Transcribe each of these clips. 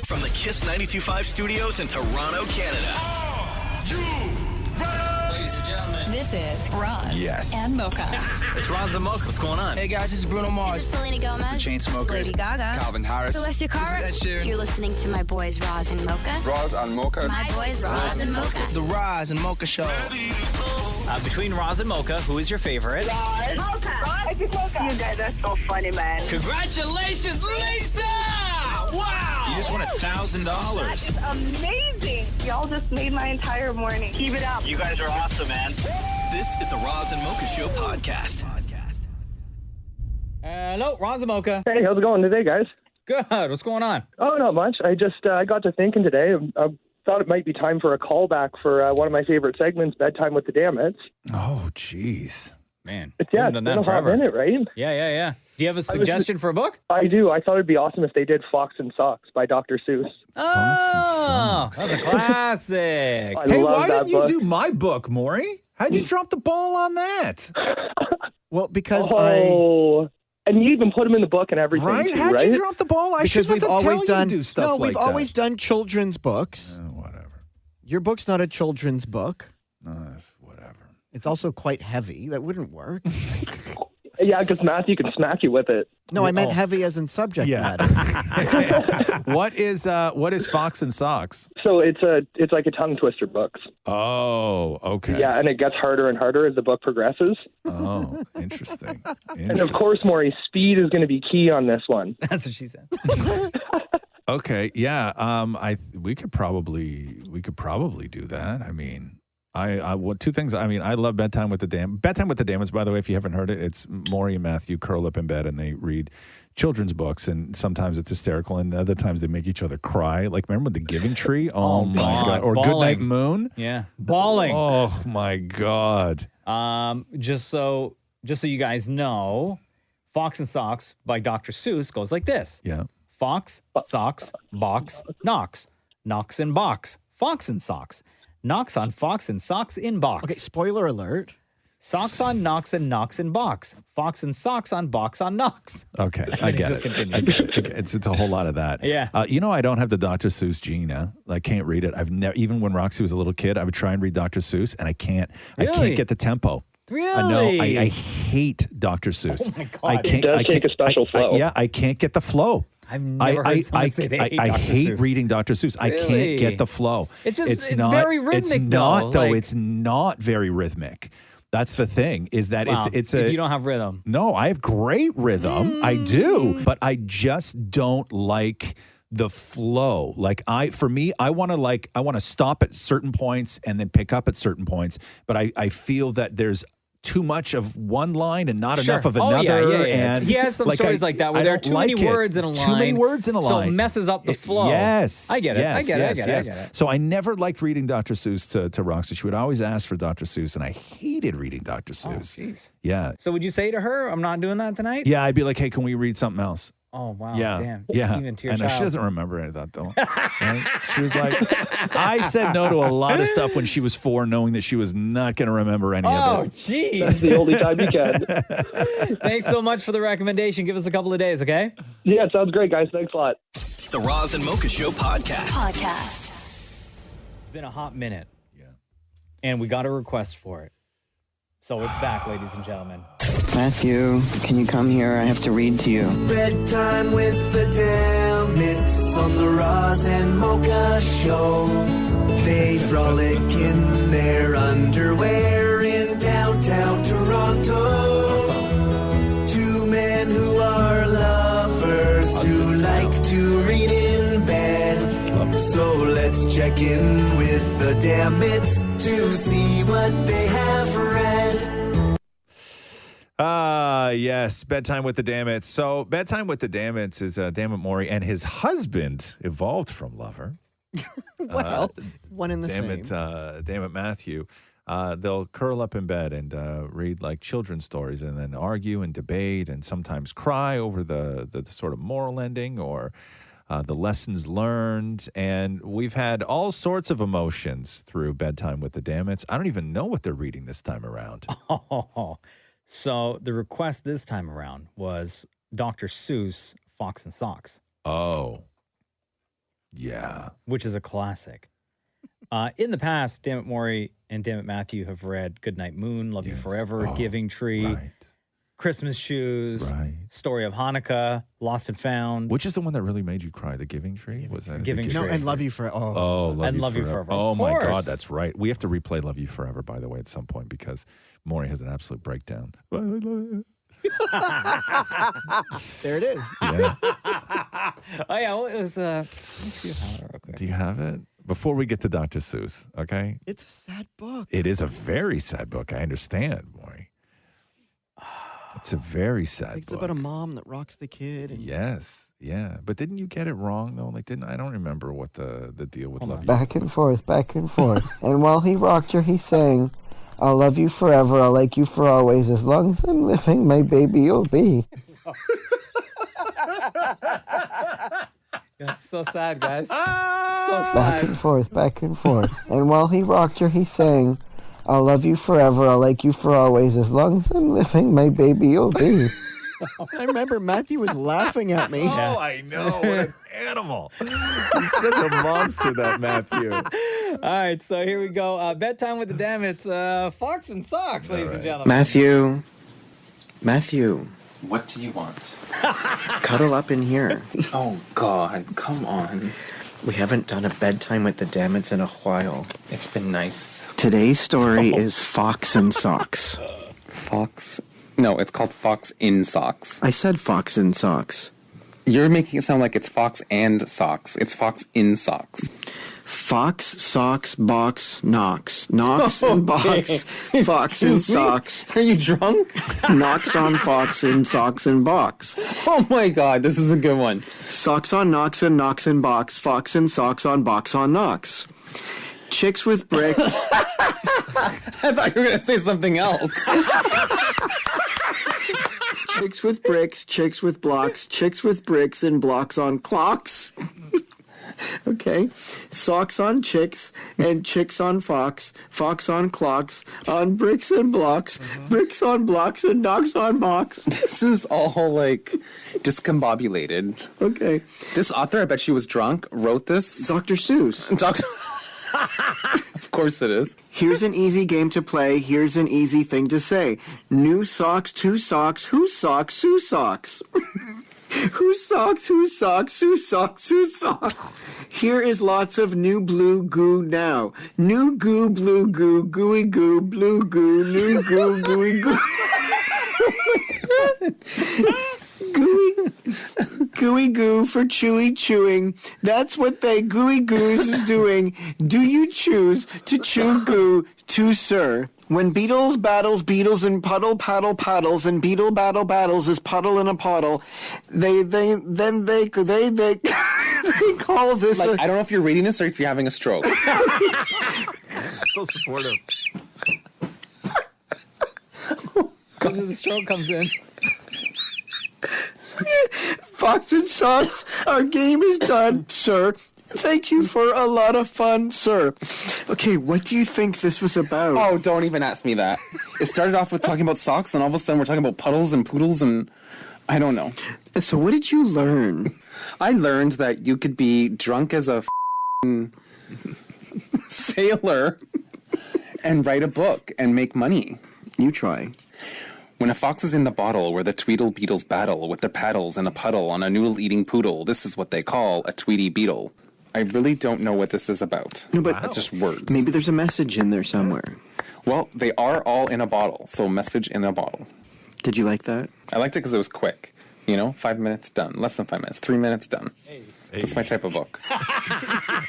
From the Kiss 92.5 studios in Toronto, Canada. Are you ready? Ladies and gentlemen. This is Roz and Mocha. It's Roz and Mocha. What's going on? Hey guys, this is Bruno Mars. This is Selena Gomez. The Chainsmokers. Lady Gaga. Calvin Harris. Celestia Cara. This is Ed Sheeran. You're listening to my boys Roz and Mocha. Roz and Mocha. My boys Roz and Mocha. The Roz and Mocha Show. Between Roz and Mocha, who is your favorite? Mocha. Mocha. You guys are so funny, man. Congratulations, Lisa! Wow! You just won $1,000. That is amazing. Y'all just made my entire morning. Keep it up. You guys are awesome, man. This is the Roz and Mocha Show podcast. Hello, Roz and Mocha. Hey, how's it going today, guys? Good. What's going on? Oh, not much. I just I got to thinking today. I thought it might be time for a callback for one of my favorite segments, Bedtime with the Damnts. Oh, jeez. Man. It's been a hot minute, right? Yeah. Do you have a suggestion for a book? I do. I thought it'd be awesome if they did Fox and Socks by Dr. Seuss. Oh, that's a classic. Hey, love why that didn't you book. do my book, Maury? How'd you drop the ball on that? Well, because and you even put them in the book and everything, Right? too, How'd right? you drop the ball? I because should we've always done do stuff we've always done children's books. Whatever. Your book's not a children's book. Whatever. It's also quite heavy. That wouldn't work. Yeah, because Matthew can smack you with it. No, I meant heavy as in subject matter. What is Fox and Socks? So it's like a tongue twister book. Oh, okay. Yeah, and it gets harder and harder as the book progresses. Oh, interesting. And of course, Maury, speed is going to be key on this one. That's what she said. Okay, yeah. We could probably do that. I mean, two things. I mean, I love Bedtime with the Damnts. By the way, if you haven't heard it, it's Maury and Matthew curl up in bed and they read children's books, and sometimes it's hysterical, and other times they make each other cry. Like, remember The Giving Tree? Oh my God! Or Bawling. Goodnight Moon? Yeah, bawling. Oh my God! Just so you guys know, Fox and Socks by Dr. Seuss goes like this. Yeah. Fox, socks, box, knocks. Knocks in box. Fox and socks. Knocks on Fox and socks in box. Okay, spoiler alert. Socks on knocks and knocks in box. Fox and socks on box on knocks. Okay, And I it get just it. continues. I get it. Okay, it's a whole lot of that. Yeah. I don't have the Dr. Seuss gene. I can't read it. I've never, even when Roxy was a little kid, I would try and read Dr. Seuss, and I can't. Really? I can't get the tempo. Really? No, I hate Dr. Seuss. Oh my God. I can't. It does take a special flow. I can't get the flow. I've never heard someone say they hate I Dr. hate Seuss. reading Dr. Seuss. I Really? can't get the flow. It's just it's it's not very rhythmic, It's not though. though. Like- It's not very rhythmic. That's the thing. Is that Wow. it's If a you don't have rhythm. No, I have great rhythm. I do, but I just don't like the flow. Like I want to stop at certain points and then pick up at certain points. But I feel that there's too much of one line and not Sure. enough of Oh, another. yeah. And he has some stories like that where there are too many words in a line. Too many words in a line. So it messes up the flow. Yes. I get it. Yes, I get yes, it. yes. So I never liked reading Dr. Seuss to Roxy. She would always ask for Dr. Seuss, and I hated reading Dr. Seuss. Jeez. Yeah. So would you say to her, I'm not doing that tonight? Yeah, I'd be like, hey, can we read something else? Oh, wow. Yeah. Damn. Yeah. Even to your I know. She child. doesn't remember any of that, though. Right? She was like, I said no to a lot of stuff when she was 4, knowing that she was not going to remember any Oh, of it. jeez. That's the only time you can. Thanks so much for the recommendation. Give us a couple of days, okay? Yeah, it sounds great, guys. Thanks a lot. The Roz and Mocha Show podcast. It's been a hot minute. Yeah. And we got a request for it. So it's back, ladies and gentlemen. Matthew, can you come here? I have to read to you. Bedtime with the Damnts on the Roz and Mocha Show. They frolic in their underwear in downtown Toronto. Two men who are lovers who like to read in bed. So let's check in with the Damnts to see what they have read. Yes, Bedtime with the Damnts. So Bedtime with the Damnts is Dammit Maury and his husband, evolved from lover. Well, one in the Dammit, same. Dammit Matthew. They'll curl up in bed and read like children's stories and then argue and debate and sometimes cry over the sort of moral ending or the lessons learned. And we've had all sorts of emotions through Bedtime with the Damnts. I don't even know what they're reading this time around. So the request this time around was Dr. Seuss, Fox and Socks. Oh. Yeah. which is a classic. In the past, Dammit Maury and Dammit Matthew have read Goodnight Moon, Love You Forever, Giving Tree, Christmas Shoes, Story of Hanukkah, Lost and Found. Which is the one that really made you cry? The Giving Tree? Was that Giving No, Tree. and Love You Forever. Love You Forever. Oh, Of my God, course. that's right. We have to replay Love You Forever, by the way, at some point because Maury has an absolute breakdown. There it is. Yeah. Oh, yeah. Well, it was. Let's see if I have it real quick. Do you have it? Before we get to Dr. Seuss, okay? It's a sad book. It is a very sad book. I understand, Maury. It's a very sad It's book. about a mom that rocks the kid. And Yes, yeah. But didn't you get it wrong, though? Like, I don't remember what the deal with Love You. Back and forth, back and forth. And while he rocked her, he sang, I'll love you forever, I'll like you for always, as long as I'm living, my baby you'll be. That's so sad, guys. So Back sad. and forth, back and forth. And while he rocked her, he sang, I'll love you forever, I'll like you for always, as long as I'm living, my baby you'll be. I remember Matthew was laughing at me. Oh, I know. What an animal. He's such a monster, that Matthew. All right, so here we go. Bedtime with the Damnts. Fox and Socks, ladies and gentlemen. Matthew, What do you want? cuddle up in here. Oh, God, come on. We haven't done a Bedtime with the Damnts in a while. It's been nice. Today's story is Fox and Socks. Fox? No, it's called Fox in Socks. I said Fox and Socks. You're making it sound like it's Fox and Socks. It's Fox in Socks. Fox, socks, box, knocks. Knocks and box. Fox and socks. Are you drunk? Knocks on fox and socks and box. Oh my God, this is a good one. Socks on knocks and knocks and box. Fox and socks on box on knocks. Chicks with bricks. I thought you were going to say something else. Chicks with bricks. Chicks with blocks. Chicks with bricks and blocks on clocks. Okay. Socks on chicks and chicks on fox. Fox on clocks. On bricks and blocks. Bricks on blocks and knocks on box. This is all like discombobulated. Okay. This author, I bet she was drunk, wrote this. Dr. Seuss. Dr. Of course it is. Here's an easy game to play. Here's an easy thing to say. New socks, two socks. Whose socks? Whose socks? Whose socks? Whose socks? Whose socks? Whose socks? Here is lots of new blue goo now. New goo, blue goo, gooey goo, blue goo, new goo, gooey goo. Gooey goo for chewy chewing. That's what they gooey goos is doing. Do you choose to chew goo to, sir? When Beatles battles Beatles and puddle paddle paddles and Beetle battle battles is puddle in a puddle, they call this Like, I don't know if you're reading this or if you're having a stroke. So supportive. The stroke comes in. Fox and Socks, our game is done, sir. Thank you for a lot of fun, sir. Okay, what do you think this was about? Oh, don't even ask me that. It started off with talking about socks, and all of a sudden we're talking about puddles and poodles, and I don't know. So what did you learn? I learned that you could be drunk as a sailor and write a book and make money. You try. When a fox is in the bottle where the Tweedle Beetles battle with their paddles in a puddle on a noodle-eating poodle, this is what they call a Tweety Beetle. I really don't know what this is about. No, but That's just words. Maybe there's a message in there somewhere. Well, they are all in a bottle, so message in a bottle. Did you like that? I liked it because it was quick. 5 minutes, done. Less than 5 minutes. 3 minutes, done. Hey. That's my type of book.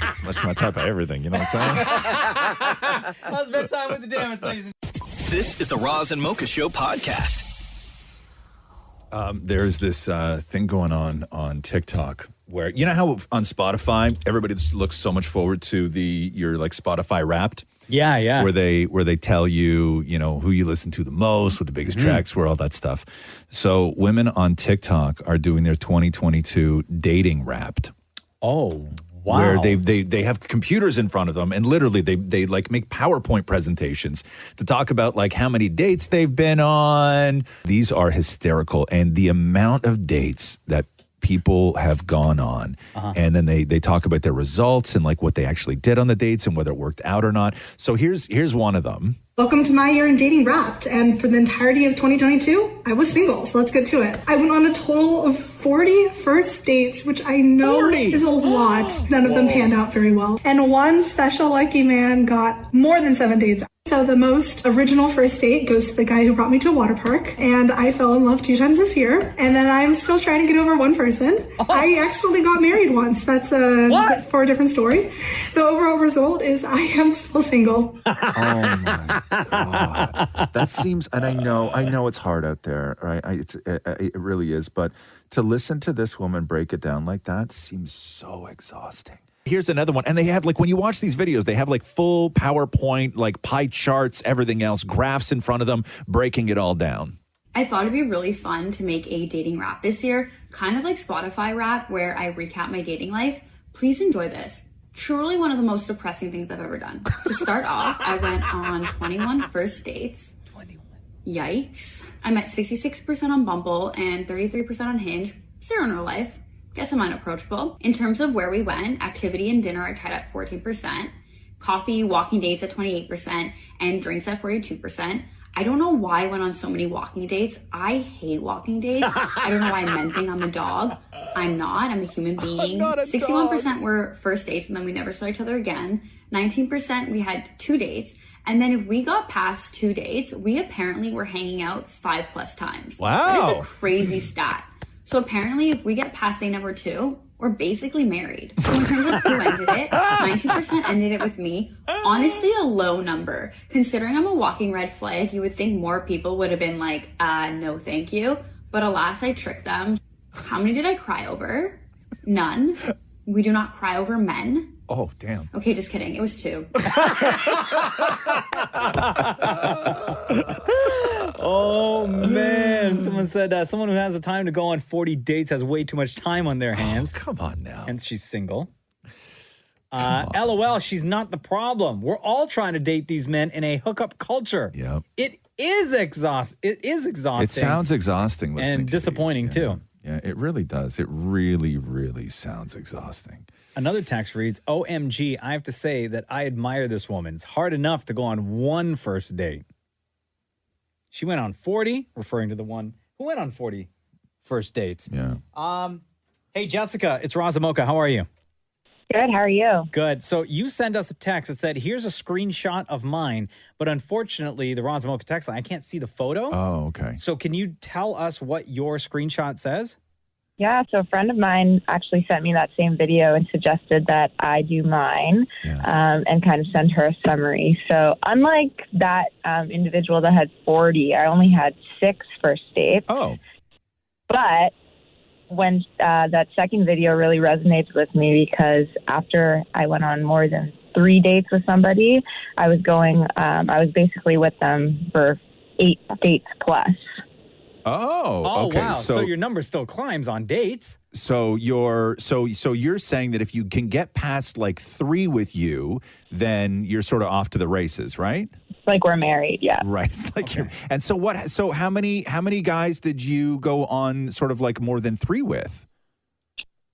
That's my type of everything, you know what I'm saying? How's Bedtime with the Damnts, ladies and This is the Roz and Mocha Show podcast. There's this thing going on TikTok where, you know how on Spotify, everybody looks so much forward to your like Spotify Wrapped? Yeah. Where they tell you, who you listen to the most, what the biggest tracks were, all that stuff. So women on TikTok are doing their 2022 dating Wrapped. Oh, wow. Where they have computers in front of them and literally they like make PowerPoint presentations to talk about like how many dates they've been on. These are hysterical. And the amount of dates that people have gone on, and then they talk about their results and like what they actually did on the dates and whether it worked out or not. So here's one of them. Welcome to my year in dating Wrapped, and for the entirety of 2022, I was single, so let's get to it. I went on a total of 40 first dates, which I know is a lot. None of them panned out very well. And one special lucky man got more than 7 dates. So the most original first date goes to the guy who brought me to a water park, and I fell in love 2 times this year, and then I'm still trying to get over one person. I actually got married once. That's for a different story. The overall result is I am still single. Oh my God. That seems, and I know it's hard out there, right? It really is, but to listen to this woman break it down like that seems so exhausting. Here's another one. And they have, like, when you watch these videos, they have, like, full PowerPoint, like, pie charts, everything else, graphs in front of them, breaking it all down. I thought it'd be really fun to make a dating wrap this year, kind of like Spotify Wrap, where I recap my dating life. Please enjoy this. Truly one of the most depressing things I've ever done. To start off, I went on 21 first dates. 21. Yikes. I met 66% on Bumble and 33% on Hinge. 0 in real life. Guess I'm unapproachable. In terms of where we went, activity and dinner are tied at 14%, coffee, walking dates at 28%, and drinks at 42%. I don't know why I went on so many walking dates. I hate walking dates. I don't know why men think I'm a dog. I'm not. I'm a human being. 61% were first dates, and then we never saw each other again. 19% we had 2 dates. And then if we got past 2 dates, we apparently were hanging out 5+ times. Wow. That is a crazy stat. So apparently, if we get past day number 2, we're basically married. So in terms of who ended it, 19% ended it with me. Honestly, a low number. Considering I'm a walking red flag, you would think more people would have been like, no thank you. But alas, I tricked them. How many did I cry over? None. We do not cry over men. Oh, damn. Okay, just kidding. It was 2. Oh, man. Someone said someone who has the time to go on 40 dates has way too much time on their hands. Oh, come on now. Hence, she's single. LOL, she's not the problem. We're all trying to date these men in a hookup culture. Yep. It is exhausting. It sounds exhausting listening and to disappointing, these. too. Yeah, it really does. It really, really sounds exhausting. Another text reads, OMG, I have to say that I admire this woman. It's hard enough to go on one first date. She went on 40, referring to the one who went on 40 first dates. Yeah. Hey, Jessica, it's Roz and Mocha. How are you? Good. How are you? Good. So you sent us a text that said, here's a screenshot of mine. But unfortunately, the Roz and Mocha text line, I can't see the photo. Oh, okay. So can you tell us what your screenshot says? Yeah, so a friend of mine actually sent me that same video and suggested that I do mine and kind of send her a summary. So unlike that individual that had 40, I only had 6 first dates. Oh. But when that second video really resonates with me because after I went on more than 3 dates with somebody, I was basically with them for 8 dates plus. Oh, okay. Wow. So your number still climbs on dates. So you're saying that if you can get past like 3 with you, then you're sort of off to the races, right? Like we're married, yeah. Right. It's like you're. And so how many guys did you go on sort of like more than 3 with?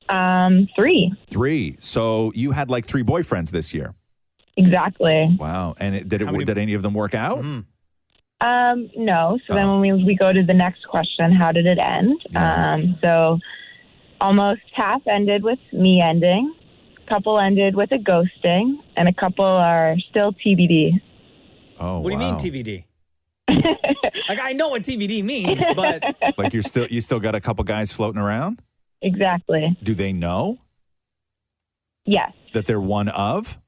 3. 3. So you had like 3 boyfriends this year. Exactly. Did any of them work out? Mm-hmm. No. So then when we go to the next question, how did it end? Yeah. So almost half ended with me ending, a couple ended with a ghosting, and a couple are still TBD. Oh, what do you mean TBD? Like I know what TBD means, but like you still got a couple guys floating around? Exactly. Do they know? Yes. That they're one of?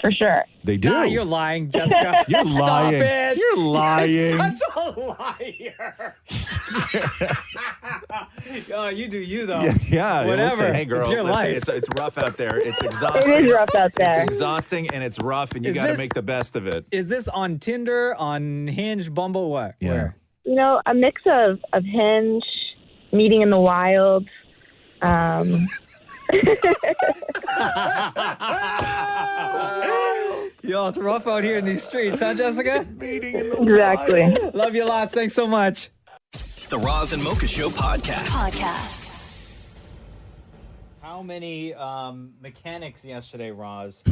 For sure. They do. Nah, you're lying, Jessica. You're Stop lying. it. You're lying. You're such a liar. Oh, you do you though. Yeah. Whatever. Listen, hey, girl. It's your life. It's rough out there. It's exhausting. It is rough out there. It's exhausting and it's rough, and you got to make the best of it. Is this on Tinder, on Hinge, Bumble, what? Yeah. Where? You know, a mix of Hinge, meeting in the wild. Yo, it's rough out here in these streets, huh, Jessica? Exactly. Love you lots. Thanks so much. The Roz and Mocha Show podcast. How many mechanics yesterday, Roz,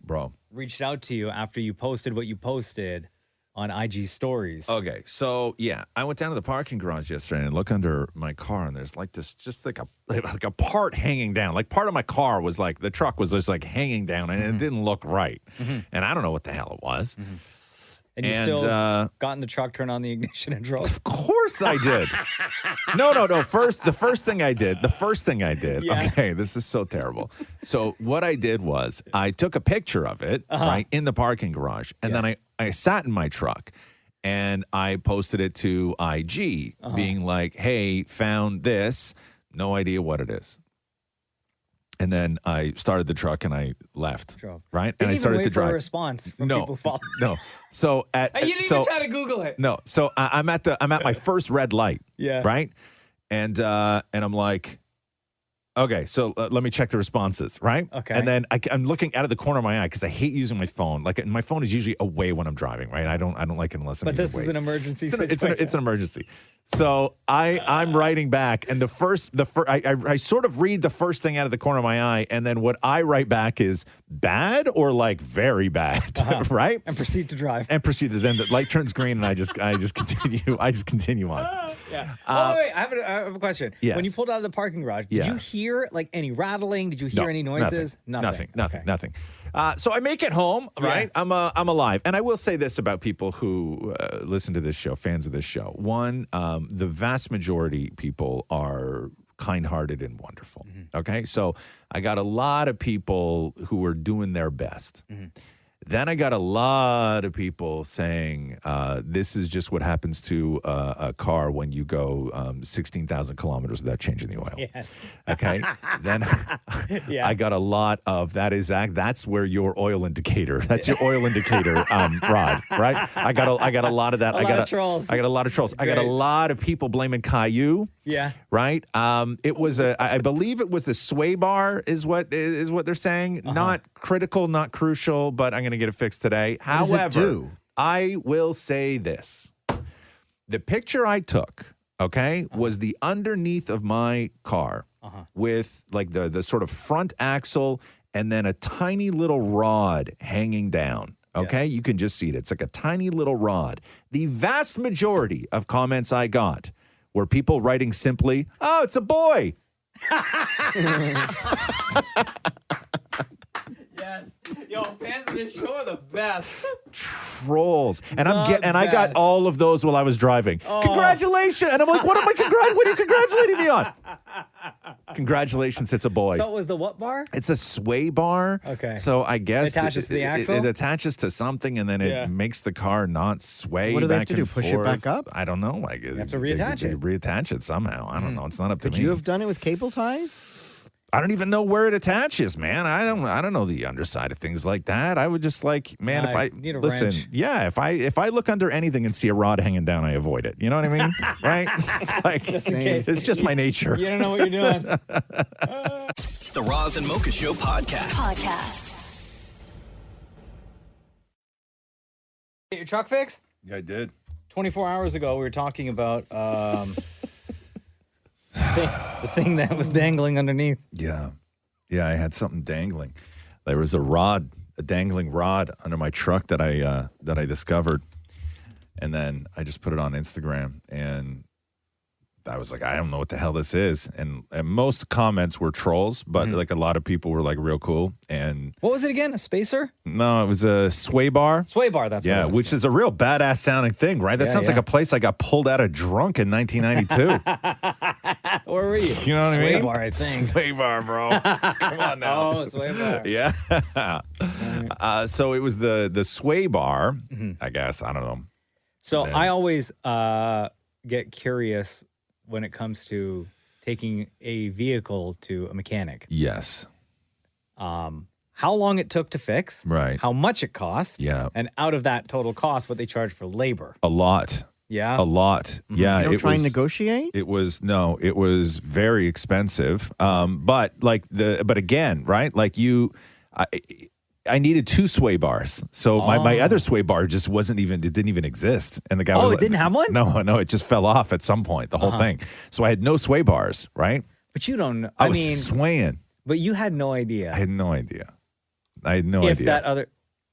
Bro. reached out to you after you posted what you posted on IG stories? Okay, so yeah, I went down to the parking garage yesterday and look under my car, and there's like this, just like a part hanging down. Like part of my car was like, the truck was just like hanging down, and it didn't look right. And I don't know what the hell it was. And you still got in the truck, turned on the ignition, and drove? Of course I did. No. The first thing I did. Yeah. Okay, this is so terrible. So what I did was I took a picture of it, right, in the parking garage, and then I sat in my truck and I posted it to IG, being like, "Hey, found this. No idea what it is." And then I started the truck and I left. Right? Didn't and I started even to wait for drive. a response from people following. No. So You didn't even try to Google it. No. So I'm at my first red light. Yeah. Right. And I'm like, okay, so let me check the responses. Right. Okay. And then I'm looking out of the corner of my eye because I hate using my phone. Like my phone is usually away when I'm driving. Right. I don't like it unless I'm But this using is an Waze. emergency It's situation. an emergency. So I'm writing back, and I sort of read the first thing out of the corner of my eye, and then what I write back is bad or like very bad, right? And proceed to drive. And proceed to then the light turns green, and I just continue on. Yeah. Wait, I have a question. Yes. When you pulled out of the parking garage, did you hear like any rattling? Did you hear any noises? Nothing. So I make it home, right? I'm alive. And I will say this about people who listen to this show, fans of this show. One, the vast majority people are kind-hearted and wonderful. Okay? So I got a lot of people who were doing their best. Then I got a lot of people saying, this is just what happens to a car when you go 16,000 kilometers without changing the oil. Yes. Okay. Then I got a lot of that's where your oil indicator, that's your oil indicator rod, right? I got a lot of that. I got a lot of trolls. I got a lot of people blaming Caillou. Yeah. Right. It was I believe it was the sway bar is what they're saying. Not critical, not crucial, but I'm going to get it fixed today. What does it However, do? I will say this. The picture I took, was the underneath of my car with like the sort of front axle and then a tiny little rod hanging down. Okay, you can just see it. It's like a tiny little rod. The vast majority of comments I got were people writing simply, "Oh, it's a boy." Yes. Yo, fans of this show are the best. Trolls. And I got all of those while I was driving. Oh. Congratulations. And I'm like, what are you congratulating me on? Congratulations, it's a boy. So it was the what bar? It's a sway bar. Okay. So I guess It attaches to the axle? It attaches to something, and then it makes the car not sway. What do they have back to do? and Push it forth. back up? I don't know. Like You have to reattach it. Reattach it somehow. I don't know. It's not up to Could me. you have done it with cable ties? I don't even know where it attaches, man. I don't know the underside of things like that. I would just like, man, if I need a listen, wrench. yeah, if I look under anything and see a rod hanging down, I avoid it. You know what I mean? Right? Like, Just in case. it's just my nature. You don't know what you're doing. The Roz and Mocha Show podcast. Get your truck fixed? Yeah, I did. 24 hours ago, we were talking about the thing that was dangling underneath. Yeah. Yeah, I had something dangling. There was a dangling rod under my truck that I discovered. And then I just put it on Instagram, and I was like, I don't know what the hell this is. And most comments were trolls, but like a lot of people were like real cool. And What was it again? A spacer? no, it was a sway bar. Sway bar, that's what it was. which is a real badass sounding thing, right? That Yeah, sounds like yeah. a place I got pulled out of drunk in 1992. Where were you? You know what I mean? Sway bar, I think. Sway bar, bro. Come on now. Oh, sway bar. Yeah. So it was the sway bar, I guess. I don't know. So Man. I always get curious when it comes to taking a vehicle to a mechanic. Yes. How long it took to fix, Right. how much it cost, Yeah. and out of that total cost, what they charge for labor. A lot. Yeah? A lot. Yeah. You don't it try and was- negotiate? It was very expensive. But again, right? Like I needed 2 sway bars. So my other sway bar just didn't even exist. And the guy was Oh, it like, didn't have one? No, it just fell off at some point, the whole thing. So I had no sway bars, right? But you don't, I was swaying. But you had no idea. I had no idea. I had no if idea. that other,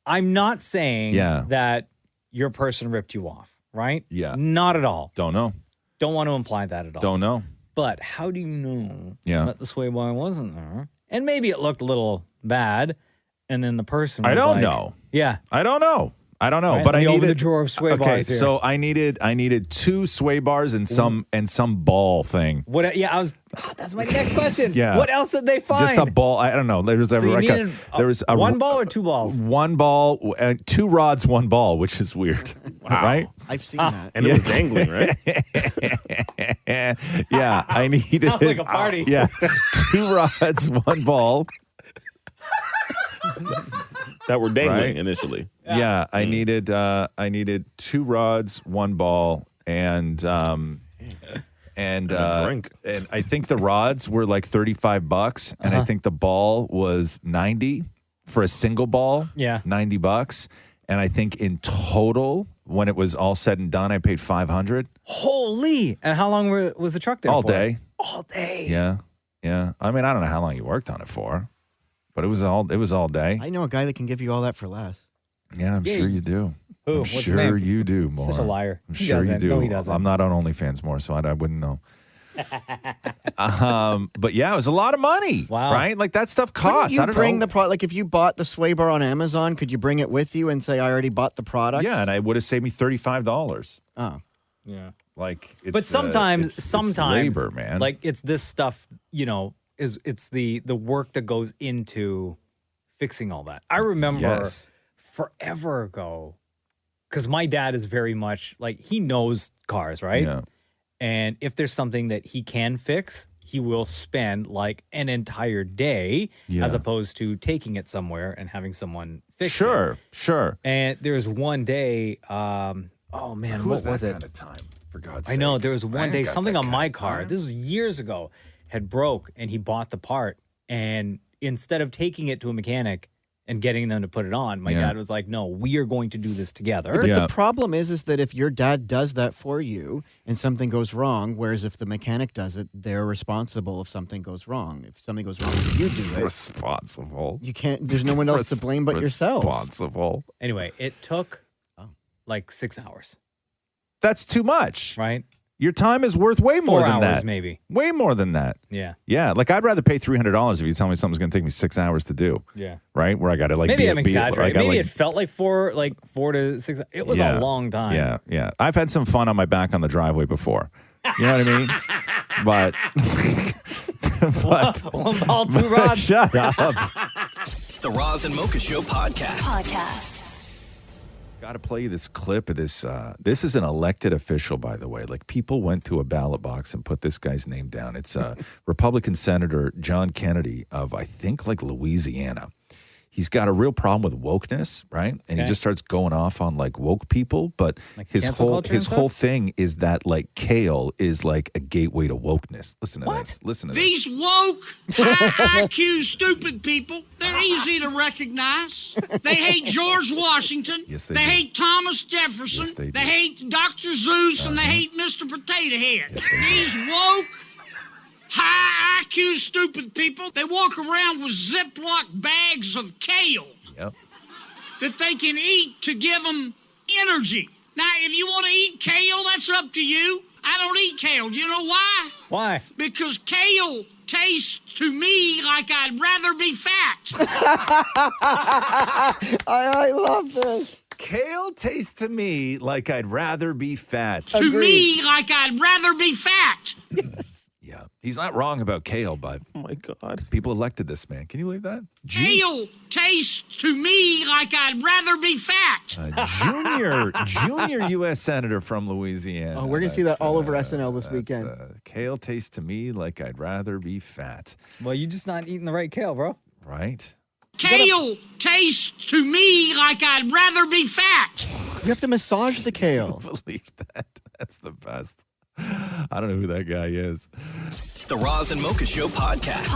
I'm not saying Yeah. that your person ripped you off, right? Yeah. Not at all. Don't know. Don't want to imply that at all. Don't know. But how do you know Yeah. that the sway bar wasn't there? And maybe it looked a little bad, and then the person was I don't like- know. Yeah. I don't know. Right, but let I me open needed the drawer of sway okay, bars here. so I needed 2 sway bars and some ball thing. What? Yeah, that's my next question. Yeah. What else did they find? Just a ball. I don't know. There was So you needed a one ball or 2 balls? 1 ball, 2 rods, 1 ball, which is weird, right? I've seen that. And it was dangling, right? Yeah, I needed. Sounds like a party. Yeah, 2 rods, 1 ball. That were dangling Right? initially. Yeah, I needed 2 rods, 1 ball, and a drink. and I think the rods were like $35, and I think the ball was $90 for a single ball. Yeah. $90, and I think in total, when it was all said and done, I paid $500 Holy! And how long was the truck there all for? day. All day. Yeah, yeah. I mean, I don't know how long you worked on it for, but it was all day. I know a guy that can give you all that for less. Yeah, I'm Yeah, sure you do. Who? I'm What's his sure name? you do, more. Such a liar. I'm He sure you doesn't. do. No, he doesn't. I'm not on OnlyFans more, so I wouldn't know. But yeah, it was a lot of money. Wow. Right? Like that stuff Couldn't costs. you I don't bring know. the product? Like if you bought the sway bar on Amazon, could you bring it with you and say, I already bought the product? Yeah, and I would have saved me $35. Oh. Yeah. Like, it's, But sometimes, it's labor, man. like it's this stuff, it's the work that goes into fixing all that. I remember Yes. forever ago, because my dad is very much like, he knows cars, right? Yeah. And if there's something that he can fix, he will spend like an entire day Yeah. as opposed to taking it somewhere and having someone fix it. Sure. And there was one day, oh man, Who what has that was it? kind of time? For God's I sake. know there was I one ain't day got something that on kind my of car. time. This was years ago. Had broke, and he bought the part. And instead of taking it to a mechanic and getting them to put it on, my Yeah. dad was like, "No, we are going to do this together." But the problem is that if your dad does that for you and something goes wrong, whereas if the mechanic does it, they're responsible if something goes wrong. If something goes wrong, if you do it, Responsible. you can't. There's no one else to blame but yourself. Responsible. Anyway, it took like 6 hours. That's too much. Right? Your time is worth way 4 more than hours, that. maybe. Way more than that. Yeah. Yeah. Like I'd rather pay $300 if you tell me something's going to take me 6 hours to do. Yeah. Right? Where I got to like Maybe I'm I exaggerating. gotta, Maybe like- it felt like 4 to 6. It was a long time. Yeah. I've had some fun on my back on the driveway before. You know what I mean? But One ball, 2 rods. Shut up. The Roz and Mocha Show podcast. Got to play you this clip of this. This is an elected official, by the way. Like people went to a ballot box and put this guy's name down. It's Republican Senator John Kennedy of, I think, like Louisiana. He's got a real problem with wokeness, right? And he Okay. just starts going off on like woke people. But Like his cancel whole culture and whole stuff? thing is that like kale is like a gateway to wokeness. Listen to this. Listen to this. These woke, high IQ, stupid people, they're easy to recognize. They hate George Washington. Yes, they they do. hate Thomas Jefferson. Yes, they do. hate Dr. Zeus, and they hate Mr. Potato Head. These woke, high IQ, stupid people, they walk around with Ziploc bags of kale Yep. that they can eat to give them energy. Now, if you want to eat kale, that's up to you. I don't eat kale. You know why? Why? Because kale tastes to me like I'd rather be fat. I love this. Kale tastes to me like I'd rather be fat. To me, like I'd rather be fat. Yeah. He's not wrong about kale, but oh my God, people elected this man. Can you believe that? Kale tastes to me like I'd rather be fat. Junior U.S. Senator from Louisiana. Oh, we're going to see that all over SNL this weekend. Kale tastes to me like I'd rather be fat. Well, you're just not eating the right kale, bro. Right? Kale tastes to me like I'd rather be fat. You have to massage the kale. I believe that. That's the best. I don't know who that guy is. The Roz and Mocha Show podcast.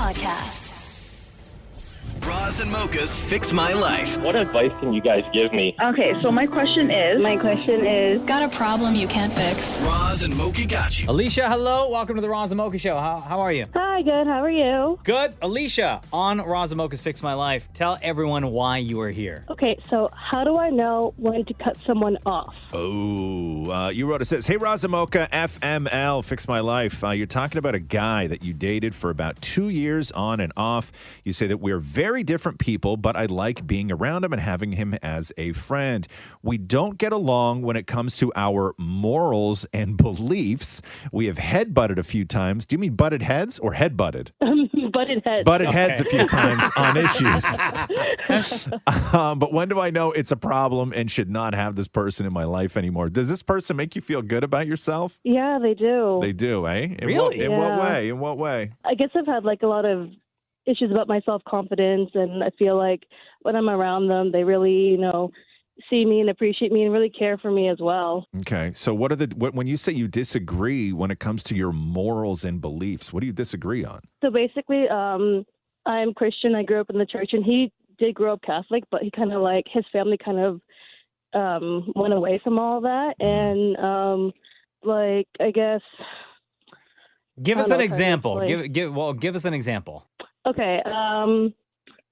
Roz and Mocha's Fix My Life. What advice can you guys give me? Okay, so my question is, got a problem you can't fix? Roz and Mocha got you. Alicia, hello. Welcome to the Roz and Mocha Show. How are you? Hi, good. How are you? Good. Alicia, on Roz and Mocha's Fix My Life, tell everyone why you are here. Okay, so how do I know when to cut someone off? Oh, you wrote it says, "Hey, Roz and Mocha, FML, Fix My Life. You're talking about a guy that you dated for about 2 years on and off. You say that we're very different people, but I like being around him and having him as a friend. We don't get along when it comes to our morals and beliefs. We have head-butted a few times. Do you mean butted heads or head-butted? Butted heads. Butted heads a few times on issues. But when do I know it's a problem and should not have this person in my life anymore? Does this person make you feel good about yourself? Yeah, they do. They do, eh? Really? In what way? In what way? I guess I've had like a lot of issues about my self-confidence, and I feel like when I'm around them, they really, see me and appreciate me and really care for me as well. Okay. So when you say you disagree when it comes to your morals and beliefs, what do you disagree on? So basically, I'm Christian. I grew up in the church, and he did grow up Catholic, but he kind of like, his family kind of went away from all that. And I guess... Give us an example. Give us an example. Okay.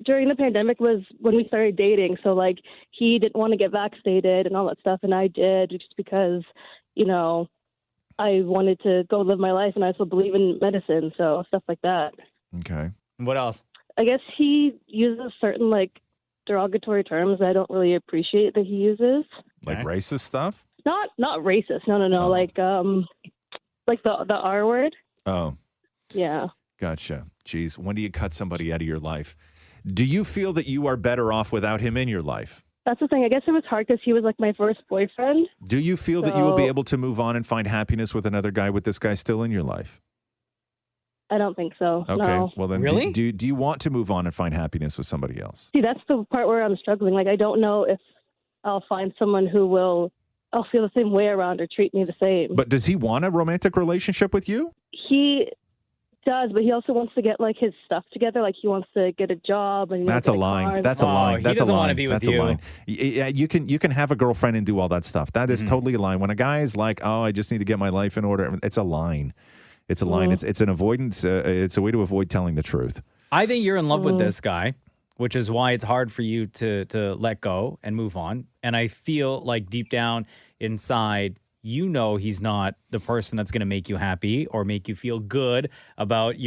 During the pandemic was when we started dating. So like he didn't want to get vaccinated and all that stuff. And I did just because, I wanted to go live my life and I also believe in medicine. So stuff like that. Okay. What else? I guess he uses certain like derogatory terms I don't really appreciate that he uses. Like racist stuff? Not racist. No. Oh. Like the R word. Oh. Yeah. Gotcha. Jeez, when do you cut somebody out of your life? Do you feel that you are better off without him in your life? That's the thing. I guess it was hard because he was like my first boyfriend. Do you feel that you will be able to move on and find happiness with another guy with this guy still in your life? I don't think so. Okay. No. Well, then Really? do you want to move on and find happiness with somebody else? See, that's the part where I'm struggling. Like, I don't know if I'll find someone I'll feel the same way around or treat me the same. But does he want a romantic relationship with you? He does, but he also wants to get like his stuff together. Like he wants to get a job and That's a line. That's a line. He That's doesn't a line. want to be with That's you. a line. Yeah, you can have a girlfriend and do all that stuff. That is totally a line. When a guy is like, "Oh, I just need to get my life in order," it's a line. It's a line. It's an avoidance. It's a way to avoid telling the truth. I think you're in love with this guy, which is why it's hard for you to let go and move on. And I feel like deep down inside, he's not the person that's going to make you happy or make you feel good about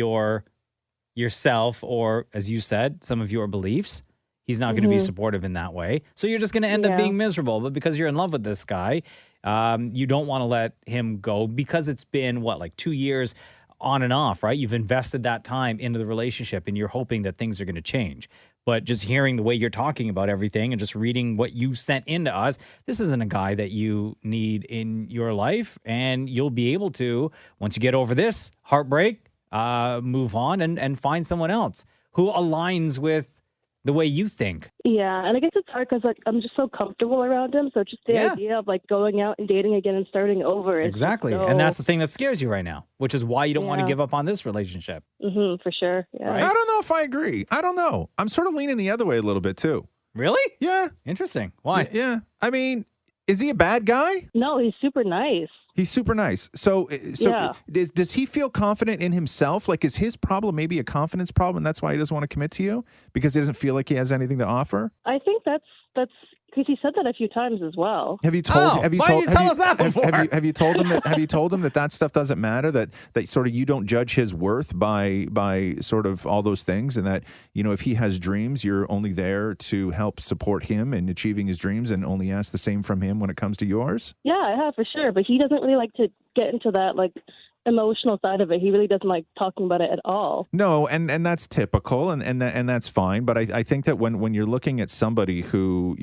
yourself or, as you said, some of your beliefs. He's not going to be supportive in that way. So you're just going to end up being miserable. But because you're in love with this guy, you don't want to let him go because it's been, 2 years on and off, right? You've invested that time into the relationship and you're hoping that things are going to change. But just hearing the way you're talking about everything and just reading what you sent into us, this isn't a guy that you need in your life. And you'll be able to, once you get over this heartbreak, move on and find someone else who aligns with the way you think. Yeah, and I guess it's hard because I'm just so comfortable around him. So just the idea of going out and dating again and starting over. Exactly. And that's the thing that scares you right now, which is why you don't want to give up on this relationship. For sure. Yeah. Right? I don't know if I agree. I don't know. I'm sort of leaning the other way a little bit too. Really? Yeah. Interesting. Why? Yeah. I mean, is he a bad guy? No, he's super nice. He's super nice. So does he feel confident in himself? Like, is his problem maybe a confidence problem, and that's why he doesn't want to commit to you? Because he doesn't feel like he has anything to offer? I think that's because he said that a few times as well. Have you told? Why didn't you tell us that before? Have you told him that? Have you told him that stuff doesn't matter? That sort of you don't judge his worth by sort of all those things, and that if he has dreams, you're only there to help support him in achieving his dreams, and only ask the same from him when it comes to yours. Yeah, I have for sure, but he doesn't really like to get into that emotional side of it. He really doesn't like talking about it at all. No, and that's typical, and that's fine. But I think that when you're looking at somebody who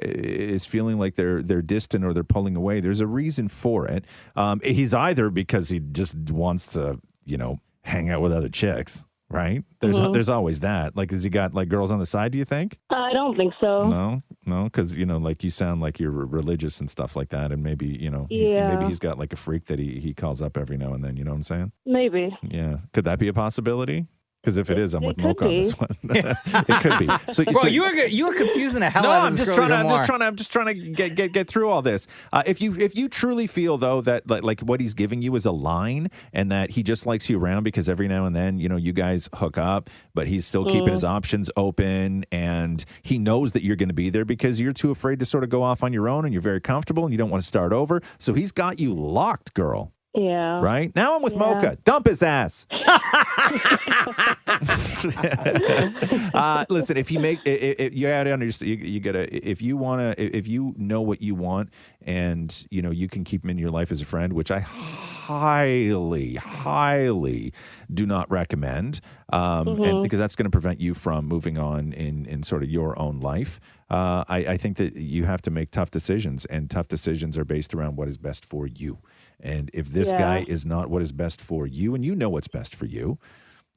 is feeling like they're distant or they're pulling away, there's a reason for it. He's either because he just wants to hang out with other chicks, right? There's always that. Like, has he got girls on the side? Do you think? I don't think so. No, because you sound like you're religious and stuff like that, and maybe maybe he's got a freak that he calls up every now and then. You know what I'm saying? Maybe. Yeah, could that be a possibility? Because if it is, I'm with could Mocha on this one. It could be. So, Bro, you were confusing the hell no, out of I'm this just girl trying to. even I'm just trying to get through all this. If you truly feel though that like what he's giving you is a line, and that he just likes you around because every now and then you guys hook up, but he's still keeping his options open, and he knows that you're going to be there because you're too afraid to sort of go off on your own, and you're very comfortable, and you don't want to start over. So he's got you locked, girl. Yeah. Right? Now I'm with Mocha. Dump his ass. Listen, if you make, you gotta understand, you gotta, if you know what you want, and you can keep him in your life as a friend, which I highly do not recommend, and because that's going to prevent you from moving on in sort of your own life. I think that you have to make tough decisions, and tough decisions are based around what is best for you. And if this guy is not what is best for you, and you know what's best for you,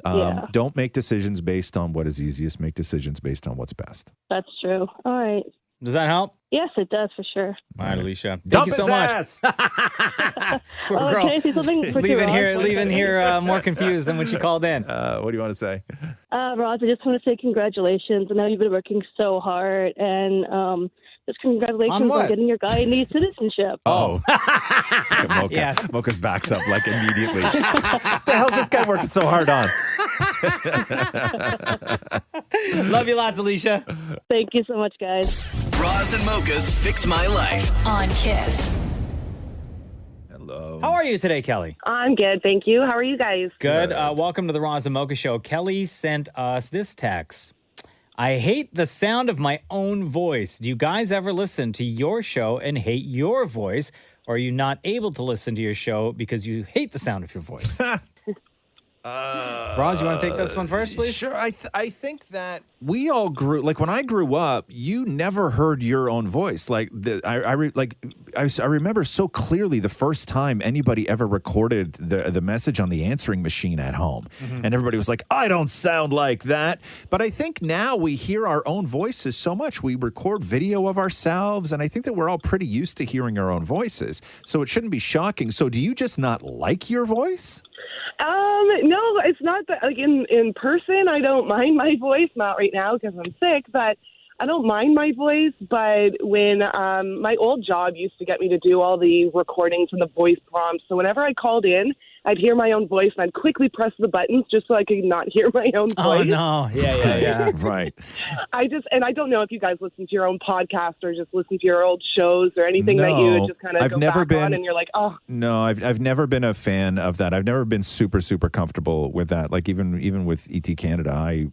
don't make decisions based on what is easiest. Make decisions based on what's best. That's true. All right. Does that help? Yes, it does for sure. All right, Alicia. Dump Thank you so his much. Poor girl. Can I say something for leaving here more confused than when she called in. What do you want to say? Roz, I just want to say congratulations. I know you've been working so hard, and just congratulations on getting your guy new citizenship. Oh. Mocha's backs up like immediately. What the hell's this guy working so hard on? Love you lots, Alicia. Thank you so much, guys. Roz and Mocha's Fix My Life on Kiss. Hello. How are you today, Kelly? I'm good, thank you. How are you guys? Good. Welcome to the Roz and Mocha Show. Kelly sent us this text. I hate the sound of my own voice. Do you guys ever listen to your show and hate your voice? Or are you not able to listen to your show because you hate the sound of your voice? Roz, you want to take this one first, please? Sure. I think that we all grew, like when I grew up, you never heard your own voice. Like I remember so clearly the first time anybody ever recorded the message on the answering machine at home. Mm-hmm. And everybody was like, I don't sound like that. But I think now we hear our own voices so much. We record video of ourselves, and I think that we're all pretty used to hearing our own voices. So it shouldn't be shocking. So do you just not like your voice? No, it's not that, like in person, I don't mind my voice, not right now because I'm sick, but I don't mind my voice. But when my old job used to get me to do all the recordings and the voice prompts, so whenever I called in, I'd hear my own voice and I'd quickly press the buttons just so I could not hear my own voice. Oh, no. Yeah. Right. I don't know if you guys listen to your own podcast or just listen to your old shows or anything that you would just kind of go back on and you're like, oh. No, I've never been a fan of that. I've never been super comfortable with that. Like even with ET Canada, I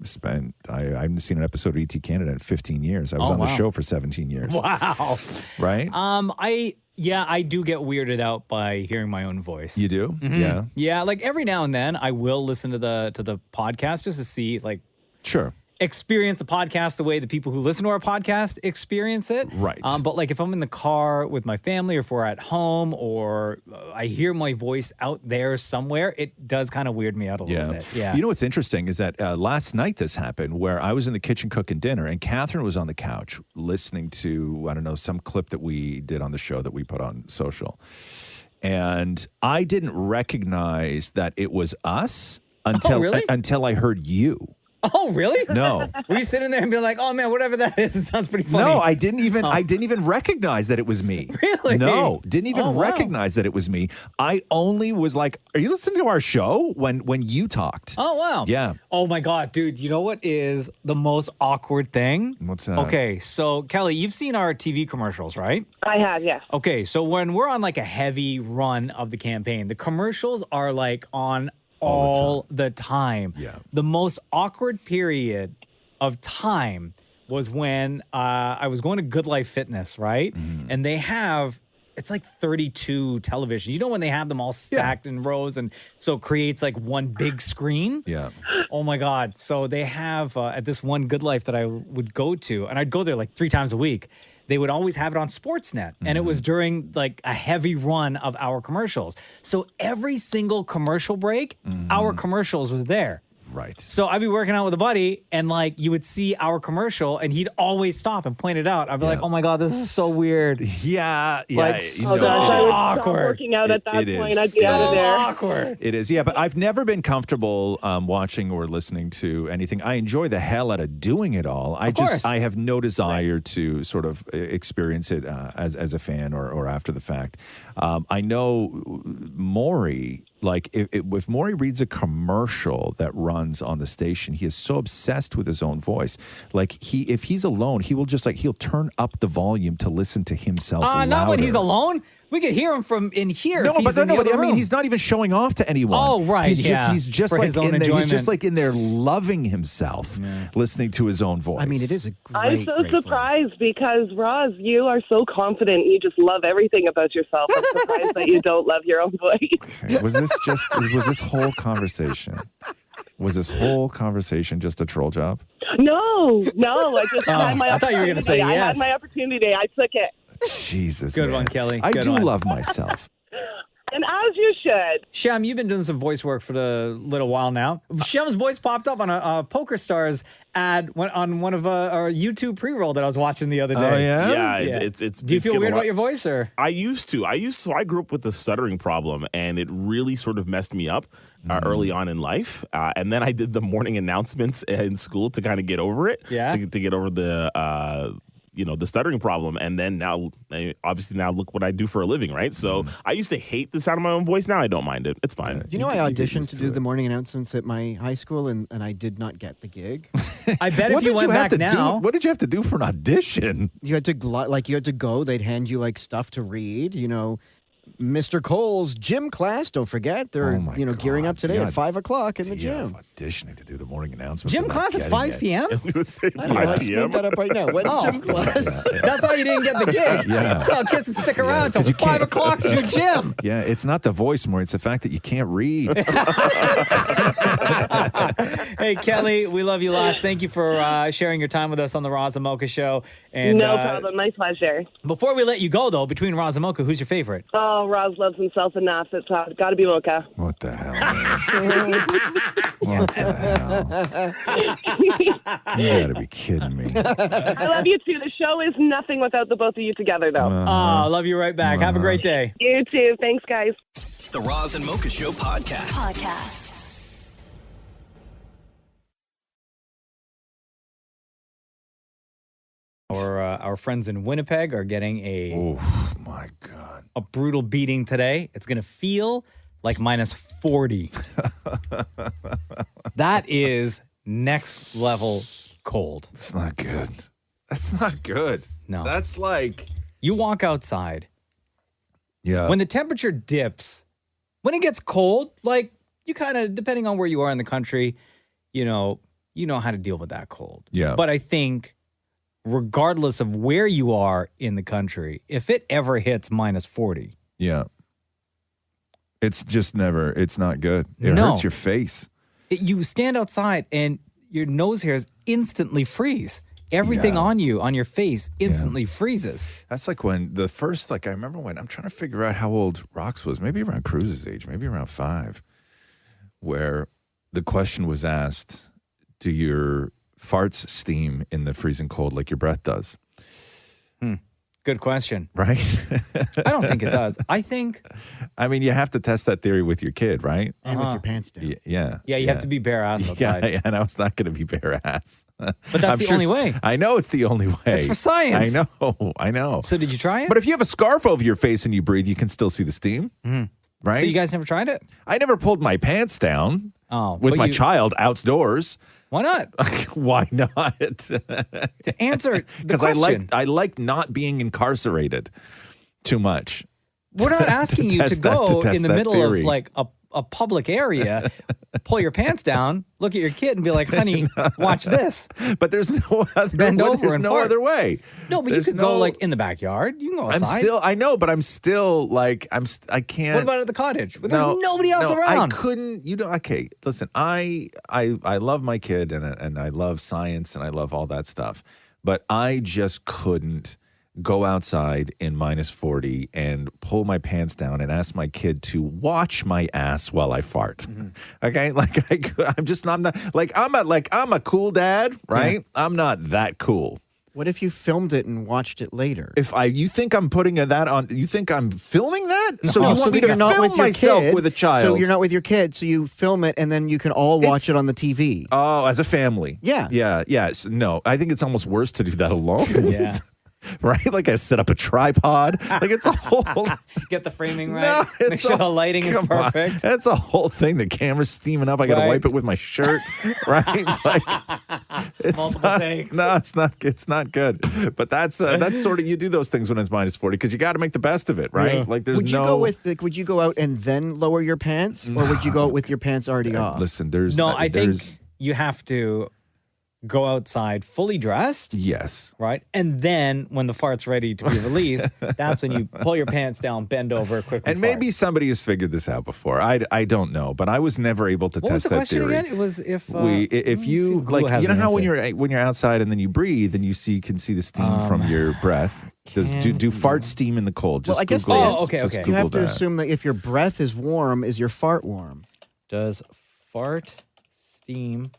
haven't seen an episode of ET Canada in 15 years. I was on the show for 17 years. Wow. Right? I do get weirded out by hearing my own voice. You do? Mm-hmm. Yeah. Yeah, like every now and then I will listen to the podcast just to see, like, sure, experience a podcast the way the people who listen to our podcast experience it. Right. But like if I'm in the car with my family or if we're at home or I hear my voice out there somewhere, it does kind of weird me out a little bit. Yeah. You know what's interesting is that last night this happened where I was in the kitchen cooking dinner and Catherine was on the couch listening to, I don't know, some clip that we did on the show that we put on social. And I didn't recognize that it was us until I heard you. Oh, really? No. Were you sitting there and be like, oh man, whatever that is, it sounds pretty funny? No, I didn't even recognize that it was me. Really? No, didn't even recognize that it was me. I only was like, are you listening to our show when you talked? Oh, wow. Yeah. Oh my God, dude, you know what is the most awkward thing? What's that? Okay, so Kelly, you've seen our TV commercials, right? I have, yes. Okay, so when we're on like a heavy run of the campaign, the commercials are like on all the time. Yeah. The most awkward period of time was when I was going to Good Life Fitness, right? Mm-hmm. And they have, it's like 32 television. You know when they have them all stacked in rows and so it creates like one big screen? Yeah. Oh my God. So they have at this one Good Life that I would go to, and I'd go there like 3 times a week. They would always have it on Sportsnet. And it was during like a heavy run of our commercials. So every single commercial break, our commercials was there. Right. So I'd be working out with a buddy, and like you would see our commercial, and he'd always stop and point it out. I'd be like, "Oh my god, this is so weird." Yeah, like you know, so it is. I would stop awkward. working out at that It point. is. I'd be out of there. Awkward. It is, yeah, but I've never been comfortable watching or listening to anything. I enjoy the hell out of doing it all. I have no desire to sort of experience it as a fan or after the fact. I know Maury, like if Maury reads a commercial that runs on the station, he is so obsessed with his own voice. Like if he's alone, he will just he'll turn up the volume to listen to himself. Not when he's alone. We could hear him from in here. No, if he's but in the other I mean, room. he's not even showing off to anyone. Oh, right, He's yeah. just For like his own in there. He's enjoyment. just like in there loving himself, listening to his own voice. I mean, it is a I'm so surprised because, Roz, you are so confident. You just love everything about yourself. I'm surprised that you don't love your own voice. Was this whole conversation? Was this whole conversation just a troll job? No. I just had my opportunity. I thought you were gonna say I yes. had my opportunity. I took it. Jesus, Good man. one, Kelly. I Good do one. love myself. And as you should. Shem, you've been doing some voice work for a little while now. Shem's voice popped up on a Poker Stars ad on one of our YouTube pre-roll that I was watching the other day. Oh, yeah? Yeah, it's Do you feel getting weird a lot- about your voice, or? I used to. So I grew up with a stuttering problem, and it really sort of messed me up early on in life. And then I did the morning announcements in school to kind of get over it. Yeah. To get over the the stuttering problem. And then now look what I do for a living, right? So I used to hate the sound of my own voice. Now I don't mind it. It's fine. You know, I auditioned to do the morning announcements at my high school, and I did not get the gig. I bet if you went back now. What did you have to do for an audition? You had to go. They'd hand you stuff to read. Mr. Cole's gym class. Don't forget, they're gearing up today at 5 o'clock in the gym. Auditioning to do the morning announcements. Gym and not class at getting 5 it. p.m.? I don't know, let's make that up right now. When's gym class? That's why you didn't get the gig. Yeah. Tell kids to stick around until 5 o'clock to do gym. Yeah, it's not the voice more. It's the fact that you can't read. Hey, Kelly, we love you lots. Thank you for sharing your time with us on the Roz and Mocha Show. And, No problem. My pleasure. Before we let you go, though, between Roz and Mocha, who's your favorite? Oh, Roz loves himself enough. It's got to be Mocha. What the hell? Man? What the hell? You gotta be kidding me. I love you too. The show is nothing without the both of you together, though. Love you right back. Have a great day. You too. Thanks, guys. The Roz and Mocha Show podcast. Our friends in Winnipeg are getting my God, a brutal beating today. It's going to feel like minus 40. That is next level cold. It's not good. That's not good. No. That's like... You walk outside. Yeah. When the temperature dips, when it gets cold, you kind of, depending on where you are in the country, you know how to deal with that cold. Yeah. But I think regardless of where you are in the country, if it ever hits minus 40. Yeah. It's just never, it's not good. It No. hurts your face. You stand outside and your nose hairs instantly freeze. Everything on your face instantly freezes. That's like when the first, I remember when, I'm trying to figure out how old Rox was, maybe around Cruz's age, maybe around 5, where the question was asked, do your farts steam in the freezing cold like your breath does? Good question. Right? I don't think it does. I think... I mean, you have to test that theory with your kid, right? And with your pants down. Yeah. Yeah, you have to be bare ass outside. Yeah, and I was not going to be bare ass. But that's the only way. I know it's the only way. It's for science. I know. So did you try it? But if you have a scarf over your face and you breathe, you can still see the steam. Right? So you guys never tried it? I never pulled my pants down with but my you- child outdoors. Why not? Why not? To answer the Because question. I like not being incarcerated too much. We're not asking you to test that- go test in the that middle theory. of a public area, pull your pants down, look at your kid and be like, honey, watch this. But there's no other Bend over there's and no fart. other way. No, but There's you could go in the backyard. You can go outside. I know, but I'm still I can't. What about at the cottage? But there's nobody else no, around. I couldn't. Okay, listen. I love my kid and I love science and I love all that stuff, but I just couldn't go outside in -40 and pull my pants down and ask my kid to watch my ass while I fart. Okay, I'm a cool dad, right? I'm not that cool. What if you filmed it and watched it later? You think I'm putting that on? You think I'm filming that? So No, you want me to you're not film with your myself kid, with a child? So you're not with your kid, so you film it and then you can all watch it on the TV. Oh, as a family. Yeah. Yes. No, I think it's almost worse to do that alone. Yeah. Right? Like I set up a tripod. Like it's a whole. Get the framing right. Make sure the lighting is perfect. That's a whole thing. The camera's steaming up. I got to wipe it with my shirt. Right? Like it's Multiple takes. No, it's not. It's not good. But that's sort of, you do those things when it's -40 because you got to make the best of it, right? Yeah. Like there's would you go with would you go out and then lower your pants, or would you go out with your pants already off? Listen, there's No, I think you have to go outside fully dressed. Yes. Right? And then when the fart's ready to be released, that's when you pull your pants down, bend over, quickly And maybe somebody has figured this out before. I don't know, but I was never able to What was test the that question theory. again? It was if you Google like, has you know an how answer. when you're outside and then you breathe and you can see the steam from your breath. Do fart steam in the cold? Just Well, I guess Google the it. answer- Just you have Google to that. assume that if your breath is warm, is your fart warm? Does fart steam?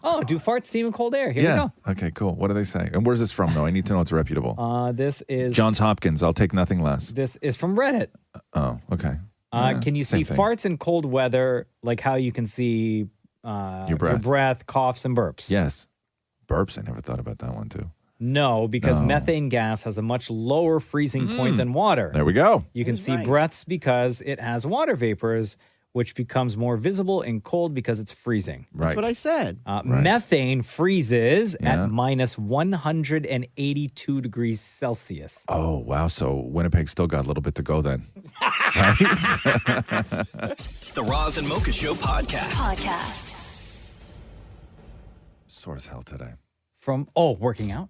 Oh, do fart steam in cold air? Here yeah. we go. Okay. Cool. What do they say? And where's this from? Though I need to know it's reputable. This is Johns Hopkins. I'll take nothing less. This is from Reddit. Oh. Okay. Yeah, Can you see same thing. farts in cold weather, like how you can see your breath, coughs, and burps? Yes. Burps. I never thought about that one too. No, because No. methane gas has a much lower freezing point than water. There we go. You can see breaths because it has water vapors, which becomes more visible in cold because it's freezing. That's what I said. Methane freezes at -182 degrees Celsius. Oh, wow. So Winnipeg still got a little bit to go then. The Roz and Mocha Show podcast. Sore as hell today. From, working out?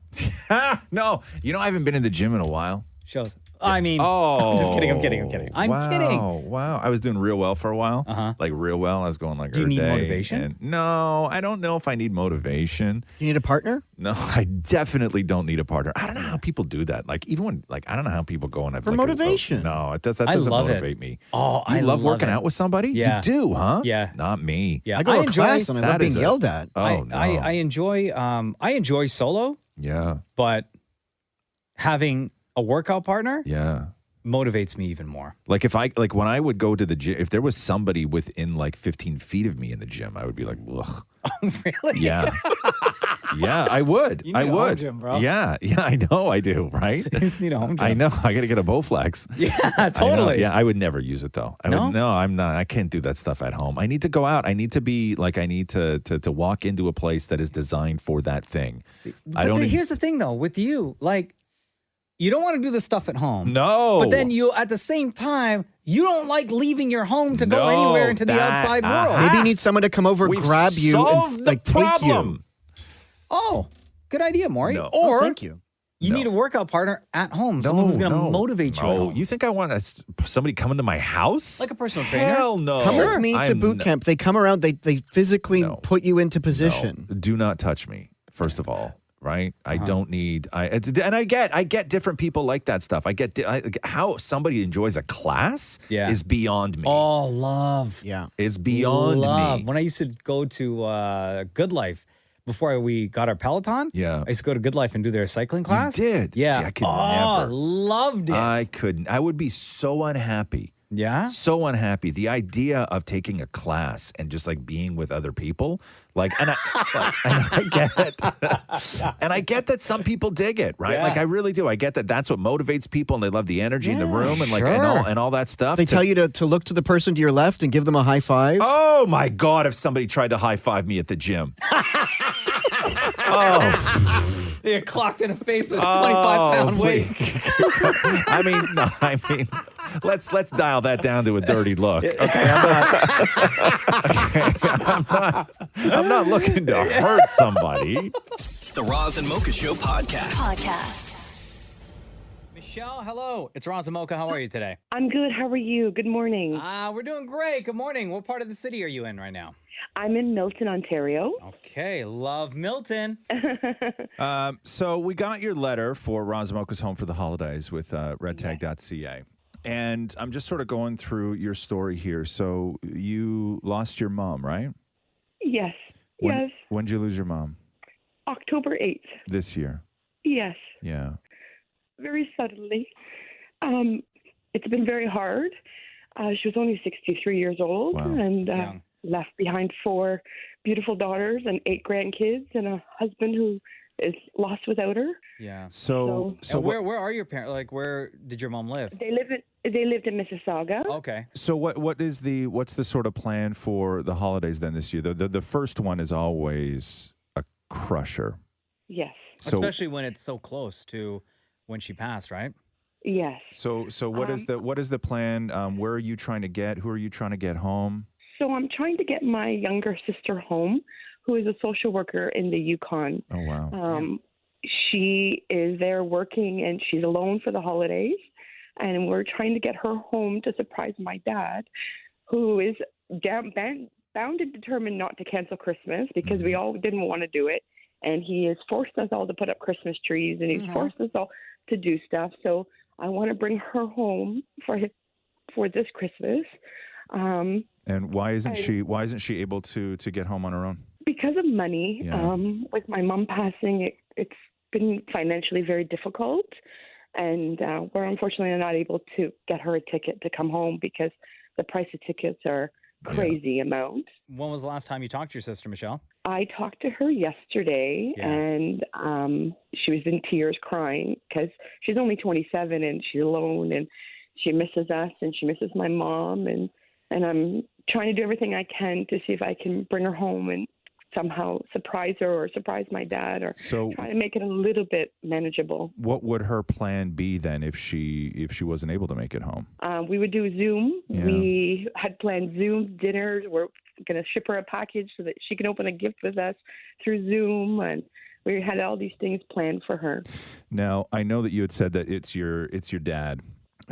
No. You know, I haven't been in the gym in a while. Shows. I mean, Oh, I'm just kidding. I'm kidding. I'm kidding. Wow. I was doing real well for a while. Like real well. I was going like Do you every need day, motivation? and- no, I don't know if I need motivation. You need a partner? No, I definitely don't need a partner. I don't know how people do that. Like even when, like, I don't know how people go and have For like motivation. No, that I doesn't love it. motivate me. Oh, you I love love working it. out with somebody? Yeah. You do, huh? Yeah. Not me. Yeah, I go to enjoy- class and I love That being is a- yelled at. Oh no. I enjoy solo, yeah. but having a workout partner Yeah. motivates me even more. Like when I would go to the gym, if there was somebody within like 15 feet of me in the gym, I would be like, ugh. Really? Yeah. Yeah, I would. You need I a home would. gym, bro. Yeah, I know I do, right? You just need a home gym. I know. I got to get a Bowflex. Yeah, I know. totally. Yeah, I would never use it though. I'm not. I can't do that stuff at home. I need to go out. I need to be like, I need to walk into a place that is designed for that thing. Here's the thing though, with you, like, you don't want to do this stuff at home. No. But then you, at the same time, you don't like leaving your home to go No, anywhere into the that- outside world. Maybe you need someone to come over, We've grab you, solved and the like take you. problem. Oh, good idea, Maury. No. Or Thank you. you need a workout partner at home, someone who's going to motivate you. At home. You think I want somebody coming to my house? Like a personal trainer? Hell no. Come with me to I'm boot camp. They come around. They physically put you into position. No, do not touch me. First of all, right? I don't need. I get different people like that stuff. I get how somebody enjoys a class. Is beyond me. Oh, love. Yeah, is beyond love. me. When I used to go to Good Life before we got our Peloton, I used to go to Good Life and do their cycling class. You did? Yeah. See, I could never. Loved it. I couldn't. I would be so unhappy. Yeah? So unhappy. The idea of taking a class and just like being with other people, and I get it. And I get that some people dig it, right? Yeah. Like I really do. I get that that's what motivates people and they love the energy in the room and and all that stuff. They tell you to look to the person to your left and give them a high five. Oh my God, if somebody tried to high five me at the gym. You clocked in a face with a 25-pound weight. I mean, let's dial that down to a dirty look. Okay, I'm not looking to hurt somebody. The Roz and Mocha Show podcast. Michelle, hello. It's Roz and Mocha. How are you today? I'm good. How are you? Good morning. We're doing great. Good morning. What part of the city are you in right now? I'm in Milton, Ontario. Okay, love Milton. So we got your letter for Roz and Mocha's Home for the Holidays with redtag.ca. And I'm just sort of going through your story here. So you lost your mom, right? Yes. When did you lose your mom? October 8th. This year? Yes. Yeah. Very suddenly. It's been very hard. She was only 63 years old and left behind 4 beautiful daughters and 8 grandkids and a husband who is lost without her. Yeah. So where are your parents? Like, where did your mom live? They lived in Mississauga. Okay. So what's the sort of plan for the holidays then this year? The first one is always a crusher. Yes. Especially when it's so close to when she passed, right? Yes. So what is the plan? Where are you trying to get? Who are you trying to get home? So I'm trying to get my younger sister home, who is a social worker in the Yukon. Oh, wow. She is there working, and she's alone for the holidays. And we're trying to get her home to surprise my dad, who is bound and determined not to cancel Christmas because we all didn't want to do it. And he has forced us all to put up Christmas trees, and he's forced us all to do stuff. So I want to bring her home for this Christmas. And why isn't she able to get home on her own? Because of money. Yeah. With my mom passing, it's been financially very difficult. And we're unfortunately not able to get her a ticket to come home because the price of tickets are crazy amount. When was the last time you talked to your sister, Michelle? I talked to her yesterday, and she was in tears crying because she's only 27 and she's alone, and she misses us and she misses my mom. And I'm trying to do everything I can to see if I can bring her home and somehow surprise her or surprise my dad or try to make it a little bit manageable. What would her plan be then if she wasn't able to make it home? We would do Zoom. Yeah. We had planned Zoom dinners. We're going to ship her a package so that she can open a gift with us through Zoom, and we had all these things planned for her. Now, I know that you had said that it's your dad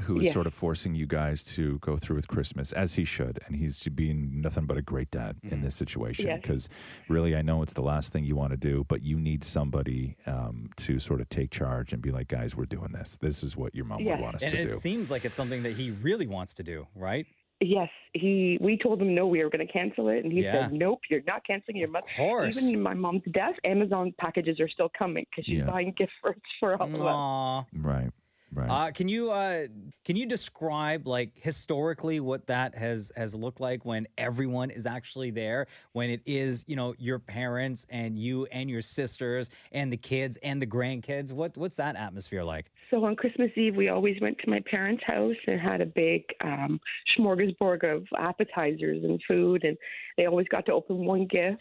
who is Yes. sort of forcing you guys to go through with Christmas, as he should, and he's being nothing but a great dad in this situation, Yes. because really I know it's the last thing you want to do, but you need somebody to sort of take charge and be like, guys, we're doing this. This is what your mom would want us and to it do. seems like it's something that he really wants to do, right? Yes, we told him no, we were going to cancel it, and he said, nope, you're not canceling your mother. course. Even my mom's death, Amazon packages are still coming because she's buying gift for all of us. Aw. Right. Right. Can you describe, like, historically what that has looked like when everyone is actually there, when it is, your parents and you and your sisters and the kids and the grandkids? What's that atmosphere like? So on Christmas Eve, we always went to my parents' house and had a big smorgasbord of appetizers and food, and they always got to open one gift.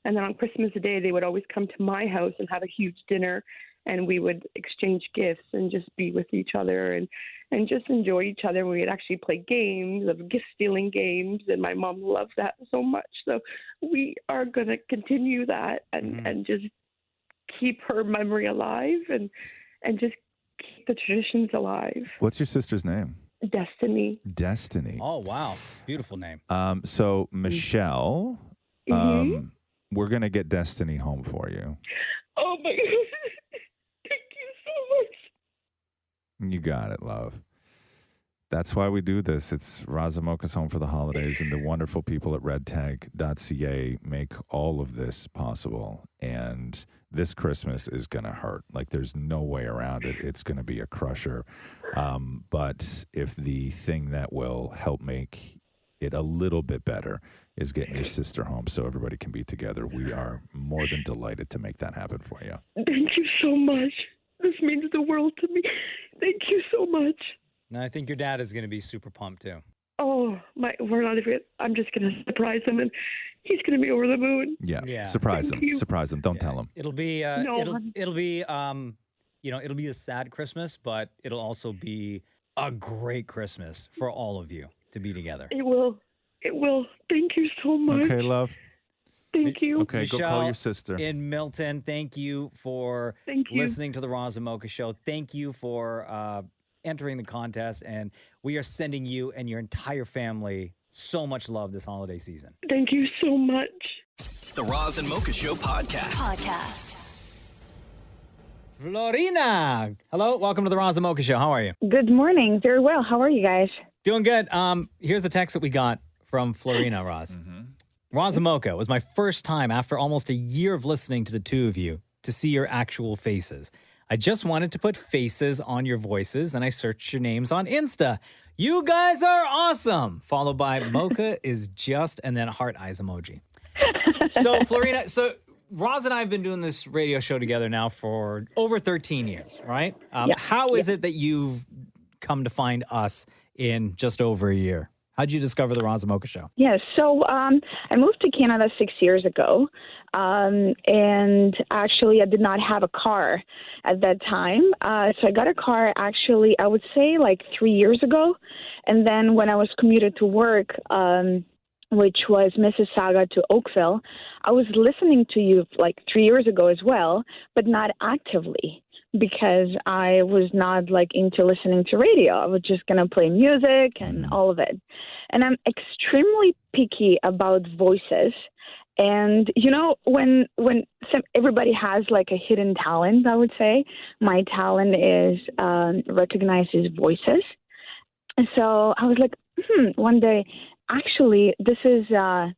And then on Christmas Day, they would always come to my house and have a huge dinner, and we would exchange gifts and just be with each other and just enjoy each other. We would actually play games of gift-stealing games, and my mom loved that so much. So we are going to continue that and just keep her memory alive and just keep the traditions alive. What's your sister's name? Destiny. Destiny. Oh, wow. Beautiful name. So, Michelle, we're going to get Destiny home for you. Oh, my God. Thank you so much. You got it, love. That's why we do this. It's Roz and Mocha's Home for the Holidays, and the wonderful people at redtag.ca make all of this possible. And this Christmas is going to hurt. Like, there's no way around it. It's going to be a crusher. But if the thing that will help make it a little bit better is getting your sister home so everybody can be together, we are more than delighted to make that happen for you. Thank you so much. This means the world to me. Thank you so much. And I think your dad is going to be super pumped too. Oh, I'm just going to surprise him, and he's going to be over the moon. Yeah. Surprise Thank him. you. Surprise him. Don't tell him. It'll be No. it'll be it'll be a sad Christmas, but it'll also be a great Christmas for all of you to be together. It will. Thank you so much. Okay, love. Thank you. Okay, Michelle, go call your sister. In Milton, thank you for listening to the Roz and Mocha Show. Thank you for entering the contest, and we are sending you and your entire family so much love this holiday season. Thank you so much. The Roz and Mocha Show podcast. Florina, hello, welcome to the Roz and Mocha Show. How are you? Good morning. Very well. How are you guys? Doing good. Here's a text that we got from Florina, Roz. Roz and Mocha, it was my first time after almost a year of listening to the two of you to see your actual faces. I just wanted to put faces on your voices, and I searched your names on Insta. You guys are awesome. Followed by Mocha is just, and then heart eyes emoji. So, Florina, Roz and I have been doing this radio show together now for over 13 years, right? How is it that you've come to find us in just over a year? How'd you discover the Roz and Mocha Show? Yeah, so I moved to Canada 6 years ago, and actually I did not have a car at that time. So I got a car actually, I would say like 3 years ago. And then when I was commuted to work, which was Mississauga to Oakville, I was listening to you like 3 years ago as well, but not actively, because I was not like into listening to radio. I was just going to play music and all of it. And I'm extremely picky about voices. And, you know, when everybody has like a hidden talent, I would say, my talent is recognizes voices. And so I was like, one day, actually, this is a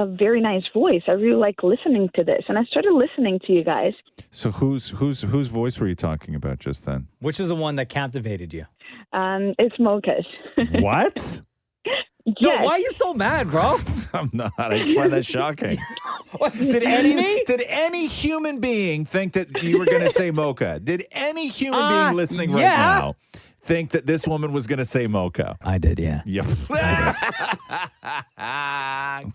very nice voice. I really like listening to this. And I started listening to you guys. So whose voice were you talking about just then? Which is the one that captivated you? It's Mocha's. What? Yes. Yo, why are you so mad, bro? I'm not. I just find that shocking. Did any human being think that you were going to say Mocha? Did any human being listening right now think that this woman was going to say Mocha? I did, yeah. Yep.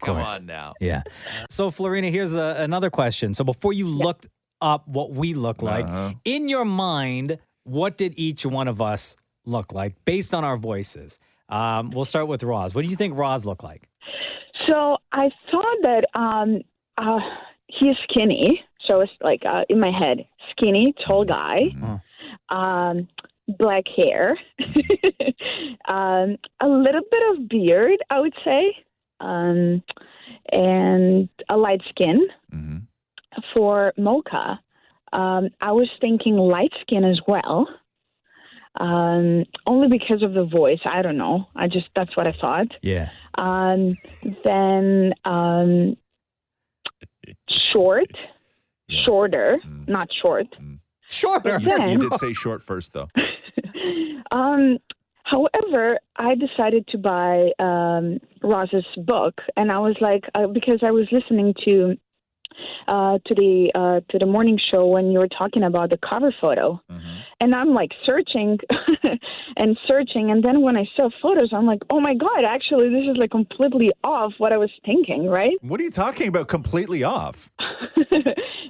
Come on now. Yeah. So, Florina, here's another question. So before you looked up what we look like, in your mind, what did each one of us look like based on our voices? We'll start with Roz. What do you think Roz looked like? So I thought that he's skinny. So it's like in my head, skinny, tall guy, black hair, a little bit of beard, I would say, and a light skin. For Mocha, I was thinking light skin as well. Only because of the voice. I don't know. That's what I thought. Yeah. Then shorter, not short. Shorter. You did say short first, though. However, I decided to buy Roz's book, and I was like, because I was listening to the morning show when you were talking about the cover photo. And I'm like searching and searching. And then when I saw photos, I'm like, oh my God, actually, this is like completely off what I was thinking, right? What are you talking about completely off?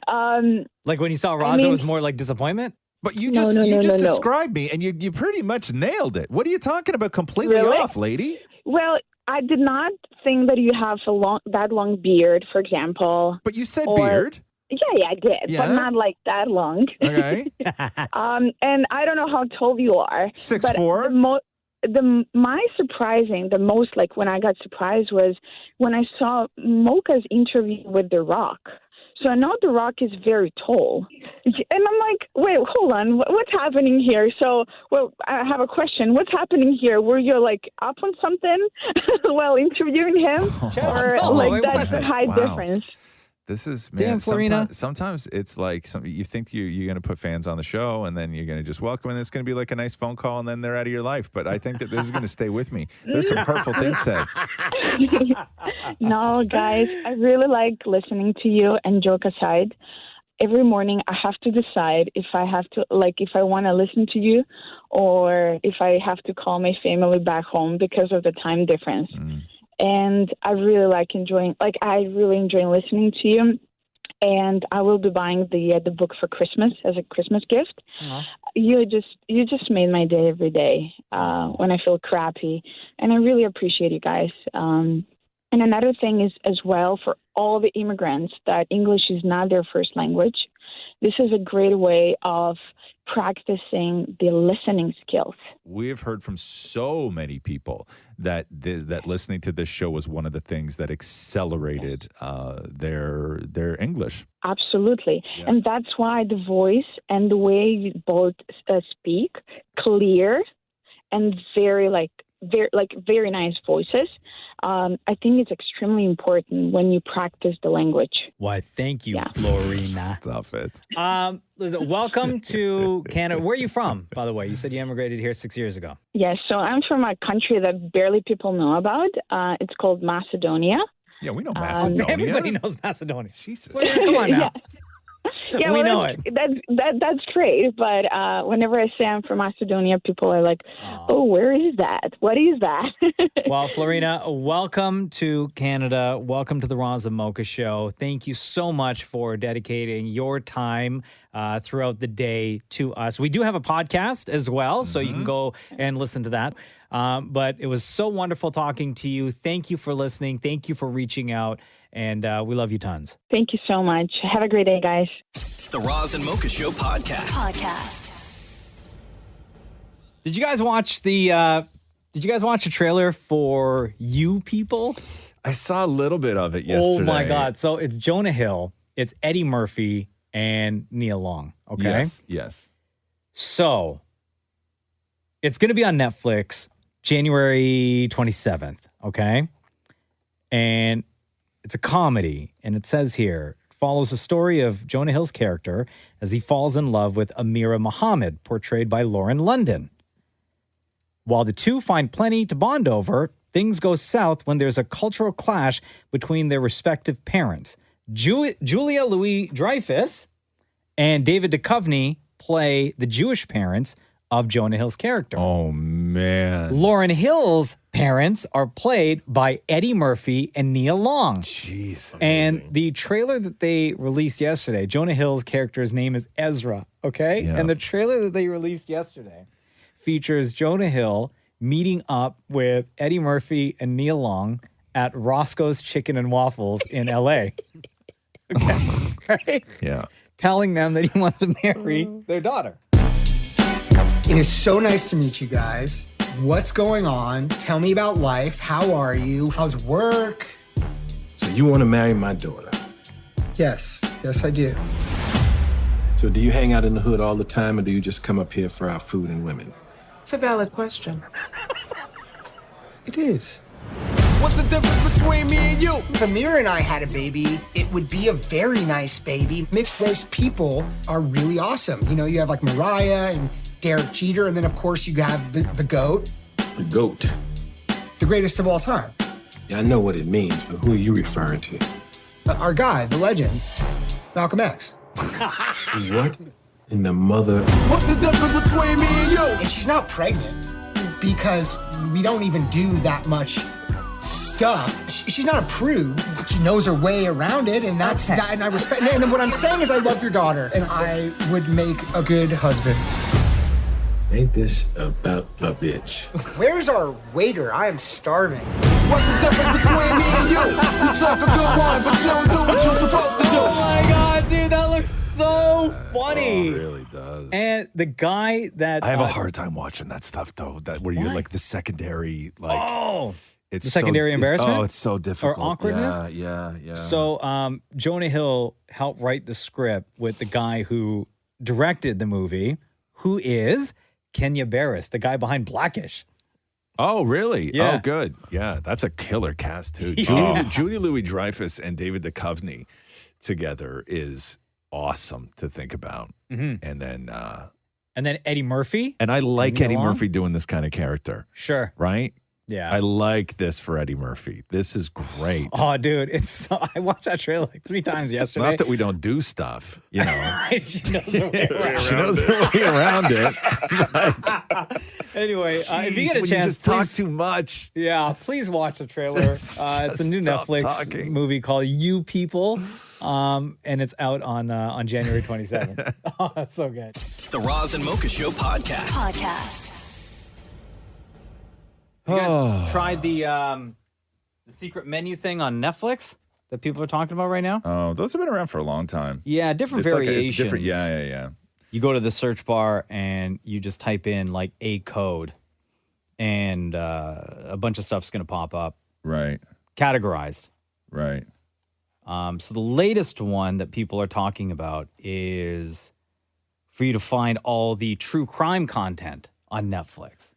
Like when you saw Roz, it was more like disappointment? But you just described me and you pretty much nailed it. What are you talking about completely off, lady? Well, I did not think that you have that long beard, for example. But you said beard. Yeah, I did, but not like that long. Okay. And I don't know how tall you are. 6'4". My surprising, the most like when I got surprised was when I saw Mocha's interview with The Rock. So I know The Rock is very tall. And I'm like, wait, hold on. What's happening here? So, I have a question. What's happening here? Were you like up on something while interviewing him? That's a high difference? This is, man, damn, Florina. Sometimes it's like you think you're going to put fans on the show and then you're going to just welcome and it's going to be like a nice phone call and then they're out of your life. But I think that this is going to stay with me. There's some hurtful things said. No, guys, I really like listening to you, and joke aside, every morning I have to decide if I want to listen to you or if I have to call my family back home because of the time difference. And I really really enjoy listening to you. And I will be buying the book for Christmas as a Christmas gift. You just made my day every day when I feel crappy. And I really appreciate you guys. And another thing is as well for all the immigrants that English is not their first language. This is a great way of practicing the listening skills. We've heard from so many people that that listening to this show was one of the things that accelerated their English. Absolutely. And that's why the voice and the way you both speak, clear and very nice voices. I think it's extremely important when you practice the language. Why, thank you, Florina. Stop it. Listen, welcome to Canada. Where are you from, by the way? You said you immigrated here 6 years ago. Yes, so I'm from a country that barely people know about. It's called Macedonia. Yeah, we know Macedonia. Everybody knows Macedonia. Jesus. Come on now. Yeah, we well, know it. That's great. But whenever I say I'm from Macedonia, people are like, "Oh, where is that? What is that?" Well, Florina, welcome to Canada. Welcome to the Roz and Mocha Show. Thank you so much for dedicating your time throughout the day to us. We do have a podcast as well, so you can go and listen to that. But it was so wonderful talking to you. Thank you for listening. Thank you for reaching out. And we love you tons. Thank you so much. Have a great day, guys. The Roz and Mocha Show podcast. Did you guys watch the trailer for You People? I saw a little bit of it yesterday. Oh my God. So it's Jonah Hill, it's Eddie Murphy, and Nia Long. Okay. Yes. So it's going to be on Netflix January 27th. Okay. And it's a comedy. And it says here, it follows the story of Jonah Hill's character as he falls in love with Amira Muhammad, portrayed by Lauren London. While the two find plenty to bond over, things go south when there's a cultural clash between their respective parents. Julia Louis-Dreyfus and David Duchovny play the Jewish parents of Jonah Hill's character. Oh, man. Lauren Hill's parents are played by Eddie Murphy and Nia Long. Jeez. And the trailer that they released yesterday, Jonah Hill's character's name is Ezra, okay? Yeah. And the trailer that they released yesterday features Jonah Hill meeting up with Eddie Murphy and Nia Long at Roscoe's Chicken and Waffles in L.A. Okay, right? Yeah. Telling them that he wants to marry their daughter. It is so nice to meet you guys. What's going on? Tell me about life. How are you? How's work? So you want to marry my daughter? Yes. Yes, I do. So do you hang out in the hood all the time, or do you just come up here for our food and women? It's a valid question. It is. What's the difference between me and you? If Amira and I had a baby, it would be a very nice baby. Mixed race people are really awesome. You know, you have like Mariah and Derek Jeter, and then of course you have the GOAT. The GOAT? The greatest of all time. Yeah, I know what it means, but who are you referring to? Our guy, the legend, Malcolm X. What in the mother? What's the difference between me and you? And she's not pregnant because we don't even do that much stuff. She's not a prude. She knows her way around it, and that's that. And I respect. And then what I'm saying is, I love your daughter, and I would make a good husband. Ain't this about a bitch? Where's our waiter? I am starving. What's the difference between me and you? You talk a good one, but you don't do what you're supposed to do. Oh my God, dude, that looks so funny. Oh, it really does. And the guy that I have a hard time watching that stuff, though, that where you're like the secondary, like... Oh! It's the secondary embarrassment? Oh, it's so difficult. Or awkwardness? Yeah. So Jonah Hill helped write the script with the guy who directed the movie, who is Kenya Barris, the guy behind Blackish. Oh, really? Yeah. Oh, good. Yeah, that's a killer cast, too. Yeah. Julia Louis-Dreyfus and David Duchovny together is awesome to think about. Mhm. And then Eddie Murphy. And I like Nia Eddie Long? Murphy doing this kind of character. Sure. Right? Yeah. I like this for Eddie Murphy. This is great. Oh, dude, I watched that trailer like 3 times yesterday. Not that we don't do stuff, you know. She knows her way around. She knows her way around it. Anyway, if you get a when chance, you just talk please- too much. Yeah, please watch the trailer. It's a new stop Netflix talking. movie called You People, and it's out on January 27th. Oh, that's so good. The Roz and Mocha Show podcast. You guys tried the secret menu thing on Netflix that people are talking about right now? Oh, those have been around for a long time. Yeah, different It's like variations. different. Yeah. You go to the search bar and you just type in like a code, and a bunch of stuff's going to pop up. Right. Categorized. Right. So the latest one that people are talking about is for you to find all the true crime content on Netflix.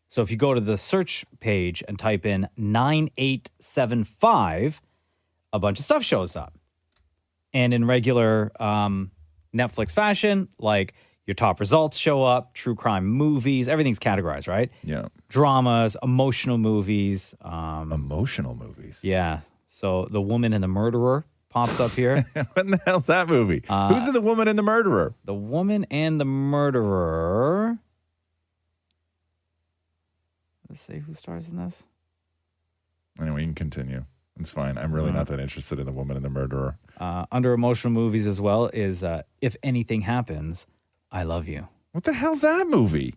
So if you go to the search page and type in 9875, a bunch of stuff shows up. And in regular Netflix fashion, like your top results show up, true crime movies, everything's categorized, right? Yeah. Dramas, emotional movies. Emotional movies? Yeah. So The Woman and the Murderer pops up here. What in the hell's that movie? Who's The Woman and the Murderer? The Woman and the Murderer. Let's see who stars in this. Anyway, you can continue. It's fine. I'm really not that interested in The Woman and the Murderer. Under emotional movies as well is If Anything Happens, I Love You. What the hell's that movie?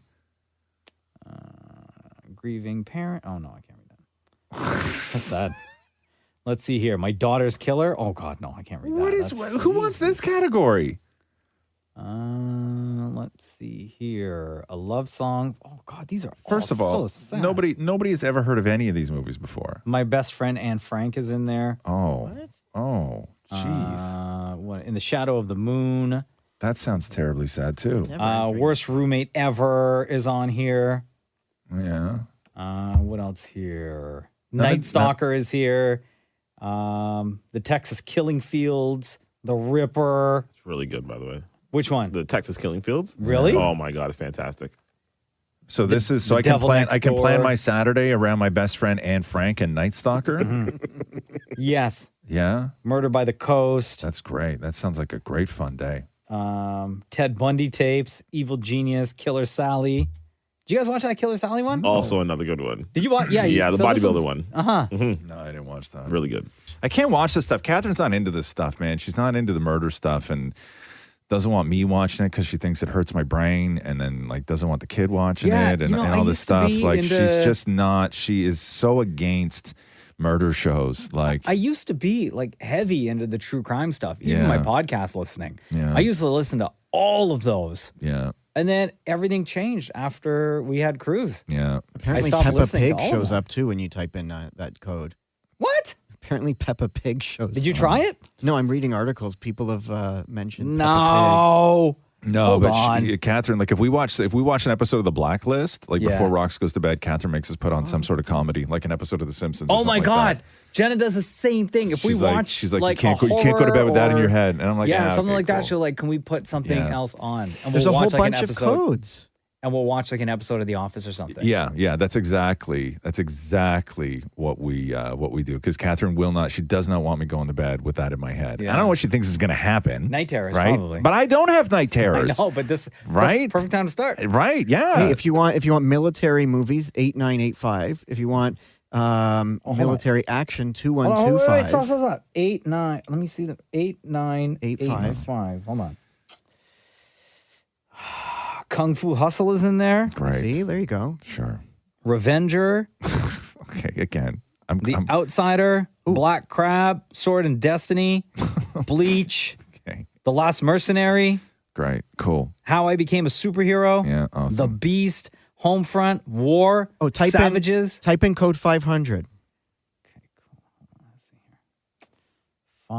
Grieving parent. Oh, no, I can't read that. What's that? Let's see here. My Daughter's Killer. Oh, God, no, I can't read that. Who wants this category? Let's see here. A love song. Oh, God, these are First of all, so sad. nobody has ever heard of any of these movies before. My Best Friend Anne Frank is in there. Oh. What? Oh, jeez. What, In the Shadow of the Moon. That sounds terribly sad, too. Worst Roommate Ever is on here. Yeah. What else here? Night Stalker is here. The Texas Killing Fields. The Ripper. It's really good, by the way. Which one? The Texas Killing Fields. Really? Oh my God, it's fantastic. So this is The I can Devil plan. Next I can plan Door. my Saturday around my best friend Anne Frank and Night Stalker. Yes. Yeah. Murder by the Coast. That's great. That sounds like a great fun day. Ted Bundy tapes. Evil Genius. Killer Sally. Did you guys watch that Killer Sally one? Also another good one. Did you watch? Yeah. Yeah, the so this bodybuilder one's- one. Uh-huh. No, I didn't watch that. Really good. I can't watch this stuff. Catherine's not into this stuff, man. She's not into the murder stuff and doesn't want me watching it because she thinks it hurts my brain, and then like doesn't want the kid watching Yeah, it and, you know, and I all this used to stuff. be Like into- she's just not. She is so against murder shows. Like I used to be like heavy into the true crime stuff, even Yeah. my podcast listening. Yeah. I used to listen to all of those. yeah, And then everything changed after we had Cruise. yeah. Apparently, stopped Peppa listening to Pig all of shows them. up too when you type in that code. What? Apparently, Peppa Pig shows. Did you up. try it? No, I'm reading articles. People have mentioned. No. No, Hold but on. Catherine, like if we watch an episode of The Blacklist, like Yeah. before Rox goes to bed, Catherine makes us put on some sort of comedy, like an episode of The Simpsons. or Oh something my like God. that. Jenna does the same thing. If we She's like- watch, she's like, like you can't go to bed with that in your head. And I'm like, yeah, ah, something okay, like that. cool. She'll like, can we put something Yeah. else on? And There's we'll a whole watch like an bunch of episode, codes. and we'll watch like an episode of The Office or something. Yeah, that's exactly what we do. Because Catherine will not, she does not want me going to bed with that in my head. Yeah. I don't know what she thinks is going to happen. Night terrors, right? probably. But I don't have night terrors. I know, but this Right? perfect time to start. Right? Yeah. Hey, if you want military movies, 8985. If you want military action, Hold on, 2125. wait, stop. 8, 9. Let me see the 8, 9, 8, 5. Hold on. Kung Fu Hustle is in there. Great. See, there you go. Sure. Revenger. Okay, again. The Outsider. Black Crab. Sword and Destiny. Bleach. Okay. The Last Mercenary. Great. Cool. How I Became a Superhero. Yeah, awesome. The Beast. Homefront. War. Oh, Savages. Type in code 500.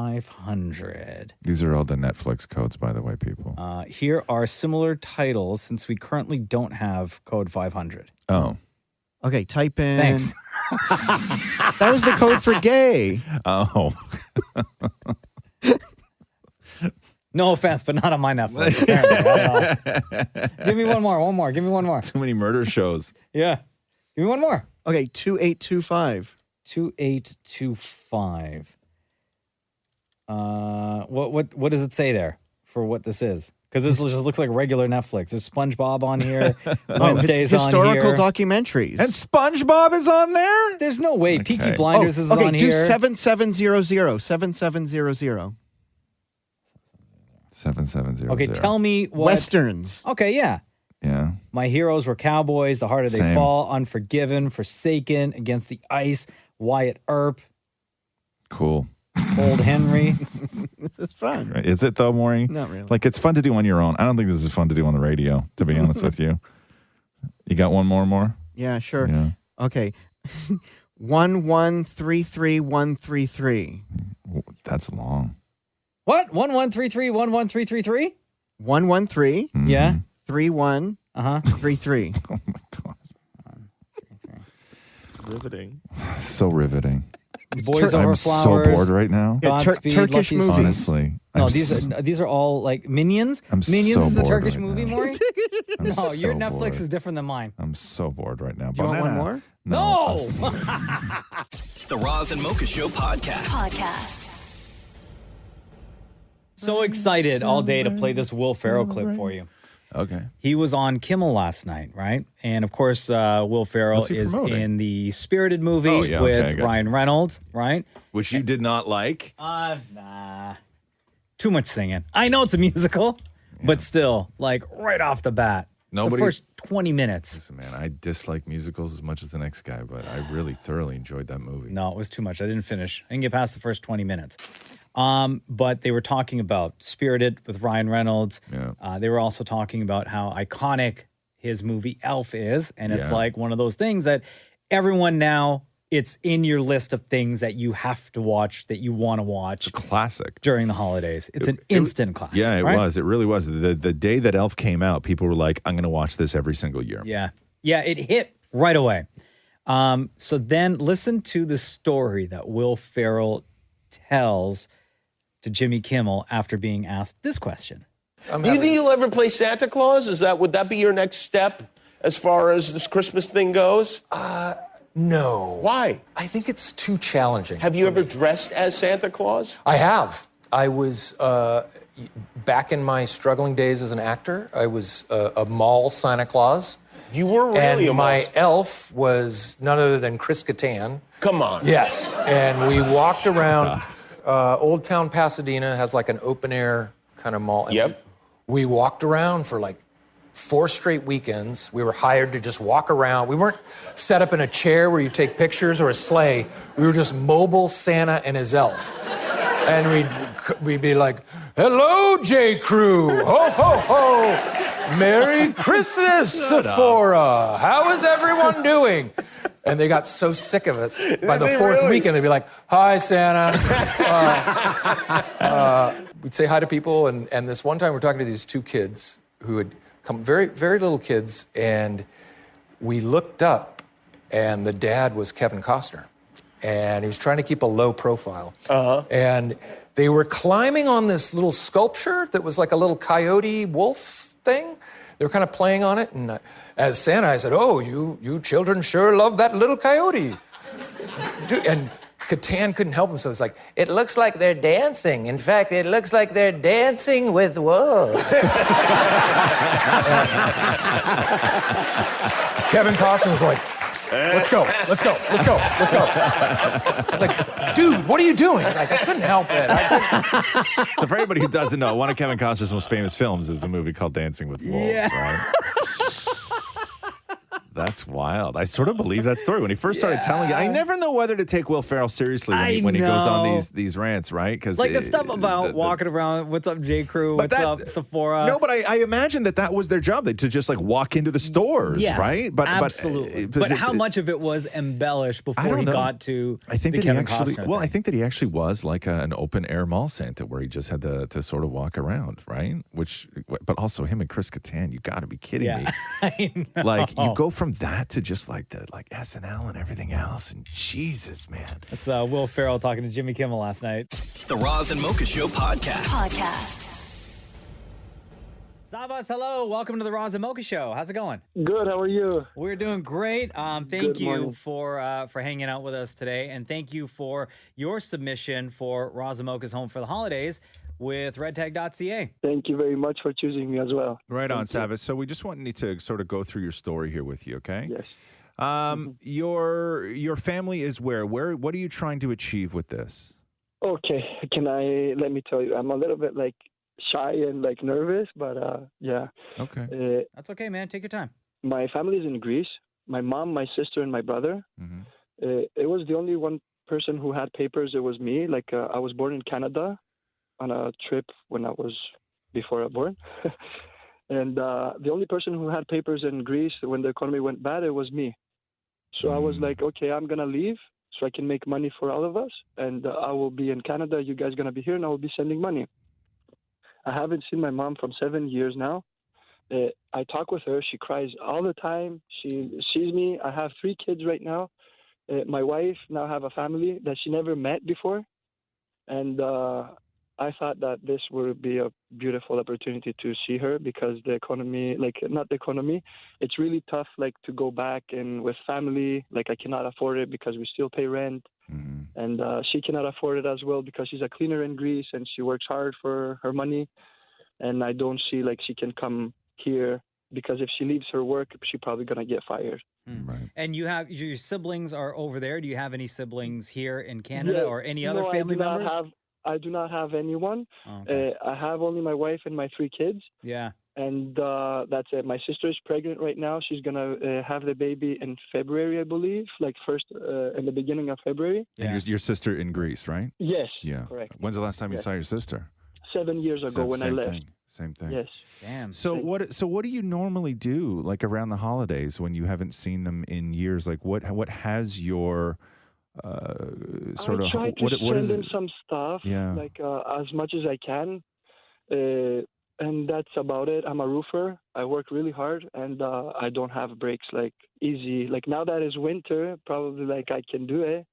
500. These are all the Netflix codes, by the way, people. Here are similar titles since we currently don't have code 500. Oh. Okay, type in. Thanks. That was the code for gay. Oh. No offense, but not on my Netflix. apparently. I don't know. Give me one more. Give me one more. Too many murder shows. Yeah. Give me one more. Okay, 2825. 2825. What does it say there for what this is? Because this just looks like regular Netflix. There's SpongeBob on here. Wednesdays it's historical on here. documentaries. And SpongeBob is on there? There's no way. Peaky Okay. Blinders is okay, on do here. 7700. 7700. 7700. Okay, tell me what. Westerns. Okay, yeah. Yeah. My heroes were cowboys. The harder they Same. fall. Unforgiven. Forsaken. Against the Ice. Wyatt Earp. Cool. Old Henry. This is fun. Right. Is it though, Maury? Not really. Like it's fun to do on your own. I don't think this is fun to do on the radio, to be honest with you. You got one more? Yeah, sure. Yeah. Okay. 1133133. That's long. What? 113311333? 113. Yeah. 31. 33. Oh my God. Riveting. So riveting. Boys Over I'm Flowers. so bored right now. Godspeed, Turkish Lucky movies. Songs. Honestly. No, I'm these are all like Minions. I'm Minions so is a bored Turkish right movie, now. Maury? I'm No, your so Netflix bored. is different than mine. I'm so bored right now. Do you want one more? No. The Roz and Mocha Show podcast. So excited all day to play this Will Ferrell clip for you. Okay. He was on Kimmel last night, right? And of course, Will Ferrell What's he is promoting? in the Spirited movie Oh, yeah, okay, I with got Ryan Reynolds, right? Which you did not like. Nah. Too much singing. I know it's a musical, but still, like right off the bat, the first 20 minutes. Listen, man, I dislike musicals as much as the next guy, but I really thoroughly enjoyed that movie. No, it was too much. I didn't finish. I didn't get past the first 20 minutes. But they were talking about Spirited with Ryan Reynolds. Yeah. They were also talking about how iconic his movie Elf is. And it's Yeah. like one of those things that everyone now, it's in your list of things that you have to watch, that you want to watch. It's a classic. During the holidays. It's an instant classic. Yeah, it right? was. It really was. The day that Elf came out, people were like, I'm going to watch this every single year. Yeah. Yeah, it hit right away. So then listen to the story that Will Ferrell tells to Jimmy Kimmel after being asked this question. Do you think you'll ever play Santa Claus? Would that be your next step as far as this Christmas thing goes? No. Why? I think it's too challenging. Have you ever dressed as Santa Claus? I have. I was back in my struggling days as an actor. I was a mall Santa Claus. You were really and a my mall. elf was none other than Chris Kattan. Come on. Yes, and we walked around. Old Town Pasadena has like an open air kind of mall. And Yep. We walked around for like 4 straight weekends. We were hired to just walk around. We weren't set up in a chair where you take pictures or a sleigh. We were just mobile Santa and his elf. And we'd be like, "Hello, J. Crew. Ho, ho, ho. Merry Christmas, Sephora. How is everyone doing?" And they got so sick of us. By the 4th weekend, they'd be like, "Hi, Santa." We'd say hi to people. And this one time, we're talking to these 2 kids who had come, very, very little kids. And we looked up, and the dad was Kevin Costner. And he was trying to keep a low profile. And they were climbing on this little sculpture that was like a little coyote wolf thing. They were kind of playing on it. And as Santa, I said, "Oh, you children sure love that little coyote." And Kattan couldn't help himself. It's like, "It looks like they're dancing. In fact, it looks like they're dancing with wolves." Kevin Costner was like, "Let's go. I was like, "Dude, what are you doing?" Like, I couldn't help it. So for anybody who doesn't know, one of Kevin Costner's most famous films is a movie called Dancing with Wolves, right? That's wild. I sort of believe that story when he first started telling it. I never know whether to take Will Ferrell seriously when he goes on these rants, right? Because Like the stuff about walking around, what's up, J. Crew, what's up, Sephora. No, but I imagine that was their job, to just like walk into the stores, Yes, right? absolutely. But how much of it was embellished before he got to I think the that Kevin he actually, Costner well, I thing? think that he actually was like an open air mall Santa where he just had to sort of walk around, right? But also him and Chris Kattan, you got to be kidding me. I know. Like you go from that to just like SNL and everything else, and Jesus, man. That's Will Ferrell talking to Jimmy Kimmel last night. The Roz and Mocha Show podcast. Sabas, hello. Welcome to the Roz and Mocha Show. How's it going? Good. How are you? We're doing great. Thank Good you morning. for hanging out with us today, and thank you for your submission for Roz and Mocha's Home for the Holidays with redtag.ca. Thank you very much for choosing me as well. Right on, Thank you. Savas. So we just want to sort of go through your story here with you, okay? Yes. Your family is where? What are you trying to achieve with this? Okay. Let me tell you, I'm a little bit like shy and like nervous, but yeah. Okay. That's okay, man. Take your time. My family is in Greece. My mom, my sister, and my brother. Mm-hmm. It was the only one person who had papers, it was me. Like I was born in Canada on a trip before I was born. And the only person who had papers in Greece when the economy went bad, it was me. So I was like, okay, I'm going to leave so I can make money for all of us. And I will be in Canada. You guys going to be here and I will be sending money. I haven't seen my mom from 7 years now. I talk with her. She cries all the time. She sees me. I have 3 kids right now. My wife now have a family that she never met before. And I thought that this would be a beautiful opportunity to see her because the economy, not the economy, it's really tough, to go back and with family. I cannot afford it because we still pay rent. Mm-hmm. And she cannot afford it as well because she's a cleaner in Greece and she works hard for her money. And I don't see she can come here because if she leaves her work, she's probably going to get fired. Right. And your siblings are over there. Do you have any siblings here in Canada or any other family members? I do not have anyone. Oh, okay. I have only my wife and my 3 kids. Yeah. And that's it. My sister is pregnant right now. She's going to have the baby in February, I believe, in the beginning of February. Yeah. And your sister in Greece, right? Yes. Yeah. Correct. When's the last time you saw your sister? 7 years ago when I left. Same thing. Yes. Damn. So what do you normally do around the holidays when you haven't seen them in years? What has your sort of I try to send them some stuff, as much as I can, and that's about it. I'm a roofer. I work really hard, and I don't have breaks easy. Now that it's winter, probably I can do it,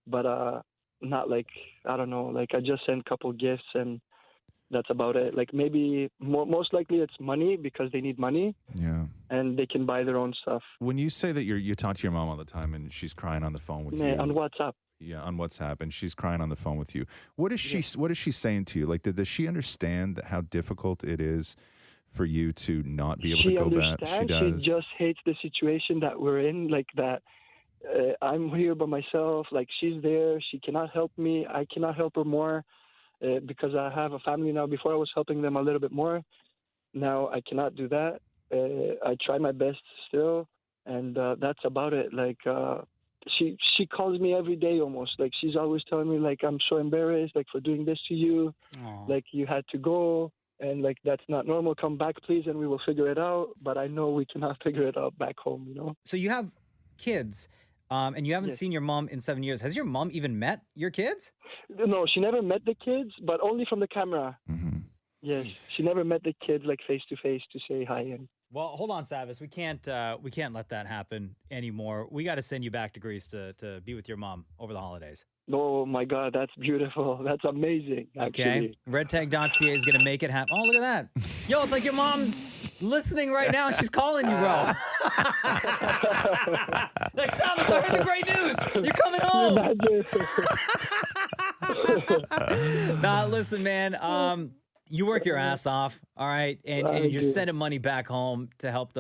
but not I don't know. I just send a couple gifts and. That's about it. Maybe most likely it's money because they need money. Yeah. And they can buy their own stuff. When you say that you talk to your mom all the time and she's crying on the phone with you. On WhatsApp. Yeah, on WhatsApp, and she's crying on the phone with you. What is she saying to you? Does she understand how difficult it is for you to not be able to go back? She does. She just hates the situation that we're in, that I'm here by myself. She's there. She cannot help me. I cannot help her more. Because I have a family now. Before I was helping them a little bit more. Now I cannot do that. I try my best still, and that's about it. She calls me every day almost. She's always telling me I'm so embarrassed for doing this to you. Aww. You had to go, and that's not normal. Come back, please, and we will figure it out. But I know we cannot figure it out back home. So you have kids. And you haven't seen your mom in 7 years. Has your mom even met your kids? No, she never met the kids, but only from the camera. Mm-hmm. Yes, she never met the kids face to face to say hi. And well, hold on, Savis. We can't let that happen anymore. We got to send you back to Greece to be with your mom over the holidays. Oh my God, that's beautiful. That's amazing. Okay, redtag.ca is going to make it happen. Oh, look at that. Yo, it's like your mom's listening right now. She's calling you, bro. Savis, I heard the great news. You're coming home. Nah, listen, man. You work your ass off, all right, and you're sending money back home to help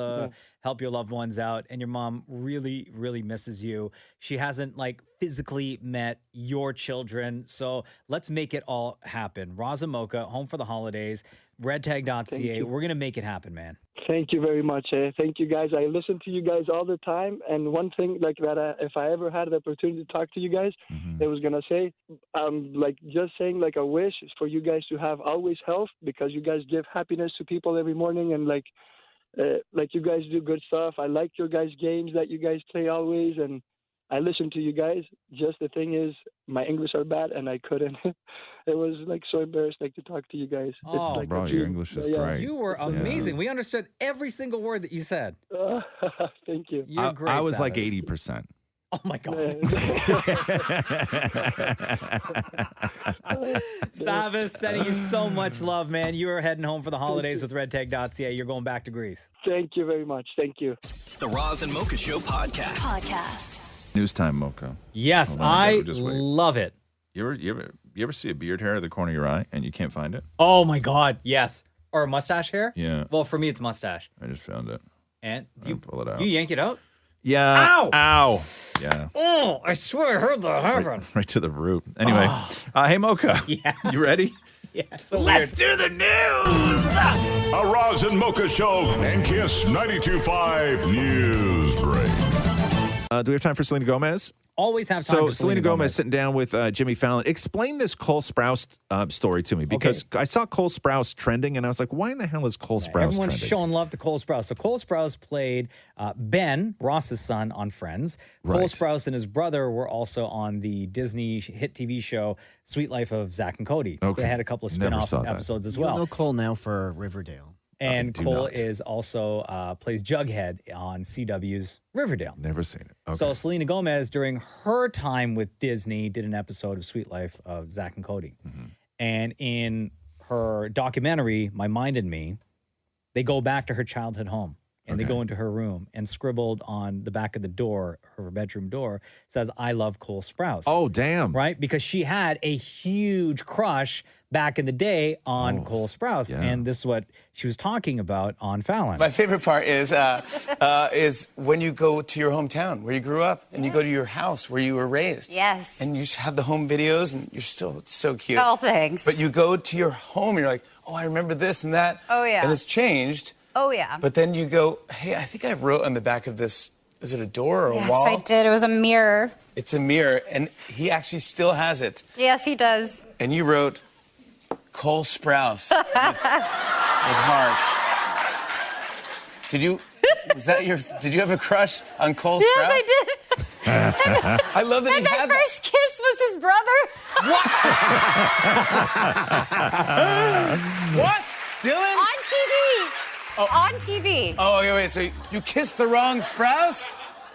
your loved ones out. And your mom really, really misses you. She hasn't physically met your children, so let's make it all happen. Roz and Mocha, home for the holidays. Redtag.ca. We're gonna make it happen, man. Thank you very much. Thank you guys. I listen to you guys all the time. And one thing that if I ever had the opportunity to talk to you guys, I was gonna say, just saying a wish is for you guys to have always health because you guys give happiness to people every morning and you guys do good stuff. I like your guys' games that you guys play always, and I listen to you guys. Just the thing is, my English are bad, and I couldn't. It was so embarrassed to talk to you guys. Oh, it's bro, your English is great. You were amazing. Yeah. We understood every single word that you said. Thank you. You're great. I was Savis. 80%. Oh my God. Savis, sending you so much love, man. You are heading home for the holidays with redtag.ca. You're going back to Greece. Thank you very much. Thank you. The Roz and Mocha Show podcast. News time, Mocha. Yes, I love it. You ever see a beard hair at the corner of your eye and you can't find it? Oh my God, yes. Or a mustache hair? Yeah. Well, for me, it's mustache. I just found it. And you pull it out. You yank it out? Yeah. Ow! Ow! Yeah. Oh, I swear I heard that happen. Right to the root. Anyway, hey Mocha. Yeah. You ready? Yeah. So let's do the news. A Roz and Mocha Show and Kiss 92.5 News Break. Do we have time for Selena Gomez? Always have time So for Selena Gomez sitting down with Jimmy Fallon. Explain this Cole Sprouse story to me, because I saw Cole Sprouse trending, and I was like, why in the hell is Cole Sprouse Everyone's trending? showing love to Cole Sprouse. So Cole Sprouse played Ben, Ross's son, on Friends. Cole Right. Sprouse and his brother were also on the Disney hit TV show Sweet Life of Zach and Cody. Okay. They had a couple of Never spin-off saw that. episodes as You'll well. know Cole now for Riverdale. And do Cole not. is also plays Jughead on CW's Riverdale. Never seen it. Okay. So Selena Gomez, during her time with Disney, did an episode of Sweet Life of Zach and Cody. And in her documentary, My Mind and Me, they go back to her childhood home. And they go into her room, and scribbled on the back of the door, her bedroom door, says, "I love Cole Sprouse." Oh, damn. Right? Because she had a huge crush back in the day on Cole Sprouse. And this is what she was talking about on Fallon. My favorite part is when you go to your hometown where you grew up, and you go to your house where you were raised. Yes. And you have the home videos, and you're still so cute. Oh, thanks. But you go to your home, and you're like, oh, I remember this and that. Oh, yeah. And it's changed. Oh, yeah. But then you go, hey, I think I wrote on the back of this, is it a door or a Yes, wall? I did. It was a mirror. It's a mirror, and he actually still has it. Yes, he does. And you wrote Cole Sprouse with hearts. Did you have a crush on Cole Sprouse? Yes, I did. I love that he And had my first kiss was his brother. What? Dylan? On TV. On TV. Oh, wait, so you kissed the wrong Sprouse?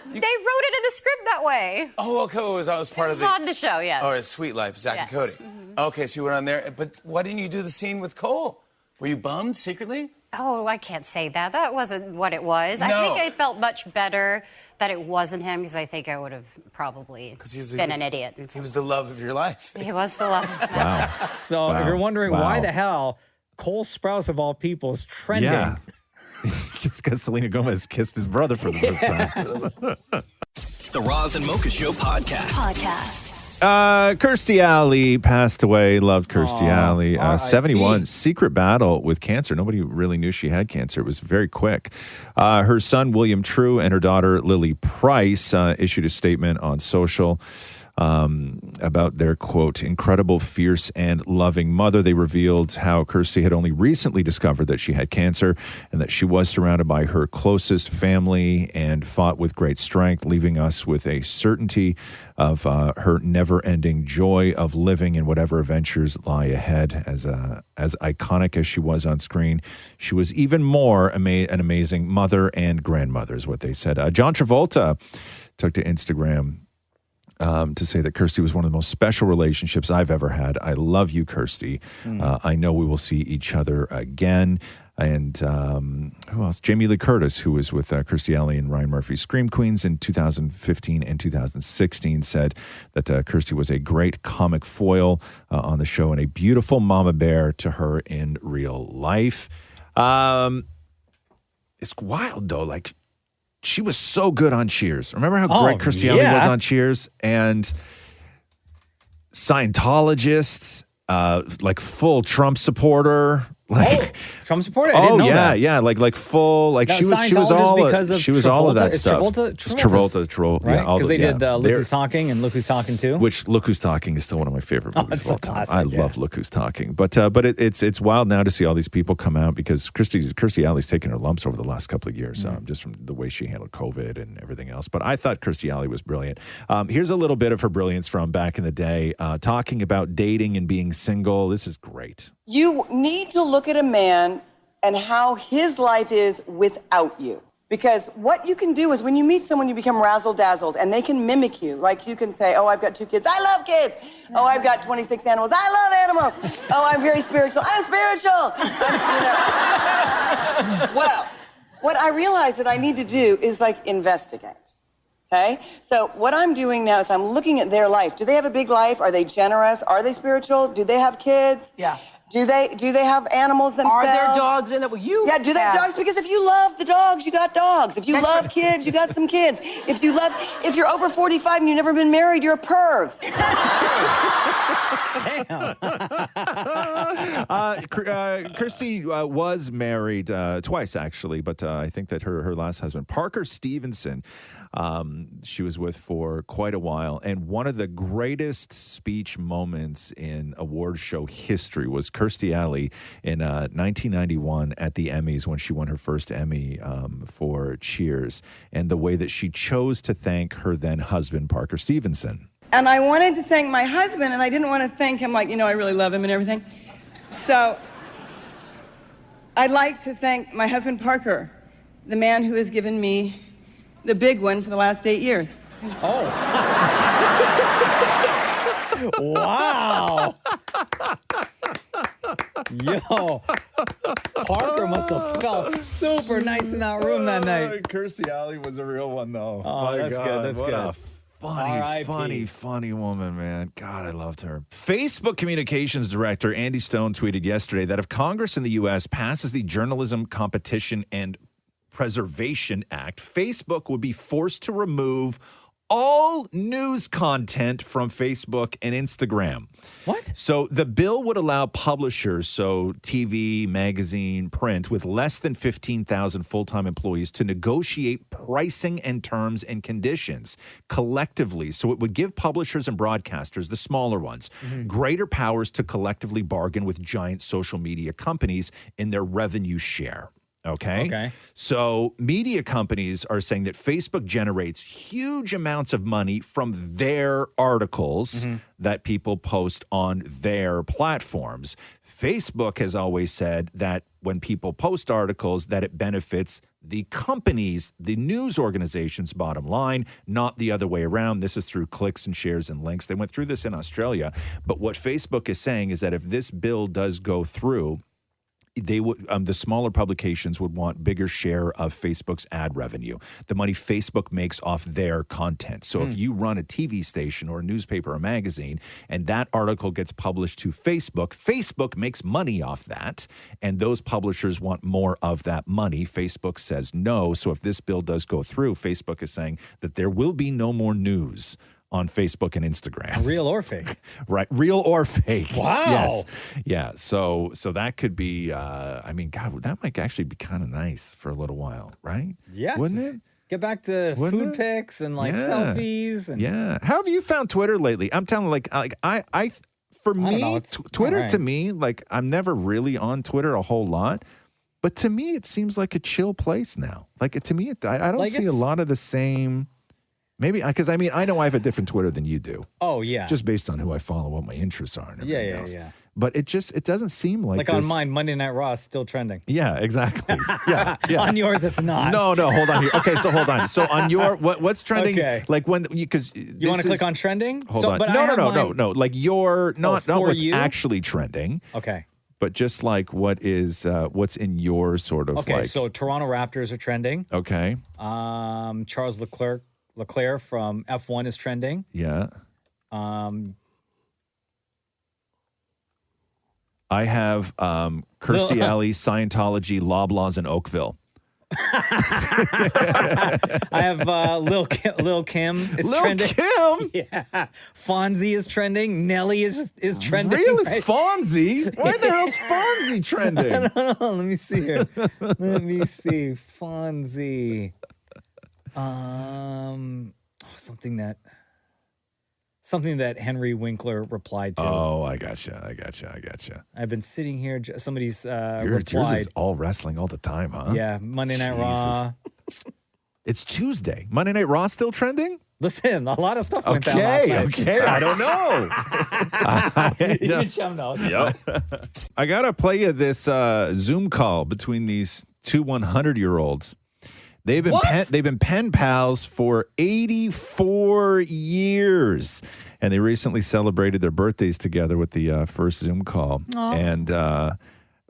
They wrote it in the script that way. Oh, okay, it was part of It's on the show, yes. Oh, it's Sweet Life, Zach and Cody. Okay, so you went on there, but why didn't you do the scene with Cole? Were you bummed secretly? Oh, I can't say that. That wasn't what it was. I No. think I felt much better that it wasn't him, because I think I would have probably been an idiot. He was the love of your life. He was the love of my life. So if you're wondering why the hell Cole Sprouse, of all people, is trending. Yeah. It's because Selena Gomez kissed his brother for the first time. The Roz and Mocha Show podcast. Kirstie Alley passed away. Loved Kirstie Alley. 71. Secret battle with cancer. Nobody really knew she had cancer. It was very quick. Her son, William True, and her daughter, Lily Price, issued a statement on social about their, quote, incredible, fierce, and loving mother. They revealed how Kirstie had only recently discovered that she had cancer, and that she was surrounded by her closest family and fought with great strength, leaving us with a certainty of her never-ending joy of living in whatever adventures lie ahead. As iconic as she was on screen, she was even more an amazing mother and grandmother, is what they said. John Travolta took to Instagram to say that Kirstie was one of the most special relationships I've ever had. I love you, Kirstie. I know we will see each other again. And who else? Jamie Lee Curtis, who was with Kirstie Alley and Ryan Murphy's Scream Queens in 2015 and 2016, said that Kirstie was a great comic foil on the show and a beautiful mama bear to her in real life. It's wild, though. Like, she was so good on Cheers. Remember how great Kirstie Alley was on Cheers? And Scientologist, like full Trump supporter. Like Trump supporter? I didn't know that. yeah, like full, like Now, she was all of that It's stuff. Travolta, yeah, right? Because they did Look Who's Talking and Look Who's Talking Too. Which Look Who's Talking is still one of my favorite movies of all time. I classic, love Look Who's Talking, but it's wild now to see all these people come out, because Kirstie Alley's taken her lumps over the last couple of years, just from the way she handled COVID and everything else. But I thought Kirstie Alley was brilliant. Here's a little bit of her brilliance from back in the day, talking about dating and being single. This is great. You need to look at a man and how his life is without you. Because what you can do is when you meet someone, you become razzle-dazzled, and they can mimic you. Like you can say, oh, I've got 2 kids. I love kids. Oh, I've got 26 animals. I love animals. Oh, I'm very spiritual. I'm spiritual. Well, what I realized that I need to do is like investigate. Okay? So what I'm doing now is I'm looking at their life. Do they have a big life? Are they generous? Are they spiritual? Do they have kids? Yeah. Do they have animals themselves? Are there dogs in it? Well, you Yeah, do they have dogs? Because if you love the dogs, you got dogs. If you love kids, you got some kids. If you're over 45 and you've never been married, you're a perv. Kirsty was married twice, actually, but I think that her last husband, Parker Stevenson, she was with for quite a while. And one of the greatest speech moments in award show history was Kirstie Alley in 1991 at the Emmys when she won her first Emmy for Cheers, and the way that she chose to thank her then husband, Parker Stevenson. And I wanted to thank my husband, and I didn't want to thank him like, I really love him and everything. So I'd like to thank my husband, Parker, the man who has given me the big one for the last 8 years. Oh. Wow. Yo, Parker must have felt super nice in that room that night. Kirstie Alley was a real one, though. Oh, My that's God, good. That's what good. a funny woman, man. God, I loved her. Facebook Communications Director Andy Stone tweeted yesterday that if Congress in the U.S. passes the Journalism Competition and Preservation Act, Facebook would be forced to remove all news content from Facebook and Instagram. What? So the bill would allow publishers, so TV, magazine, print, with less than 15,000 full-time employees to negotiate pricing and terms and conditions collectively. So it would give publishers and broadcasters, the smaller ones, greater powers to collectively bargain with giant social media companies in their revenue share. Okay. So media companies are saying that Facebook generates huge amounts of money from their articles that people post on their platforms. Facebook has always said that when people post articles, that it benefits the companies, the news organization's bottom line, not the other way around. This is through clicks and shares and links. They went through this in Australia. But what Facebook is saying is that if this bill does go through, they would the smaller publications would want bigger share of Facebook's ad revenue, the money Facebook makes off their content. So if you run a TV station or a newspaper or magazine and that article gets published to Facebook, Facebook makes money off that, and those publishers want more of that money. Facebook says no. So if this bill does go through, Facebook is saying that there will be no more news on Facebook and Instagram. Real or fake? Right. Real or fake. Wow. Yes. Yeah. So that could be, God, that might actually be kind of nice for a little while, right? Yeah. Wouldn't just it? Get back to food pics and selfies. And yeah. How have you found Twitter lately? I'm telling you, for me, Twitter to me, I'm never really on Twitter a whole lot. But to me, it seems like a chill place now. To me, I don't see a lot of the same. Maybe because I know I have a different Twitter than you do. Oh yeah, just based on who I follow, what my interests are, and everything else. Yeah. But it doesn't seem like on mine, Monday Night Raw is still trending. Yeah, exactly. Yeah. On yours, it's not. No, hold on here. Okay, so hold on. So on your what's trending? Okay. Because you want to click on trending? Hold on. No. Like your not what's you? actually trending. Okay. But just what's in your sort of okay. So Toronto Raptors are trending. Okay. Charles Leclerc from F1 is trending. Yeah. I have Kirstie Alley, Scientology, Loblaws in Oakville. I have Lil Kim is trending. Kim? Yeah. Fonzie is trending. Nelly is trending. Really? Right? Fonzie? Why the hell's Fonzie trending? I don't know. Let me see here. Let me see. Fonzie. Something that Henry Winkler replied to. Oh, I gotcha. I've been sitting here. Somebody's Yours replied. is all wrestling all the time, huh? Yeah, Monday Night Raw. It's Tuesday. Monday Night Raw still trending? Listen, a lot of stuff went down last night. Okay. I don't know. You can show those. Yep. I got to play you this Zoom call between these two 100-year-olds. They've been pen pals for 84 years, and they recently celebrated their birthdays together with the first Zoom call. Aww. And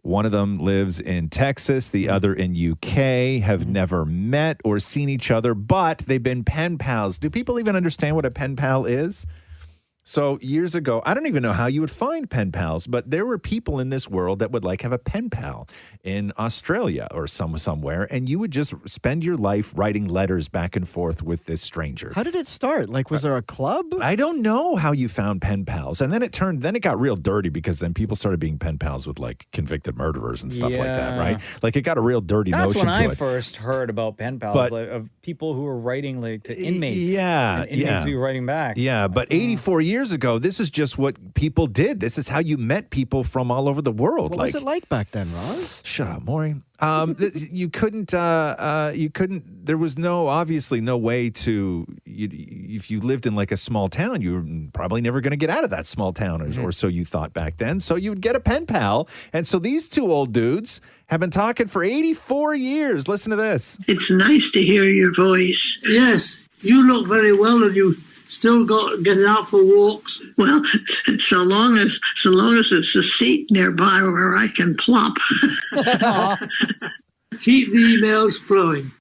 one of them lives in Texas, the other in UK, have never met or seen each other, but they've been pen pals. Do people even understand what a pen pal is? So years ago, I don't even know how you would find pen pals, but there were people in this world that would like have a pen pal in Australia or somewhere, and you would just spend your life writing letters back and forth with this stranger. How did it start? Like, was there a club? I don't know how you found pen pals, and then it got real dirty because then people started being pen pals with like convicted murderers and stuff like that, Yeah. right? Like it got a real dirty That's notion when to I it. first heard about pen pals, But- like, of people who were writing like to inmates. Yeah, and inmates yeah. be writing back. Yeah, but 84 years ago, this is just what people did. This is how you met people from all over the world. What like, was it like back then, Roz? Shut up, Maureen. You couldn't. There was obviously no way to. If you lived in like a small town, you were probably never going to get out of that small town, or so you thought back then. So you would get a pen pal, and so these two old dudes have been talking for 84 years. Listen to this. It's nice to hear your voice. Yes, you look very well and you still getting out for walks. Well, so long as it's a seat nearby where I can plop. Keep the emails flowing.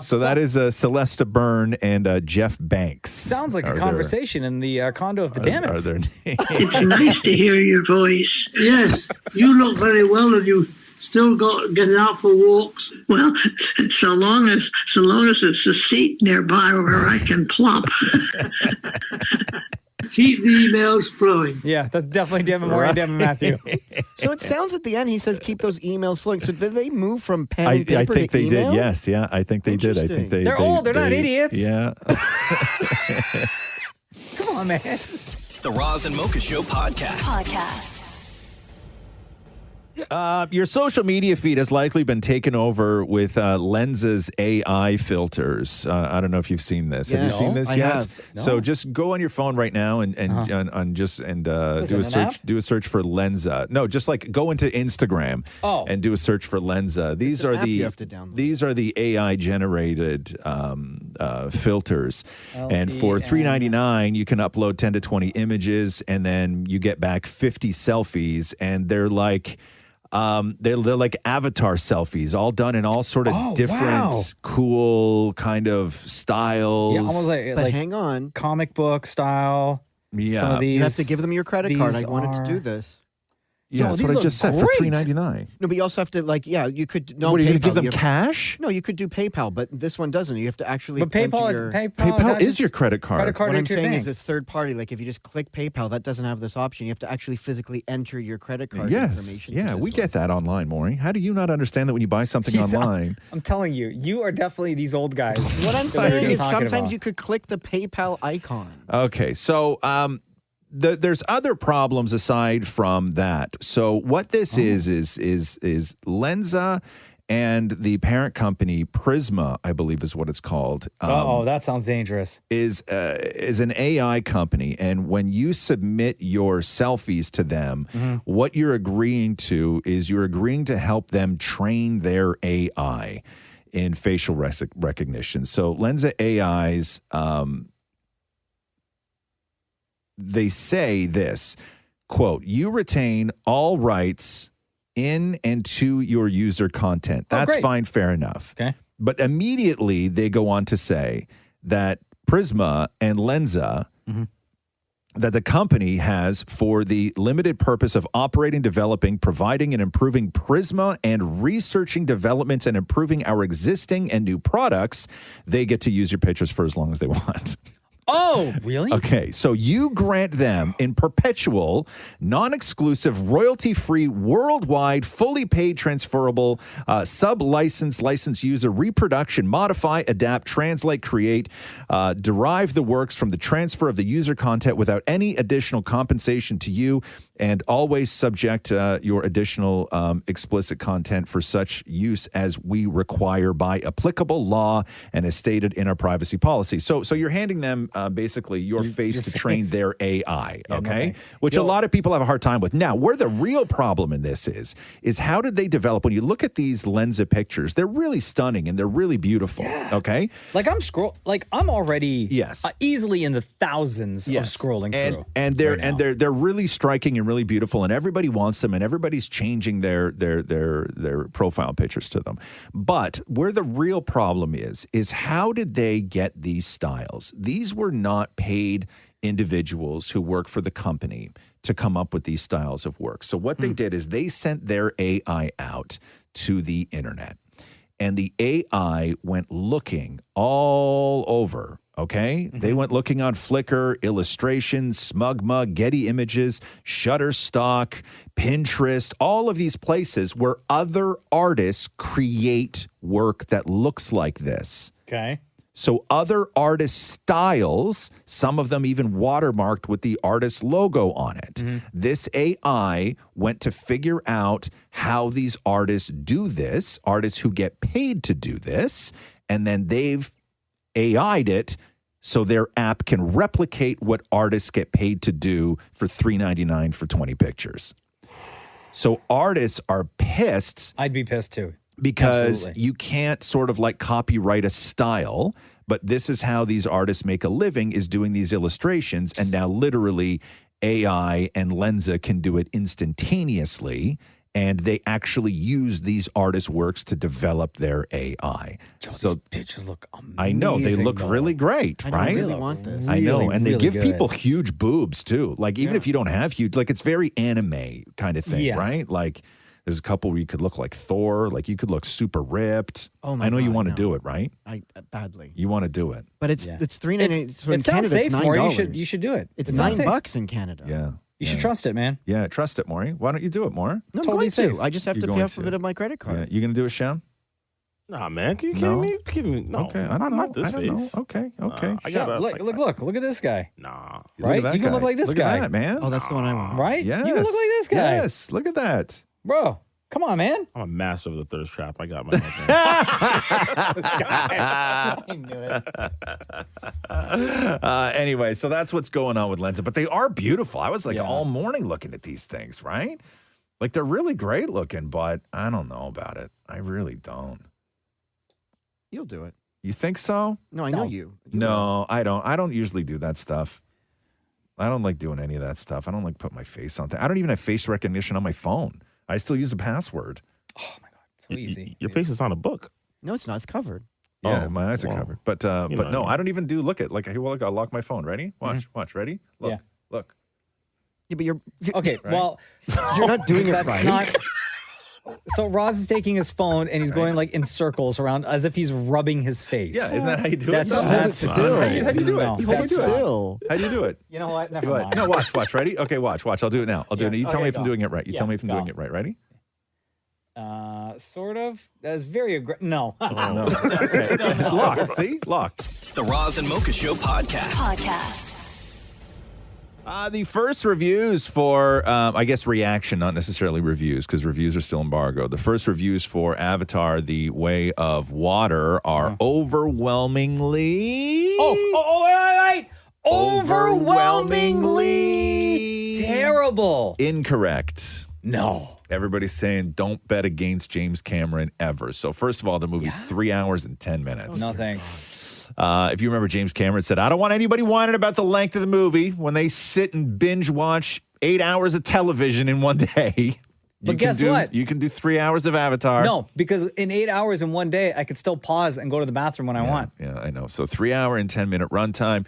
So that is Celesta Byrne and Jeff Banks. Sounds like Are a there- conversation in the condo of the Damnts. Are their names? It's nice to hear your voice. Yes, you look very well and you still getting out for walks. Well, so long as it's a seat nearby where I can plop. Keep the emails flowing. Yeah, that's definitely Devin Moore and Devin Matthew. So it sounds at the end he says keep those emails flowing. So did they move from pen and I paper think to they email? did. Yes, yeah, I think they did. I think they. They're old. They're not idiots. Yeah. Come on, man. The Roz and Mocha Show podcast. Your social media feed has likely been taken over with Lens's AI filters. I don't know if you've seen this. Have you Yes. seen this I yet? have. No. So just go on your phone right now and Uh-huh. do a search. Do a search for Lenza. No, just like go into Instagram and do a search for Lenza. These are app the you have to download. these are the AI generated filters, and for $3.99 you can upload 10 to 20 images, and then you get back 50 selfies, and they're like. They're like avatar selfies, all done in all sort of different, cool kind of styles. Yeah, almost like hang on, comic book style. Yeah. Some of these, You have to give them your credit card. I these wanted to are- do this. Yeah, that's what I just said for $3.99. No, but you also have to you could no. What, are you PayPal. gonna give them You have- cash? No, you could do PayPal, but this one doesn't. You have to actually. But PayPal- enter your, PayPal is your credit card. Credit card What I'm into your saying thing. is it's third party. Like if you just click PayPal, that doesn't have this option. You have to actually physically enter your credit card Yes. information. Yeah, to we this get that online, Maureen. How do you not understand that when you buy something He's- online? I'm telling you, you are definitely these old guys. What I'm that we were saying just is talking sometimes about. you could click the PayPal icon. Okay, so there's other problems aside from that. So what this is Lenza and the parent company Prisma, I believe is what it's called. That sounds dangerous. Is an AI company, and when you submit your selfies to them, what you're agreeing to is you're agreeing to help them train their AI in facial recognition. So Lenza AIs. They say this, quote, you retain all rights in and to your user content. That's great. fine, fair enough. Okay. But immediately they go on to say that Prisma and Lenza, that the company has for the limited purpose of operating, developing, providing, and improving Prisma and researching developments and improving our existing and new products, they get to use your pictures for as long as they want. Oh, really? Okay, so you grant them in perpetual, non-exclusive, royalty-free, worldwide, fully paid, transferable, sub-licensed, licensed user reproduction, modify, adapt, translate, create, derive the works from the transfer of the user content without any additional compensation to you, and always subject your additional explicit content for such use as we require by applicable law and as stated in our privacy policy. So you're handing them basically your face to train their AI, Yeah, no okay? thanks. Which a lot of people have a hard time with. Now, where the real problem in this is how did they develop? When you look at these Lenza pictures, they're really stunning and they're really beautiful, okay? Like I'm already easily in the thousands of Yes. scrolling through. And they're really striking and really beautiful, and everybody wants them, and everybody's changing their profile pictures to them. But where the real problem is how did they get these styles? These were not paid individuals who work for the company to come up with these styles of work. So what they did is they sent their AI out to the internet, and the AI went looking all over. Okay? They went looking on Flickr, Illustration, SmugMug, Getty Images, Shutterstock, Pinterest, all of these places where other artists create work that looks like this. Okay. So other artist styles, some of them even watermarked with the artist logo on it. This AI went to figure out how these artists do this, artists who get paid to do this, and then they've AI'd it so their app can replicate what artists get paid to do for $3.99 for 20 pictures. So artists are pissed. I'd be pissed too. Because Absolutely. you can't sort of like copyright a style, but this is how these artists make a living, is doing these illustrations. And now literally AI and Lensa can do it instantaneously. And they actually use these artists' works to develop their AI. So pictures look amazing. I know, they look really great, I right? really want this. I know, and they really give good. people huge boobs too. Like even if you don't have huge, like it's very anime kind of thing, Yes. right? Like there's a couple where you could look like Thor, like you could look super ripped. Oh my I know you God, want to no. do it, right? I badly. You want to do it. But it's $3.99. So in it sounds Canada, it's safe, $9. Maury. You should do it. It's It sounds safe. $9 in Canada. Yeah. You should trust it, man. Yeah, trust it, Maury. Why don't you do it, Maury? I'm totally going safe. to. I just have You're to going pay off a to. bit of my credit card. Yeah. You going to do it, Shem? Nah, man. Can you No? kidding me? No. Okay, I don't know. Not this I don't face. know. Okay. I Shut got up. Look at this guy. Nah. Right? Look at that You can guy. look like this Look guy. at that, man. Oh, that's the one I want. Right? Yes. You can look like this guy. Yes. Look at that. Bro, come on, man. I'm a master of the thirst trap. I got my I knew it. Anyway, so that's what's going on with Lensa. But they are beautiful. I was like all morning looking at these things, right? Like they're really great looking, but I don't know about it. I really don't. You'll do it. You think so? No, I know you. No, I don't. I don't usually do that stuff. I don't like doing any of that stuff. I don't like put my face on things. I don't even have face recognition on my phone. I still use a password. So easy. Your face is on a book. No, it's not. It's covered. Yeah, Oh, my eyes are well, covered. But know what I no, mean. I don't even do look at like here. Look, I'll lock my phone. Ready? Watch. Ready? Look. Yeah. Look. Yeah, but you're Okay, Right? well, you're not doing it that's right. not. So Roz is taking his phone and he's going like in circles around as if he's rubbing his face. Yeah, isn't that how you do That's it? Hold it that's still. How do you do it? No, You hold it that's still. How do you do it? You know what? Never Go mind. ahead. No, watch. Ready? Okay, watch. I'll do it now. I'll do Yeah, it. You tell okay, me if I'm go. doing it right. You Yeah, tell me if I'm doing go. it right. Ready? Sort of. That is very aggressive. No. No. Okay. It's locked. See? Locked. The Roz and Mocha Show podcast. The first reviews for, I guess, reaction, not necessarily reviews, because reviews are still embargoed. The first reviews for Avatar: The Way of Water are overwhelmingly. Wait. Overwhelmingly terrible. Incorrect. No. Everybody's saying don't bet against James Cameron ever. So first of all, the movie's 3 hours and 10 minutes. No thanks. If you remember, James Cameron said, I don't want anybody whining about the length of the movie when they sit and binge watch 8 hours of television in one day. But guess what? You can do 3 hours of Avatar. No, because in 8 hours in one day, I could still pause and go to the bathroom when I want. Yeah, I know. So 3 hour and 10 minute runtime.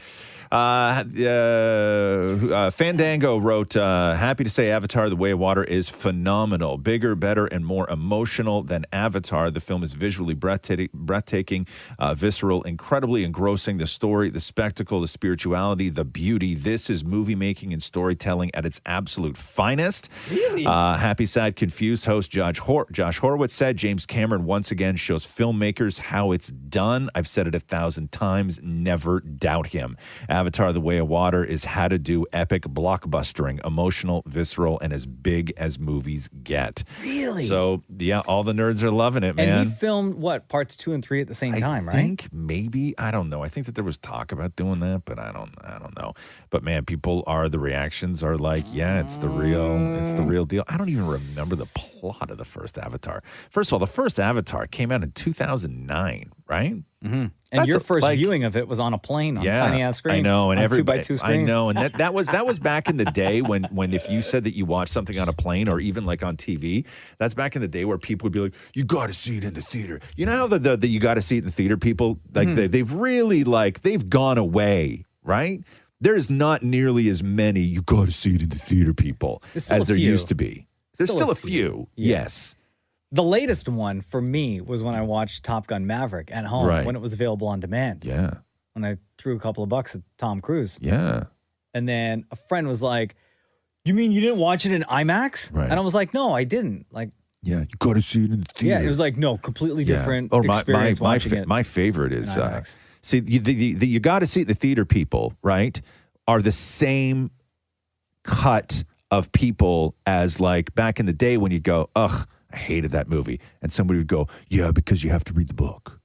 Fandango wrote, happy to say Avatar: The Way of Water is phenomenal. Bigger, better, and more emotional than Avatar. The film is visually breathtaking, visceral, incredibly engrossing. The story, the spectacle, the spirituality, the beauty. This is movie making and storytelling at its absolute finest. Really? Happy, sad, confused host Josh Horowitz said, James Cameron once again shows filmmakers how it's done. I've said it 1,000 times. Never doubt him. Avatar: The Way of Water is how to do epic blockbustering, emotional, visceral, and as big as movies get. Really? So, yeah, all the nerds are loving it, man. And he filmed, what, parts 2 and 3 at the same time, I right? think maybe, I don't know. I think that there was talk about doing that, but I don't know. But man, the reactions are like, yeah, it's the real deal. I don't even remember the plot of the first Avatar. First of all, the first Avatar came out in 2009, right? Mm-hmm. And That's your first like- viewing of it was on a plane on a tiny ass screen. I know, and on everybody, 2x2 I screen. know, and that was back in the day when if you said that you watched something on a plane or even like on TV, that's back in the day where people would be like, you got to see it in the theater. You know how the you got to see it in the theater people like they've really like they've gone away, right? There is not nearly as many you got to see it in the theater people There's as still a there few. used to be. There's still a few. Yeah. Yes. The latest one for me was when I watched Top Gun Maverick at home Right. when it was available on demand. Yeah. When I threw a couple of bucks at Tom Cruise. Yeah. And then a friend was like, "You mean you didn't watch it in IMAX?" Right. And I was like, "No, I didn't." Like, Yeah, you got to see it in the theater. yeah, it was like, no, completely Yeah. different Or experience watching it. my favorite is in IMAX. see you got to see it, the theater people, right? Are the same cut of people as like back in the day when you'd go, ugh, I hated that movie, and somebody would go, yeah, because you have to read the book.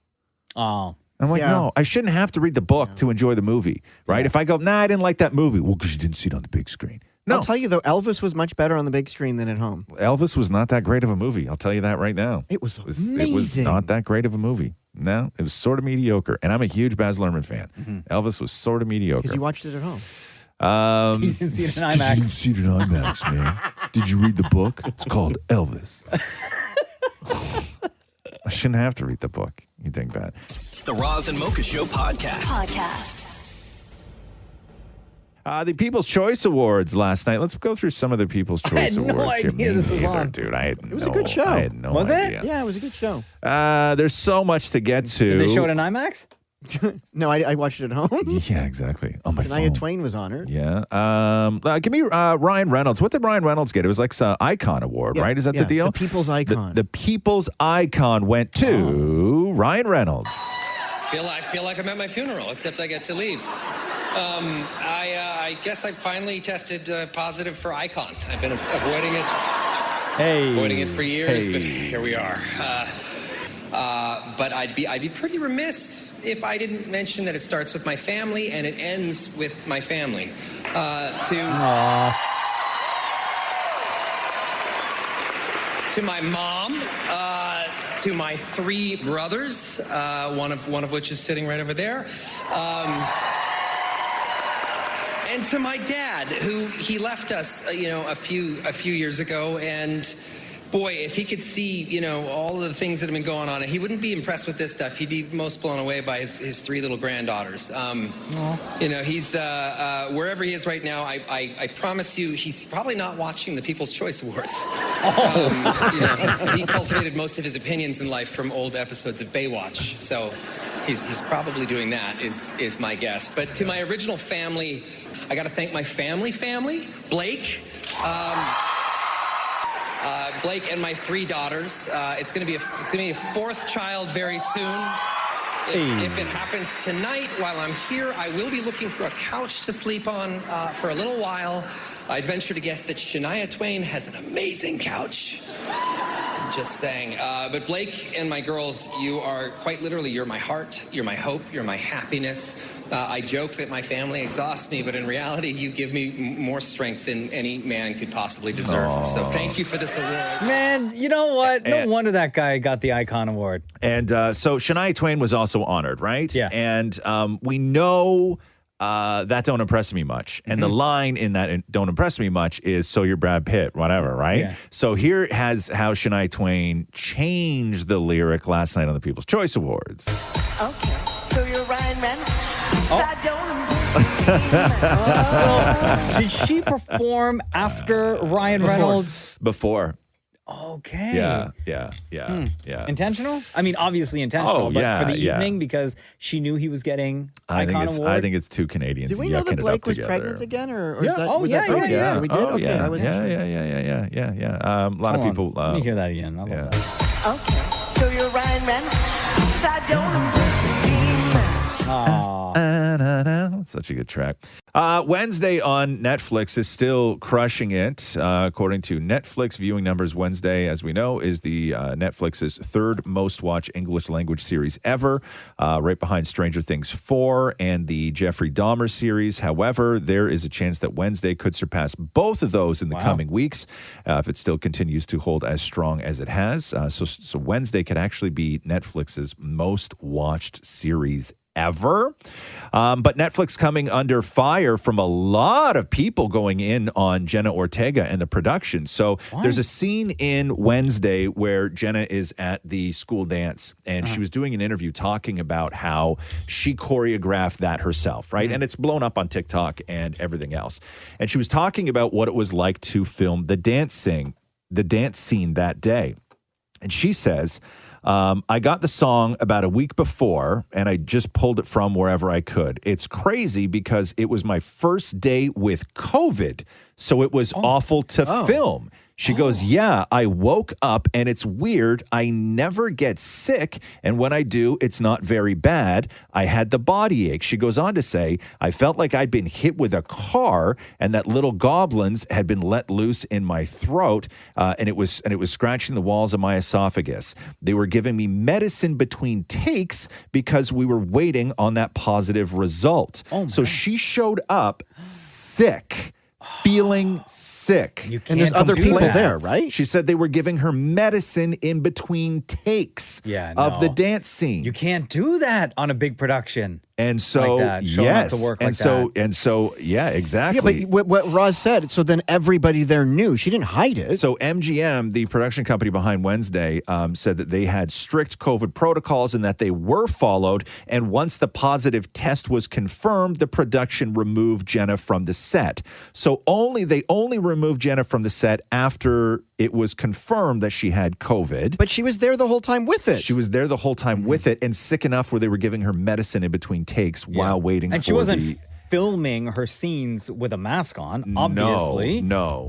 Oh. I'm like, Yeah. no, I shouldn't have to read the book to enjoy the movie, right? If I go, nah, I didn't like that movie, well, because you didn't see it on the big screen. No, I'll tell you though, Elvis was much better on the big screen than at home. Elvis was not that great of a movie. I'll tell you that right now. It was It was amazing. not that great of a movie. No, it was sort of mediocre. And I'm a huge Baz Luhrmann fan. Elvis was sort of mediocre. Because you watched it at home. You didn't see it in 'cause IMAX. You didn't see it in IMAX, man. Did you read the book? It's called Elvis. I shouldn't have to read the book. You think that? The Roz and Mocha Show podcast. The People's Choice Awards last night. Let's go through some of the People's I had Choice no Awards idea here. this was on. Dude, I had It was a good show. I had no Was it? idea. Yeah, it was a good show. There's so much to get to. Did they show it in IMAX? No, I watched it at home. Yeah, exactly. On my Shania phone. Twain was honored. Yeah. Give me Ryan Reynolds. What did Ryan Reynolds get? It was like some Icon Award, right? Is that the deal? The People's Icon. The People's Icon went to Ryan Reynolds. I feel like I'm at my funeral, except I get to leave. I guess I finally tested positive for Icon. I've been avoiding it for years, but here we are. But I'd be pretty remiss if I didn't mention that it starts with my family and it ends with my family. To my mom, to my three brothers, one of which is sitting right over there, and to my dad, who he left us, a few years ago, and boy, if he could see, all of the things that have been going on, and he wouldn't be impressed with this stuff. He'd be most blown away by his three little granddaughters. He's wherever he is right now. I promise you, he's probably not watching the People's Choice Awards. He cultivated most of his opinions in life from old episodes of Baywatch, so he's probably doing that. Is my guess. But to my original family, I got to thank my family, Blake. Blake and my three daughters. It's gonna be a fourth child very soon. If it happens tonight while I'm here, I will be looking for a couch to sleep on for a little while. I'd venture to guess that Shania Twain has an amazing couch. Just saying. But Blake and my girls, you are quite literally, you're my heart, you're my hope, you're my happiness. I joke that my family exhausts me, but in reality, you give me more strength than any man could possibly deserve. So thank you for this award. Man, you know what? No wonder that guy got the Icon Award. And so Shania Twain was also honored, right? Yeah. And we know that don't impress me much. And the line in that don't impress me much is, so you're Brad Pitt, whatever, right? Yeah. So here has how Shania Twain changed the lyric last night on the People's Choice Awards. Okay, so you're Ryan Reynolds. That So, did she perform after Ryan Reynolds? Before. Okay. Yeah. Intentional? I mean, obviously intentional, but for the yeah. evening because she knew he was getting I Icon think Award. I think it's two Canadians Did we know yucking that it Blake up was together. pregnant again, or Yeah. is that, Oh, was yeah, that okay? yeah. We did. Oh, Okay, I wasn't sure. yeah. A lot of people. Let me hear that again. I love that. Okay, so you're Ryan Reynolds. That don't impress me much. Such a good track. Wednesday on Netflix is still crushing it. According to Netflix viewing numbers, Wednesday, as we know, is the Netflix's third most watched English language series ever, right behind Stranger Things 4 and the Jeffrey Dahmer series. However, there is a chance that Wednesday could surpass both of those in the coming weeks if it still continues to hold as strong as it has. So Wednesday could actually be Netflix's most watched series ever. But Netflix coming under fire from a lot of people going in on Jenna Ortega and the production. So there's a scene in Wednesday where Jenna is at the school dance and she was doing an interview talking about how she choreographed that herself, right? And it's blown up on TikTok and everything else. And she was talking about what it was like to film the dance scene that day. And she says, I got the song about a week before, and I just pulled it from wherever I could. It's crazy because it was my first day with COVID, so it was awful to film. She goes, yeah, I woke up and it's weird. I never get sick. And when I do, it's not very bad. I had the body ache. She goes on to say, I felt like I'd been hit with a car and that little goblins had been let loose in my throat. And it was scratching the walls of my esophagus. They were giving me medicine between takes because we were waiting on that positive result. So she showed up sick. Feeling sick. And there's other people there, right? She said they were giving her medicine in between takes of the dance scene. You can't do that on a big production. And so, like that, showing up to work like that. Yeah, exactly. Yeah, but what Roz said, so then everybody there knew. She didn't hide it. So MGM, the production company behind Wednesday, said that they had strict COVID protocols and that they were followed. And once the positive test was confirmed, the production removed Jenna from the set. So they only removed Jenna from the set after it was confirmed that she had COVID. But she was there the whole time with it. She was there the whole time with it and sick enough where they were giving her medicine in between takes while waiting and for she wasn't filming her scenes with a mask on, obviously. No.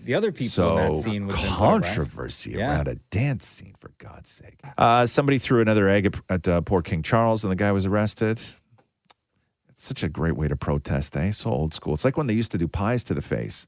The other people in that scene would have been controversy around a dance scene, for God's sake. Somebody threw another egg at poor King Charles and the guy was arrested. It's such a great way to protest, eh? So old school. It's like when they used to do pies to the face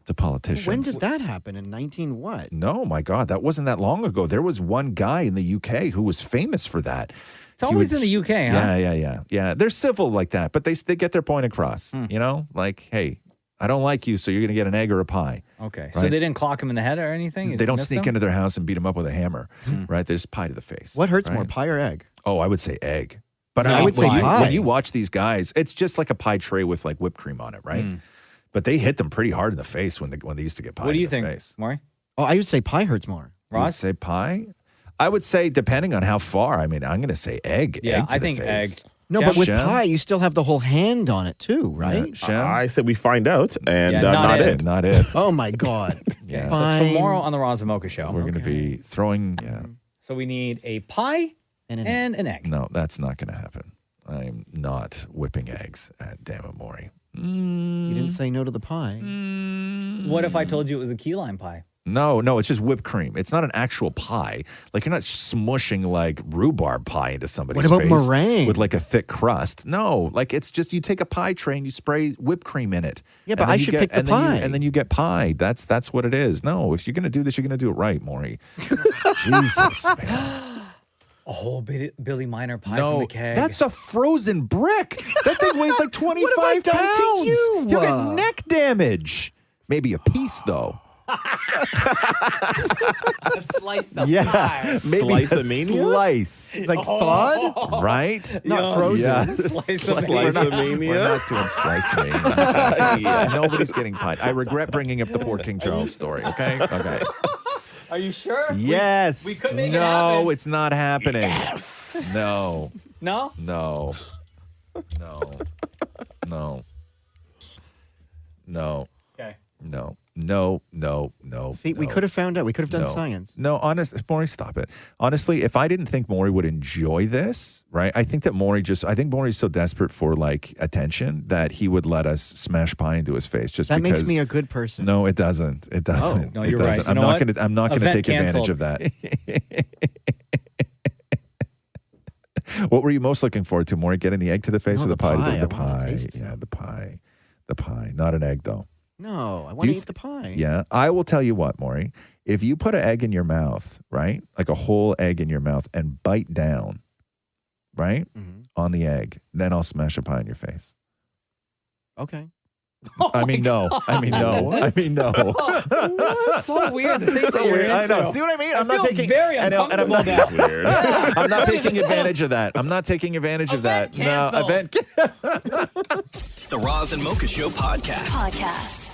to politicians. When did that happen? In 19 what? No, my God, that wasn't that long ago. There was one guy in the UK who was famous for that. It's always in the UK, huh? Yeah. They're civil like that, but they get their point across. You know, like, hey, I don't like you, so you're going to get an egg or a pie. Okay, right? so they didn't clock him in the head or anything? They don't sneak into their house and beat him up with a hammer, right? There's pie to the face. What hurts more, pie or egg? Oh, I would say egg. But I would say pie. When you watch these guys, it's just like a pie tray with like whipped cream on it, right? But they hit them pretty hard in the face when they used to get pie. What do you in the think, face. Maury? Oh, I would say pie hurts more. You would say pie? I would say depending on how far. I mean, I'm going to say egg. Yeah, egg to I the think face. egg. No, but with pie, you still have the whole hand on it too, right? I said we find out, and not it. Not it. Oh my God. Yeah. So tomorrow on the Roz and Mocha Show, We're going to be throwing. Yeah. So we need a pie and an egg. No, that's not going to happen. I'm not whipping eggs at Damn It Maury. You didn't say no to the pie. What if I told you it was a key lime pie? No, it's just whipped cream. It's not an actual pie. Like, you're not smushing like rhubarb pie into somebody's face. What about meringue? With like a thick crust. No, like it's just you take a pie tray and you spray whipped cream in it. Yeah, but I should pick the pie. And then you get pie. That's what it is. No, if you're going to do this, you're going to do it right, Maury. Jesus, man. A whole Billy Miner pie from the keg. That's a frozen brick. That thing weighs like 25 What have I done pounds. to you? You'll get neck damage. Maybe a piece, though. A slice of Yeah, pie. maybe Slice a of mania? slice. Like thawed? Right? Not frozen. Yeah. Slice-o-mania? We're not doing slice-o-mania. Yeah, nobody's getting pie. I regret bringing up the poor King Charles story, okay? Okay. Are you sure? Yes. We couldn't make it No, happen. it's not happening. Yes. No. No? No. No. No. No. Okay. No. No. See, we could have found out. We could have done science. No, Maury, stop it. Honestly, if I didn't think Maury would enjoy this, right? I think Maury's so desperate for like attention that he would let us smash pie into his face just That because. makes me a good person. No, it doesn't. It doesn't. no, It you're right. doesn't. You know I'm not what? gonna Event take advantage canceled. of that. What were you most looking forward to, Maury? Getting the egg to the face No, or the the pie? pie. The I wanna pie. taste Yeah, the pie. The pie. Not an egg, though. No, I want to eat the pie. Yeah, I will tell you what, Maury. If you put an egg in your mouth, right, like a whole egg in your mouth, and bite down, right, on the egg, then I'll smash a pie in your face. Okay. I mean, no. I mean, no. I mean, no. It's so weird to think that you're into. I know. See what I mean? I'm not taking. very I know, and I'm not. uncomfortable now. Weird. I'm not taking advantage of that. I'm not taking advantage of that. Canceled. No, event. The Roz and Mocha Show podcast.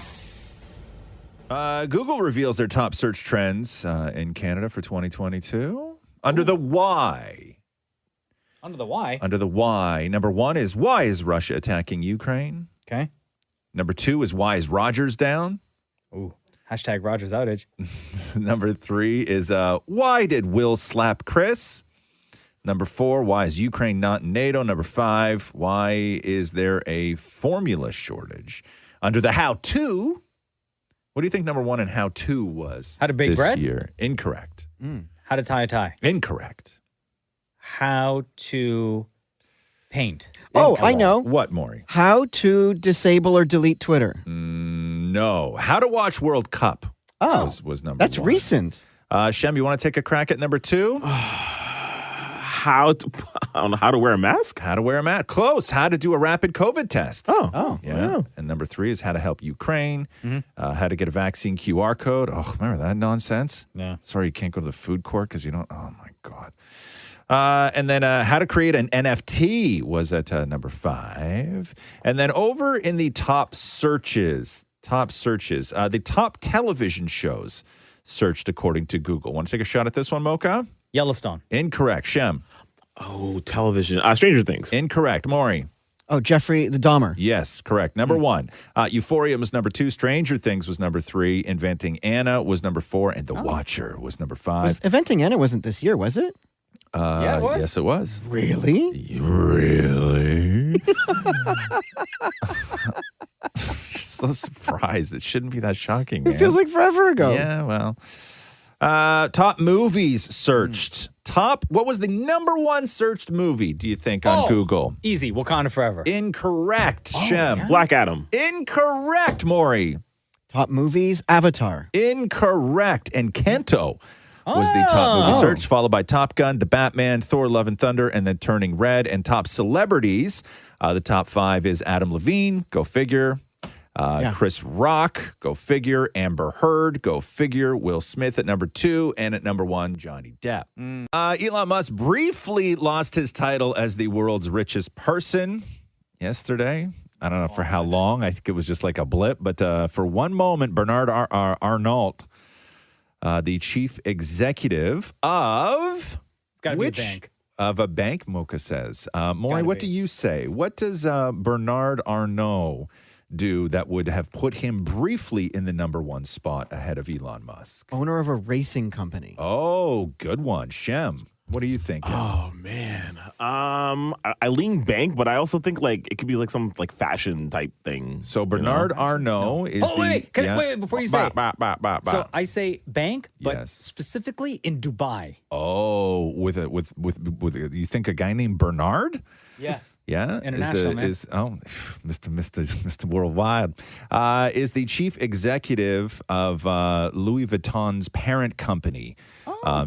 Google reveals their top search trends in Canada for 2022 under the why. Under the why? Under the why. Number one is, why is Russia attacking Ukraine? Okay. Number two is, why is Rogers down? Ooh. Hashtag Rogers outage. Number three is, why did Will slap Chris? Number four, why is Ukraine not in NATO? Number five, why is there a formula shortage? Under the how-to, what do you think number one and how-to was How to bake this bread? year? Incorrect. How to tie a tie. Incorrect. How to paint. Oh, I know. What, Maury? How to disable or delete Twitter. No. How to watch World Cup was number That's one. recent. Shem, you want to take a crack at number two? How to wear a mask? How to wear a mask. Close. How to do a rapid COVID test. Oh. Yeah. Wow. And number three is how to help Ukraine. How to get a vaccine QR code. Oh, remember that nonsense? Yeah. Sorry, you can't go to the food court because you don't. Oh, my God. And then how to create an NFT was at number five. And then over in the top searches, the top television shows searched according to Google. Want to take a shot at this one, Mocha? Yellowstone. Incorrect. Shem? Oh, television. Stranger Things. Incorrect. Maury? Oh, Jeffrey the Dahmer. Yes, correct. Number one. Euphoria was number two. Stranger Things was number three. Inventing Anna was number four. And The Watcher was number five. Inventing Anna wasn't this year, was it? Yeah, it was. Yes, it was. Really? Really? So surprised. It shouldn't be that shocking, man. It feels like forever ago. Yeah, well. Top movies searched. What was the number one searched movie, do you think, on Google? Easy. Wakanda Forever. Incorrect, Shem. Black Adam. Incorrect, Maury. Top movies, Avatar. Incorrect. And Kanto was the top movie search, followed by Top Gun, The Batman, Thor, Love and Thunder, and then Turning Red. And top celebrities, the top five is Adam Levine, go figure. Chris Rock, go figure. Amber Heard, go figure. Will Smith at number two. And at number one, Johnny Depp. Elon Musk briefly lost his title as the world's richest person yesterday. I don't know for how long. I think it was just like a blip. But for one moment, Bernard Arnault, the chief executive of... It's got to be a bank. Of a bank, Mocha says. Maury, Gotta what be. do you say? What does Bernard Arnault do that would have put him briefly in the number one spot ahead of Elon Musk? Owner of a racing company. Oh, good one. Shem, what are you thinking? Oh, man. I lean bank, but I also think like it could be like some like fashion type thing. So Bernard Arnault is Oh, wait. Wait, before you say it. So I say bank, but Yes. specifically in Dubai. Oh, with you think a guy named Bernard? Yeah. Yeah, International, man. Mr. Worldwide is the chief executive of Louis Vuitton's parent company.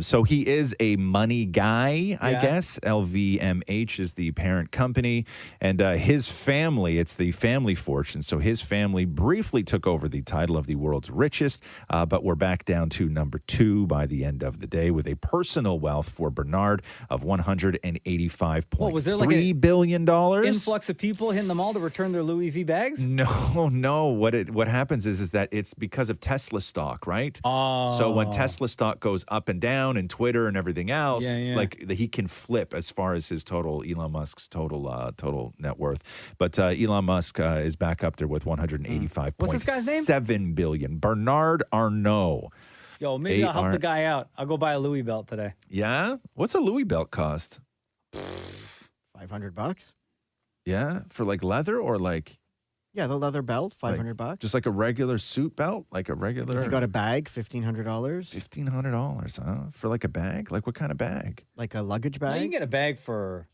So he is a money guy, I guess. LVMH is the parent company, and his family, it's the family fortune. So his family briefly took over the title of the world's richest, but we're back down to number two by the end of the day with a personal wealth for Bernard of $185.3 billion. Influx of people hitting the mall to return their Louis V bags? No. What happens is that it's because of Tesla stock, right? Oh. So when Tesla stock goes up and down and Twitter and everything else, like he can flip as far as his Elon Musk's total net worth. But Elon Musk is back up there with $185.7 billion. Bernard Arnault. Yo, maybe I'll help the guy out. I'll go buy a Louis belt today. Yeah? What's a Louis belt cost? $500. Yeah? For like leather or like... Yeah, the leather belt, $500. Just like a regular suit belt? Like a regular... If you got a bag, $1,500. $1,500, huh? For like a bag? Like what kind of bag? Like a luggage No, bag? you can get a bag for...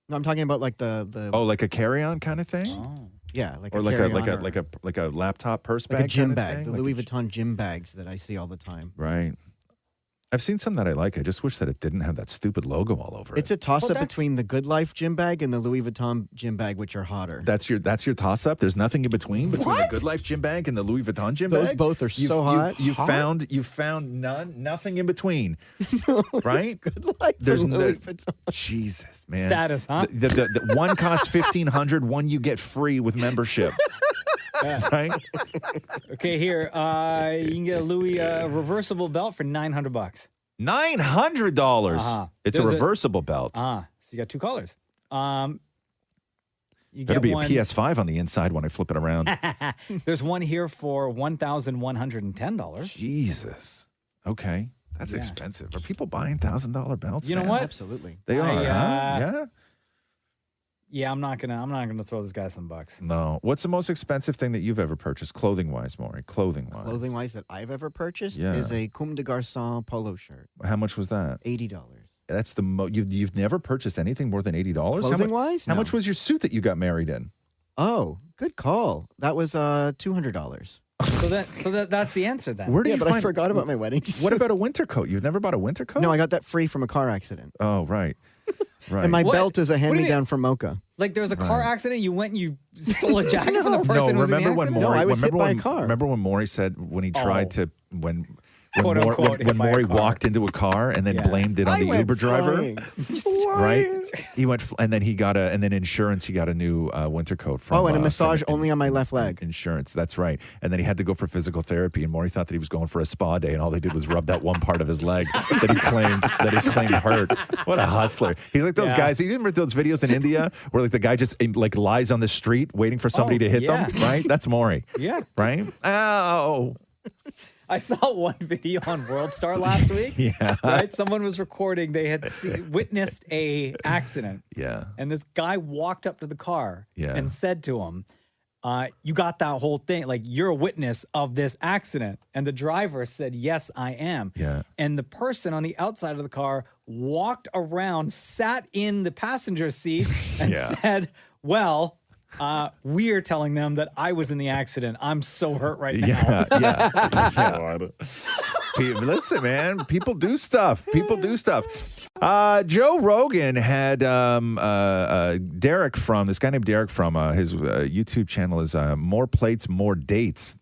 No, I'm talking about like the... Oh, like a carry-on kind of thing? Oh. Yeah, like or a like carry-on like a laptop purse bag, like a gym kind of bag. thing? The Like Louis Vuitton gym bags that I see all the time. Right. I've seen some that I like. I just wish that it didn't have that stupid logo all over it. It's a toss-up between the Good Life gym bag and the Louis Vuitton gym bag, which are hotter. That's your toss-up? There's nothing in between the Good Life gym bag and the Louis Vuitton gym bag? Those both are so hot. You found nothing in between, right? Good Life. There's Louis Vuitton. Jesus, man. Status, huh? The one costs $1,500, one you get free with membership. Right? Okay, here you can get a Louis reversible belt for $900. $900. It's a reversible belt. So you got two colors. You Better get be one, a PS5 on the inside when I flip it around. There's one here for $1,110. Jesus. Okay. That's expensive. Are people buying $1,000 belts? You know man? what? Absolutely. They are, huh? Yeah. Yeah, I'm not gonna throw this guy some bucks. No. What's the most expensive thing that you've ever purchased, clothing-wise, Maury? Clothing-wise. Clothing-wise that I've ever purchased Yeah. is a Comme des Garçons polo shirt. How much was that? $80. That's the you've never purchased anything more than $80? Clothing-wise? How No. much was your suit that you got married in? Oh, good call. That was $200. So that's the answer then. Where do yeah, you but find, I forgot about my wedding suit. What about a winter coat? You've never bought a winter coat? No, I got that free from a car accident. Oh, right. Right. And my What? belt is a What do you hand-me-down from Mocha. Like there was a car accident, you went and you stole a jacket from the person who was in the remember when accident? Maury, No, I was hit remember by when, a car. Remember when Maury said when he tried to when Quote, unquote, hit by a Maury car. walked into a car and then blamed it on the went Uber driver, flying. right? He went and then he got insurance. He got a new winter coat from. Oh, and a massage only on my left leg. Insurance, that's right. And then he had to go for physical therapy. And Maury thought that he was going for a spa day, and all they did was rub that one part of his leg that he claimed hurt. What a hustler! He's like those guys. You remember those videos in India where like the guy just like lies on the street waiting for somebody to hit them, right? That's Maury. Yeah. Right? Ow. I saw one video on World Star last week. Yeah. Right? Someone was recording. They had witnessed a accident. Yeah. And this guy walked up to the car Yeah. and said to him, you got that whole thing. Like, you're a witness of this accident. And the driver said, yes, I am. Yeah. And the person on the outside of the car walked around, sat in the passenger seat, and Yeah. said, well, we're telling them that I was in the accident. I'm so hurt right now. Yeah. Listen, man, people do stuff. Joe Rogan had Derek from this guy named Derek from his YouTube channel is More Plates, More Dates.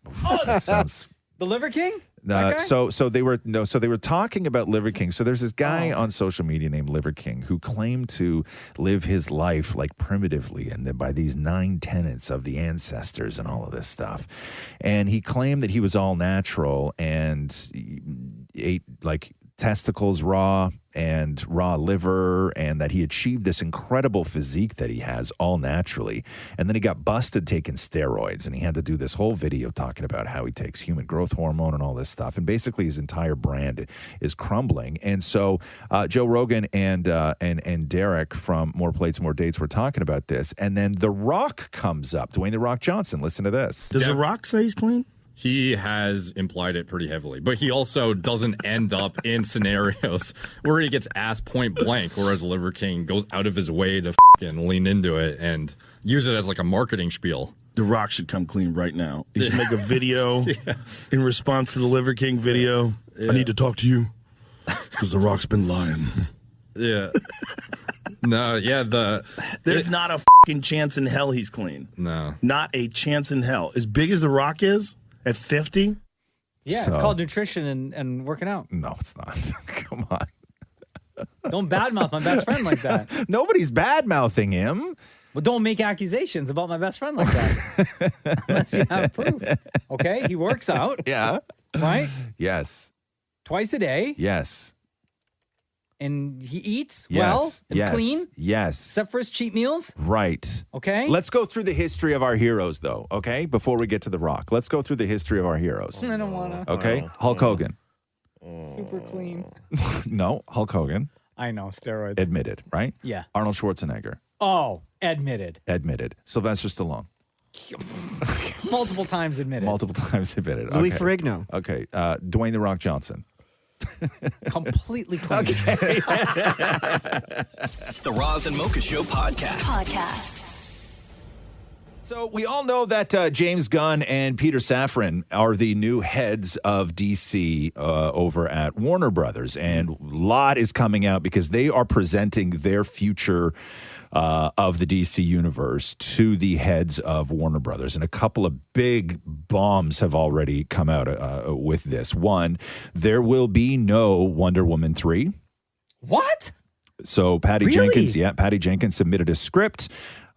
That sounds. The Liver King? That guy? So they were talking about Liver King. So there's this guy on social media named Liver King who claimed to live his life like primitively and then by these 9 tenets of the ancestors and all of this stuff. And he claimed that he was all natural and ate like testicles raw and raw liver, and that he achieved this incredible physique that he has all naturally. And then he got busted taking steroids, and he had to do this whole video talking about how he takes human growth hormone and all this stuff. And basically his entire brand is crumbling. And so Joe Rogan and Derek from More Plates, More Dates were talking about this. And then The Rock comes up, Dwayne The Rock Johnson. Listen to this. Does The Rock say he's clean? He has implied it pretty heavily, but he also doesn't end up in scenarios where he gets asked point blank, whereas Liver King goes out of his way to fucking lean into it and use it as like a marketing spiel. The Rock should come clean right now. He should make a video in response to the Liver King video. I need to talk to you because The Rock's been lying. Yeah. No, yeah, There's not a fucking chance in hell he's clean. No. Not a chance in hell. As big as The Rock is, at 50? Yeah, it's called nutrition and working out. No, it's not. Come on. Don't badmouth my best friend like that. Nobody's bad-mouthing him. Well, don't make accusations about my best friend like that. Unless you have proof. Okay? He works out. Yeah. Right? Yes. Twice a day. Yes. And he eats Yes. well and Yes. clean. Yes. Except for his cheat meals. Right. Okay. Let's go through the history of our heroes, though, okay? Before we get to The Rock. Let's go through the history of our heroes. I don't want to. Okay? Hulk Hogan. Super clean. No, Hulk Hogan. I know, steroids. Admitted, right? Yeah. Arnold Schwarzenegger. Oh, admitted. Admitted. Sylvester Stallone. Multiple times admitted. Multiple times admitted. Louis Okay. Ferrigno. Okay. Dwayne The Rock Johnson. Completely clean. The Roz and Mocha Show podcast. So we all know that James Gunn and Peter Safran are the new heads of DC over at Warner Brothers. And a lot is coming out because they are presenting their future of the DC universe to the heads of Warner Brothers. And a couple of big bombs have already come out with this. One, there will be no Wonder Woman 3. What? So Patty Jenkins submitted a script.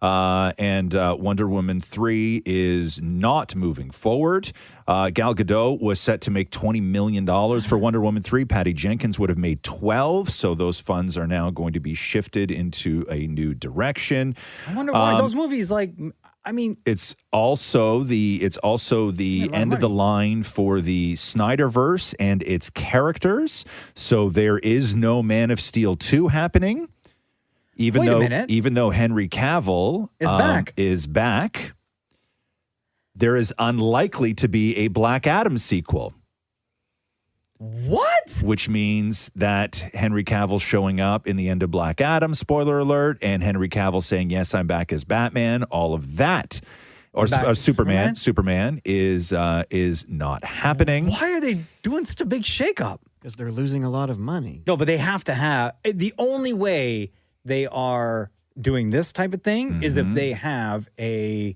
And Wonder Woman 3 is not moving forward. Gal Gadot was set to make $20 million for Wonder Woman 3. Patty Jenkins would have made 12, so those funds are now going to be shifted into a new direction. I wonder why those movies, it's also the end of the line for the Snyderverse and its characters. So there is no Man of Steel 2 happening. Even though Henry Cavill is back, there is unlikely to be a Black Adam sequel. What? Which means that Henry Cavill showing up in the end of Black Adam, spoiler alert, and Henry Cavill saying, yes, I'm back as Batman, all of that, or Superman is not happening. Why are they doing such a big shakeup? Because they're losing a lot of money. No, but they have to have, the only way they are doing this type of thing is if they have a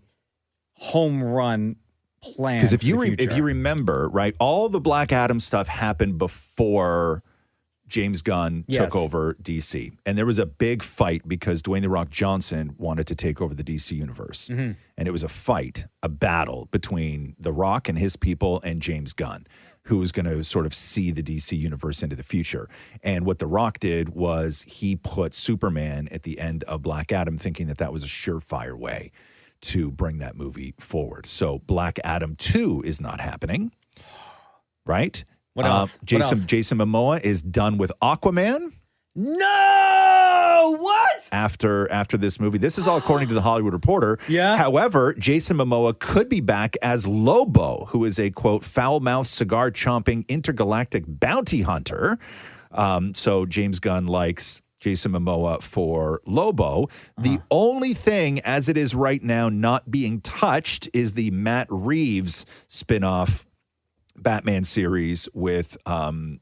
home run plan. Because if you remember, right, all the Black Adam stuff happened before James Gunn took over DC. And there was a big fight because Dwayne "The Rock" Johnson wanted to take over the DC universe. And it was a battle between The Rock and his people and James Gunn, who was going to sort of see the DC universe into the future. And what The Rock did was he put Superman at the end of Black Adam, thinking that was a surefire way to bring that movie forward. So Black Adam 2 is not happening, right? What else? Jason Momoa is done with Aquaman. No! What? After this movie. This is all according to the Hollywood Reporter. Yeah. However, Jason Momoa could be back as Lobo, who is a, quote, foul-mouthed, cigar-chomping, intergalactic bounty hunter. So James Gunn likes Jason Momoa for Lobo. The only thing, as it is right now, not being touched is the Matt Reeves spinoff Batman series with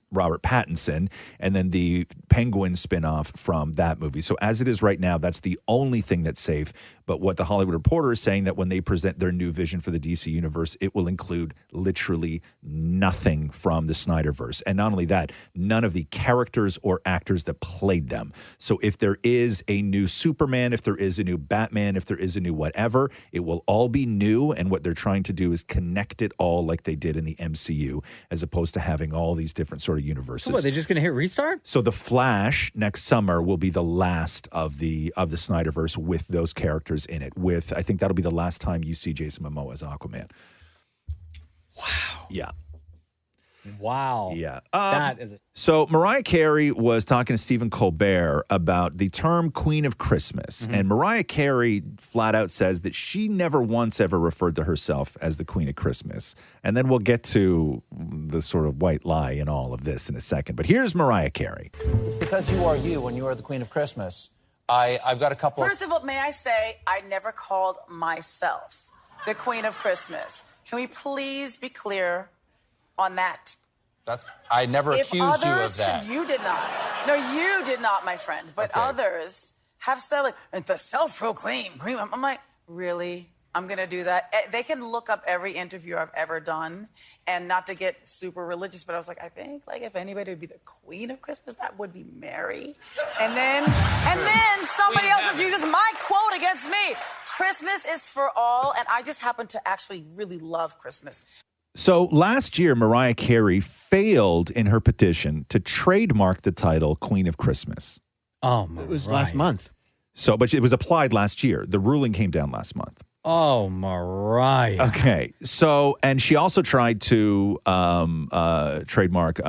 Robert Pattinson, and then the Penguin spinoff from that movie. So as it is right now, that's the only thing that's safe. But what the Hollywood Reporter is saying, that when they present their new vision for the DC universe, it will include literally nothing from the Snyderverse. And not only that, none of the characters or actors that played them. So if there is a new Superman, if there is a new Batman, if there is a new whatever, it will all be new. And what they're trying to do is connect it all like they did in the MCU, as opposed to having all these different sort of universes. So what, they're just going to hit restart? So The Flash next summer will be the last of the Snyderverse with those characters in it. I think that'll be the last time you see Jason Momoa as Aquaman. Wow. Yeah. Wow. Yeah. That is it. So Mariah Carey was talking to Stephen Colbert about the term Queen of Christmas. And Mariah Carey flat out says that she never once ever referred to herself as the Queen of Christmas. And then we'll get to the sort of white lie in all of this in a second. But here's Mariah Carey. Because you are you and you are the Queen of Christmas, I've got a couple First of all, may I say, I never called myself the Queen of Christmas. Can we please be clear on that? I never accused you of that. You did not. No, you did not, my friend. But others have said, like, the self-proclaimed Queen. I'm like, really? I'm going to do that? They can look up every interview I've ever done, and not to get super religious, but I was like, I think, like, if anybody would be the Queen of Christmas, that would be Mary. And then somebody else uses my quote against me. Christmas is for all, and I just happen to actually really love Christmas. So last year, Mariah Carey failed in her petition to trademark the title Queen of Christmas. Oh, It was last month. So, but it was applied last year. The ruling came down last month. Oh, Mariah. Okay. So, and she also tried to trademark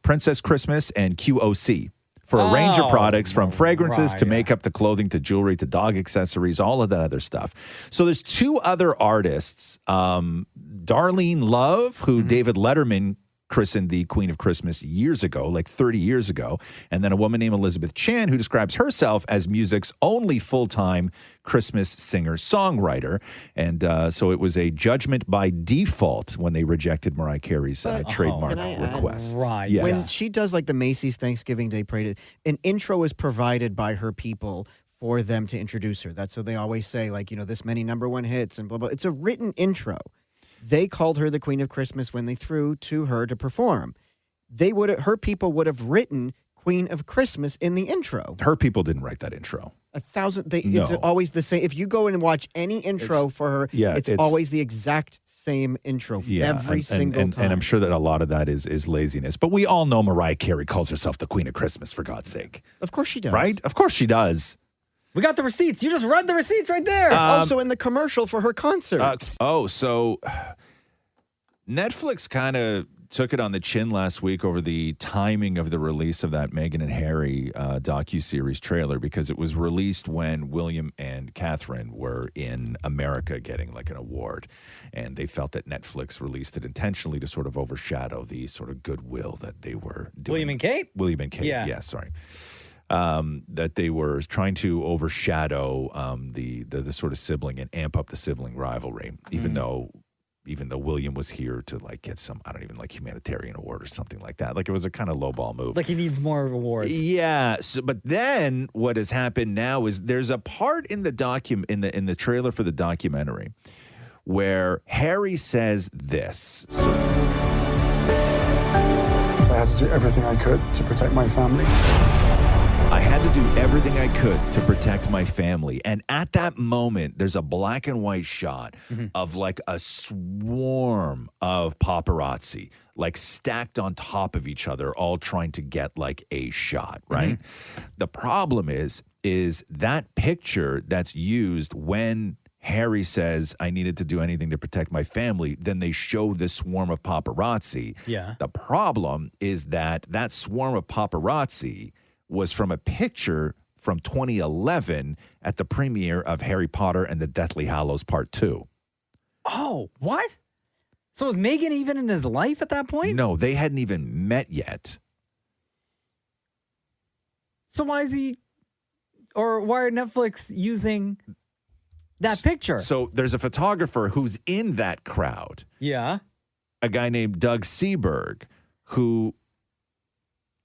Princess Christmas and QOC for a range of products, from fragrances to makeup to clothing to jewelry to dog accessories, all of that other stuff. So there's two other artists, Darlene Love, who David Letterman christened the Queen of Christmas years ago, like 30 years ago. And then a woman named Elizabeth Chan, who describes herself as music's only full-time Christmas singer-songwriter. And so it was a judgment by default when they rejected Mariah Carey's trademark request. Right. Yes. When she does like the Macy's Thanksgiving Day Parade, an intro is provided by her people for them to introduce her. That's so they always say, like, this many #1 hits and blah, blah. It's a written intro. They called her the Queen of Christmas when they threw to her to perform. Her people would have written Queen of Christmas in the intro. Her people didn't write that intro. It's always the same. If you go in and watch any intro for her, it's always the exact same intro every single time. And I'm sure that a lot of that is laziness. But we all know Mariah Carey calls herself the Queen of Christmas, for God's sake. Of course she does. Right? Of course she does. We got the receipts. You just read the receipts right there. It's also in the commercial for her concert. So Netflix kind of took it on the chin last week over the timing of the release of that Meghan and Harry docuseries trailer, because it was released when William and Catherine were in America getting like an award. And they felt that Netflix released it intentionally to sort of overshadow the sort of goodwill that they were doing. William and Kate? William and Kate, yeah sorry. That they were trying to overshadow the sort of sibling and amp up the sibling rivalry, even though William was here to like get some, I don't even like humanitarian award or something like that. Like it was a kind of lowball move. Like he needs more awards. Yeah. So, but then what has happened now is there's a part in the in the trailer for the documentary where Harry says this. So, I had to do everything I could to protect my family. I had to do everything I could to protect my family. And at that moment, there's a black and white shot of like a swarm of paparazzi, like stacked on top of each other, all trying to get like a shot, right? The problem is that picture that's used when Harry says, I needed to do anything to protect my family, then they show this swarm of paparazzi. Yeah. The problem is that swarm of paparazzi was from a picture from 2011 at the premiere of Harry Potter and the Deathly Hallows Part 2. Oh, what? So was Meghan even in his life at that point? No, they hadn't even met yet. So why are Netflix using that picture? So there's a photographer who's in that crowd. Yeah. A guy named Doug Seberg, who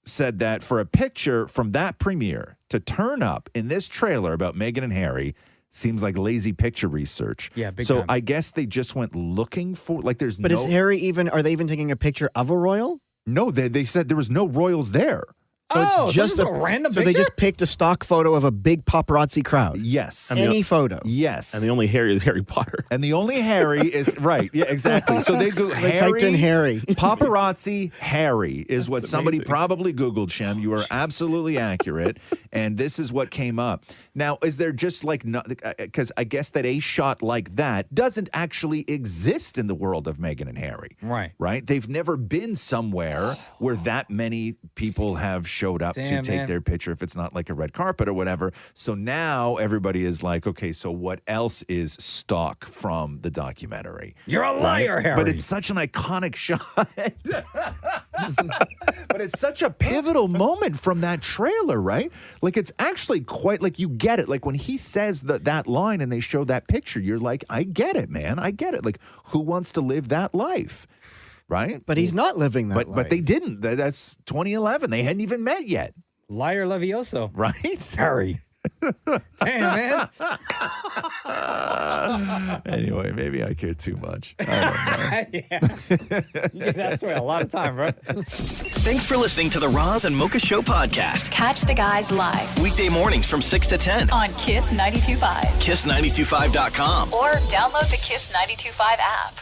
said that for a picture from that premiere to turn up in this trailer about Meghan and Harry seems like lazy picture research. Yeah, big so time. I guess they just went looking for, like, there's But no... is Harry are they even taking a picture of a royal? No, they said there was no royals there. So it's just a random So picture? they just picked a stock photo of a big paparazzi crowd. Yes. Any photo. Yes. And the only Harry is Harry Potter. And the only Harry is, right, yeah, exactly. So they go, They typed in Harry. Paparazzi Harry is what somebody probably Googled, Shem. You are absolutely accurate. And this is what came up. Now, is there just like, because I guess that a shot like that doesn't actually exist in the world of Meghan and Harry. Right. Right? They've never been somewhere where that many people have showed up to take their picture, if it's not like a red carpet or whatever. So now everybody is like, okay, so what else is stock from the documentary? You're a liar, Harry. But it's such an iconic shot. But it's such a pivotal moment from that trailer, right? Like, it's actually quite, like, you get it. Like, when he says that line and they show that picture, you're like, I get it, man. I get it. Like, who wants to live that life? Right? But he's not living that life. But they didn't. That's 2011. They hadn't even met yet. Liar Levioso. Right? Harry. Damn, man. Anyway, maybe I care too much. I don't know. Yeah. You get that story a lot of time, bro. Thanks for listening to the Roz and Mocha Show podcast. Catch the guys live Weekday mornings from 6 to 10. on Kiss 92.5 Kiss925.com. or download the Kiss 92.5 app.